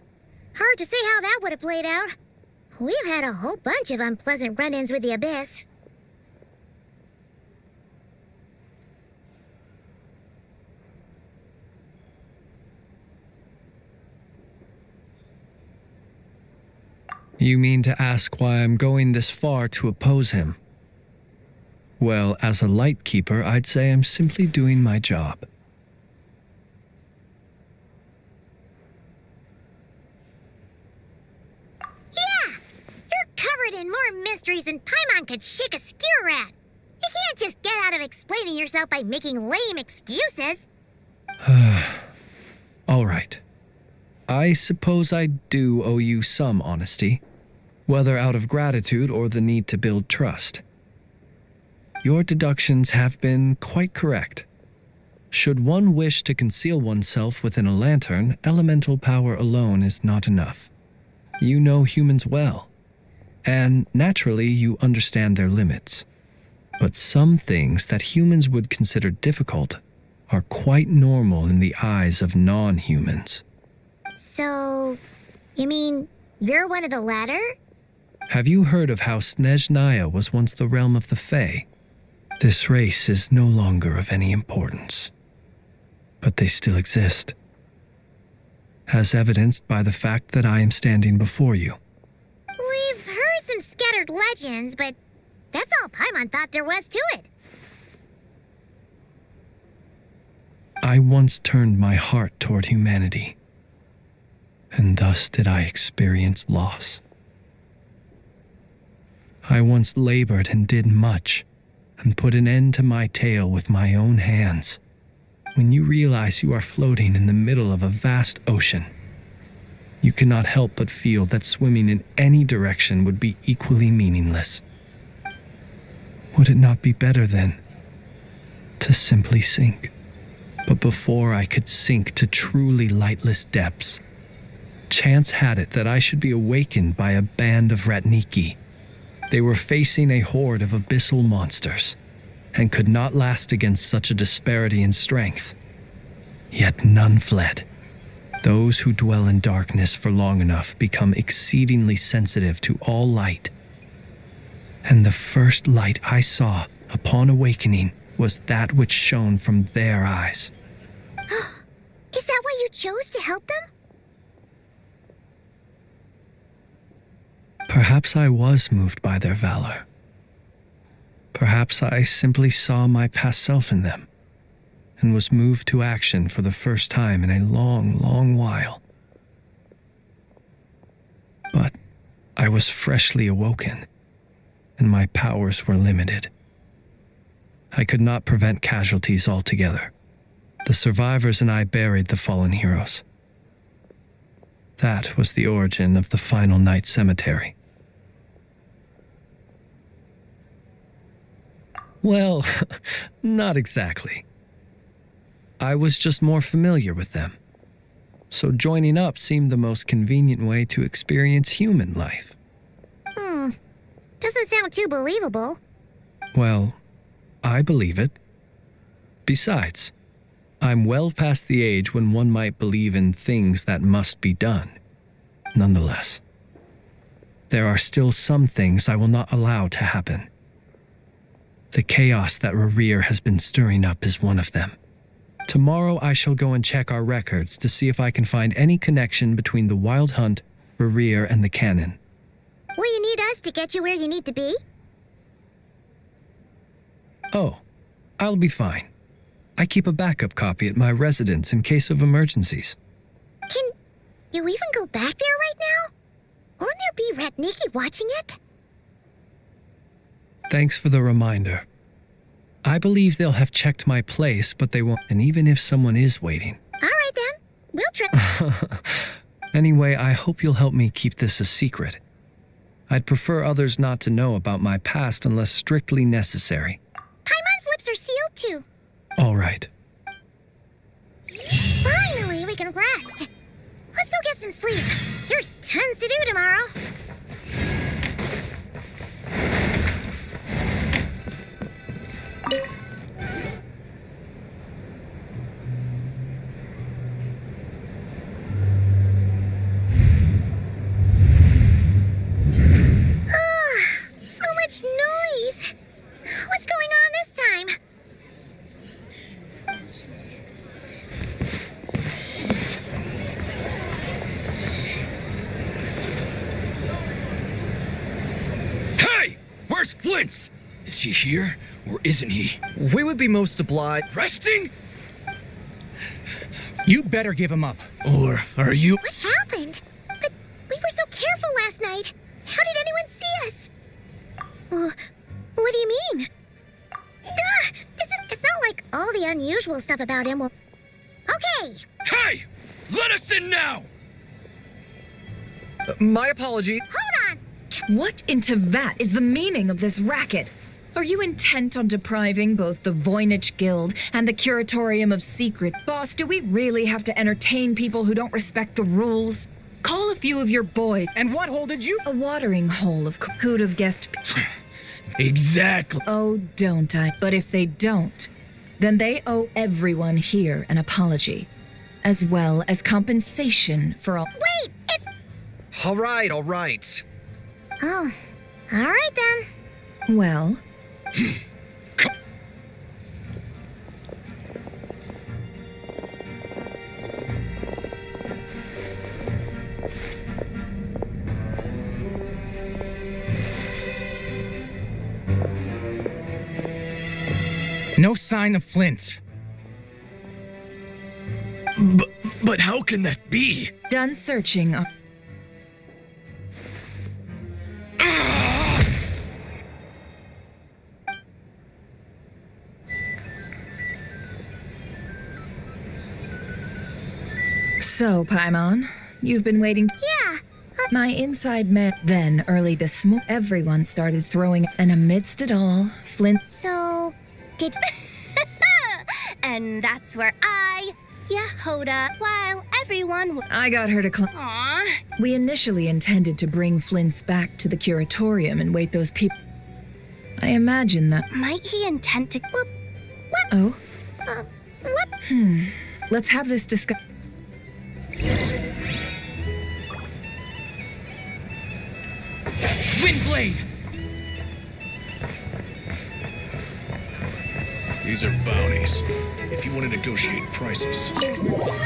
hard to say how that would have played out. We've had a whole bunch of unpleasant run-ins with the Abyss. You mean to ask why I'm going this far to oppose him? Well, as a light keeper, I'd say I'm simply doing my job. Yeah! You're covered in more mysteries than Paimon could shake a skewer at. You can't just get out of explaining yourself by making lame excuses. All right. I suppose I do owe you some honesty. whether out of gratitude or the need to build trust. Your deductions have been quite correct. Should one wish to conceal oneself within a lantern, elemental power alone is not enough. You know humans well, and naturally you understand their limits. But some things that humans would consider difficult are quite normal in the eyes of non-humans. So, you mean you're one of the latter? Have you heard of how Snezhnaya was once the realm of the Fae? This race is no longer of any importance, but they still exist, as evidenced by the fact that I am standing before you. We've heard some scattered legends, but that's all Paimon thought there was to it. I once turned my heart toward humanity, and thus did I experience loss. I once labored and did much, and put an end to my tale with my own hands. When you realize you are floating in the middle of a vast ocean, you cannot help but feel that swimming in any direction would be equally meaningless. Would it not be better, then, to simply sink? But before I could sink to truly lightless depths, chance had it that I should be awakened by a band of Ratniki. They were facing a horde of abyssal monsters, and could not last against such a disparity in strength. Yet none fled. Those who dwell in darkness for long enough become exceedingly sensitive to all light. And the first light I saw upon awakening was that which shone from their eyes. Is that why you chose to help them? Perhaps I was moved by their valor. Perhaps I simply saw my past self in them, and was moved to action for the first time in a long, long while. But I was freshly awoken, and my powers were limited. I could not prevent casualties altogether. The survivors and I buried the fallen heroes. That was the origin of the Final Night Cemetery. Well, not exactly. I was just more familiar with them, so joining up seemed the most convenient way to experience human life. Doesn't sound too believable. Well, I believe it. Besides, I'm well past the age when one might believe in things that must be done. Nonetheless, there are still some things I will not allow to happen. The chaos that Rerir has been stirring up is one of them. Tomorrow I shall go and check our records to see if I can find any connection between the Wild Hunt, Rerir, and the Cannon. Will you need us to get you where you need to be? Oh, I'll be fine. I keep a backup copy at my residence in case of emergencies. Can you even go back there right now? Won't there be Ratniki watching it? Thanks for the reminder. I believe they'll have checked my place, but they won't. And even if someone is waiting. All right then. We'll try. Anyway, I hope you'll help me keep this a secret. I'd prefer others not to know about my past unless strictly necessary. Paimon's lips are sealed too. All right. Finally, we can rest. Let's go get some sleep. There's tons to do tomorrow. So much noise. What's going on this time? Hey! Where's Flint's? Is he here, or isn't he? We would be most obliged. Resting? You better give him up. Or are you... What happened? But we were so careful last night. How did anyone see us? What do you mean? It's not like all the unusual stuff about him will... Okay! Hey! Let us in now! My apology. Hold on! What in Tevat is the meaning of this racket? Are you intent on depriving both the Voynich Guild and the Curatorium of Secret? Boss, do we really have to entertain people who don't respect the rules? Call a few of your boys. And what hole did you? A watering hole, of course. Who'd have guessed? Exactly. Oh, don't I? But if they don't, then they owe everyone here an apology, as well as compensation for all. Wait, it's. All right. Oh, all right then. Well. No sign of Flint. But how can that be? Done searching. So, Paimon, you've been waiting. Yeah. My inside man. Then, early this morning, everyone started throwing, and amidst it all, Flint. So, did. And that's where Yehoda, while everyone. I got her to Aww. We initially intended to bring Flint's back to the Curatorium and wait those people. I imagine that. Might he intend to. What? Oh? What? Let's have this discussion. Windblade! These are bounties. If you want to negotiate prices. Here's the thing.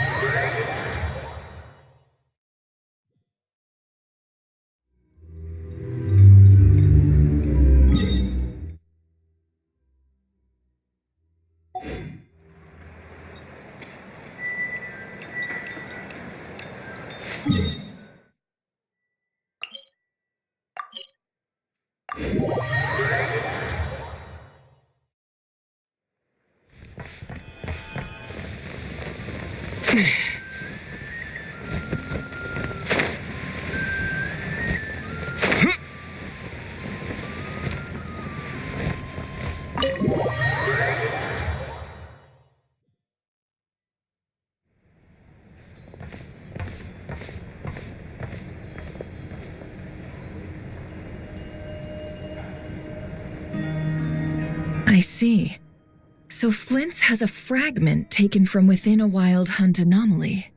I see. So Flint's has a fragment taken from within a wild hunt anomaly.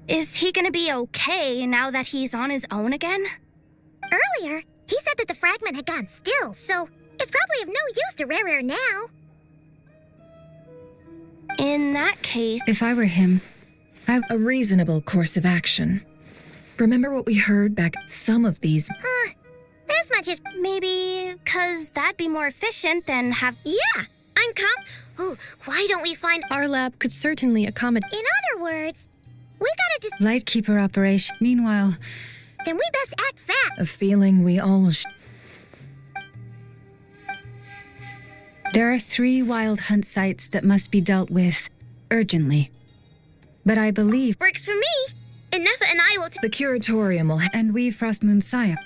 Is he gonna be okay now that he's on his own again? Earlier, he said that the fragment had gone still, so it's probably of no use to Rare now. In that case. If I were him, A reasonable course of action. Remember what we heard back? Some of these. As much as. Maybe. 'Cause that'd be more efficient than have. Yeah, Oh, why don't we find. Our lab could certainly accommodate. In other words, we gotta just. Lightkeeper operation. Meanwhile, Then we best act fast. A feeling we all there are 3 wild hunt sites that must be dealt with urgently. But I believe Works for me. Enough and I will. The Curatorium will. And we Frostmoon Saya.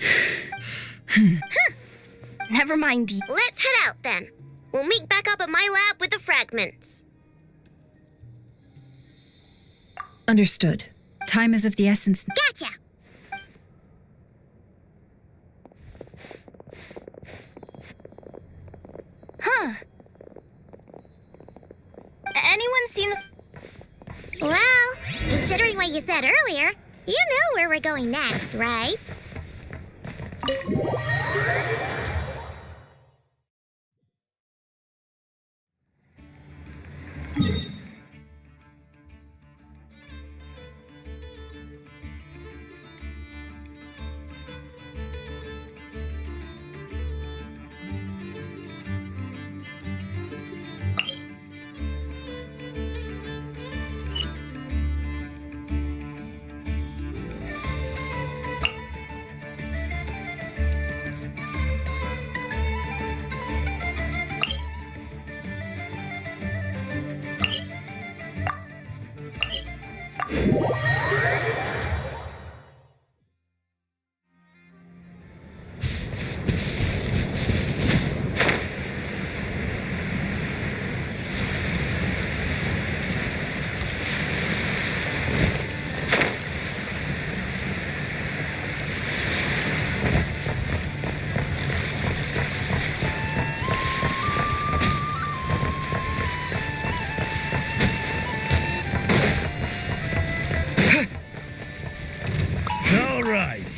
Never mind. Let's head out then. We'll meet back up at my lab with the fragments. Understood. Time is of the essence. Gotcha! Anyone seen the. Well, considering what you said earlier, you know where we're going next, right?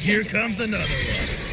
here comes another one.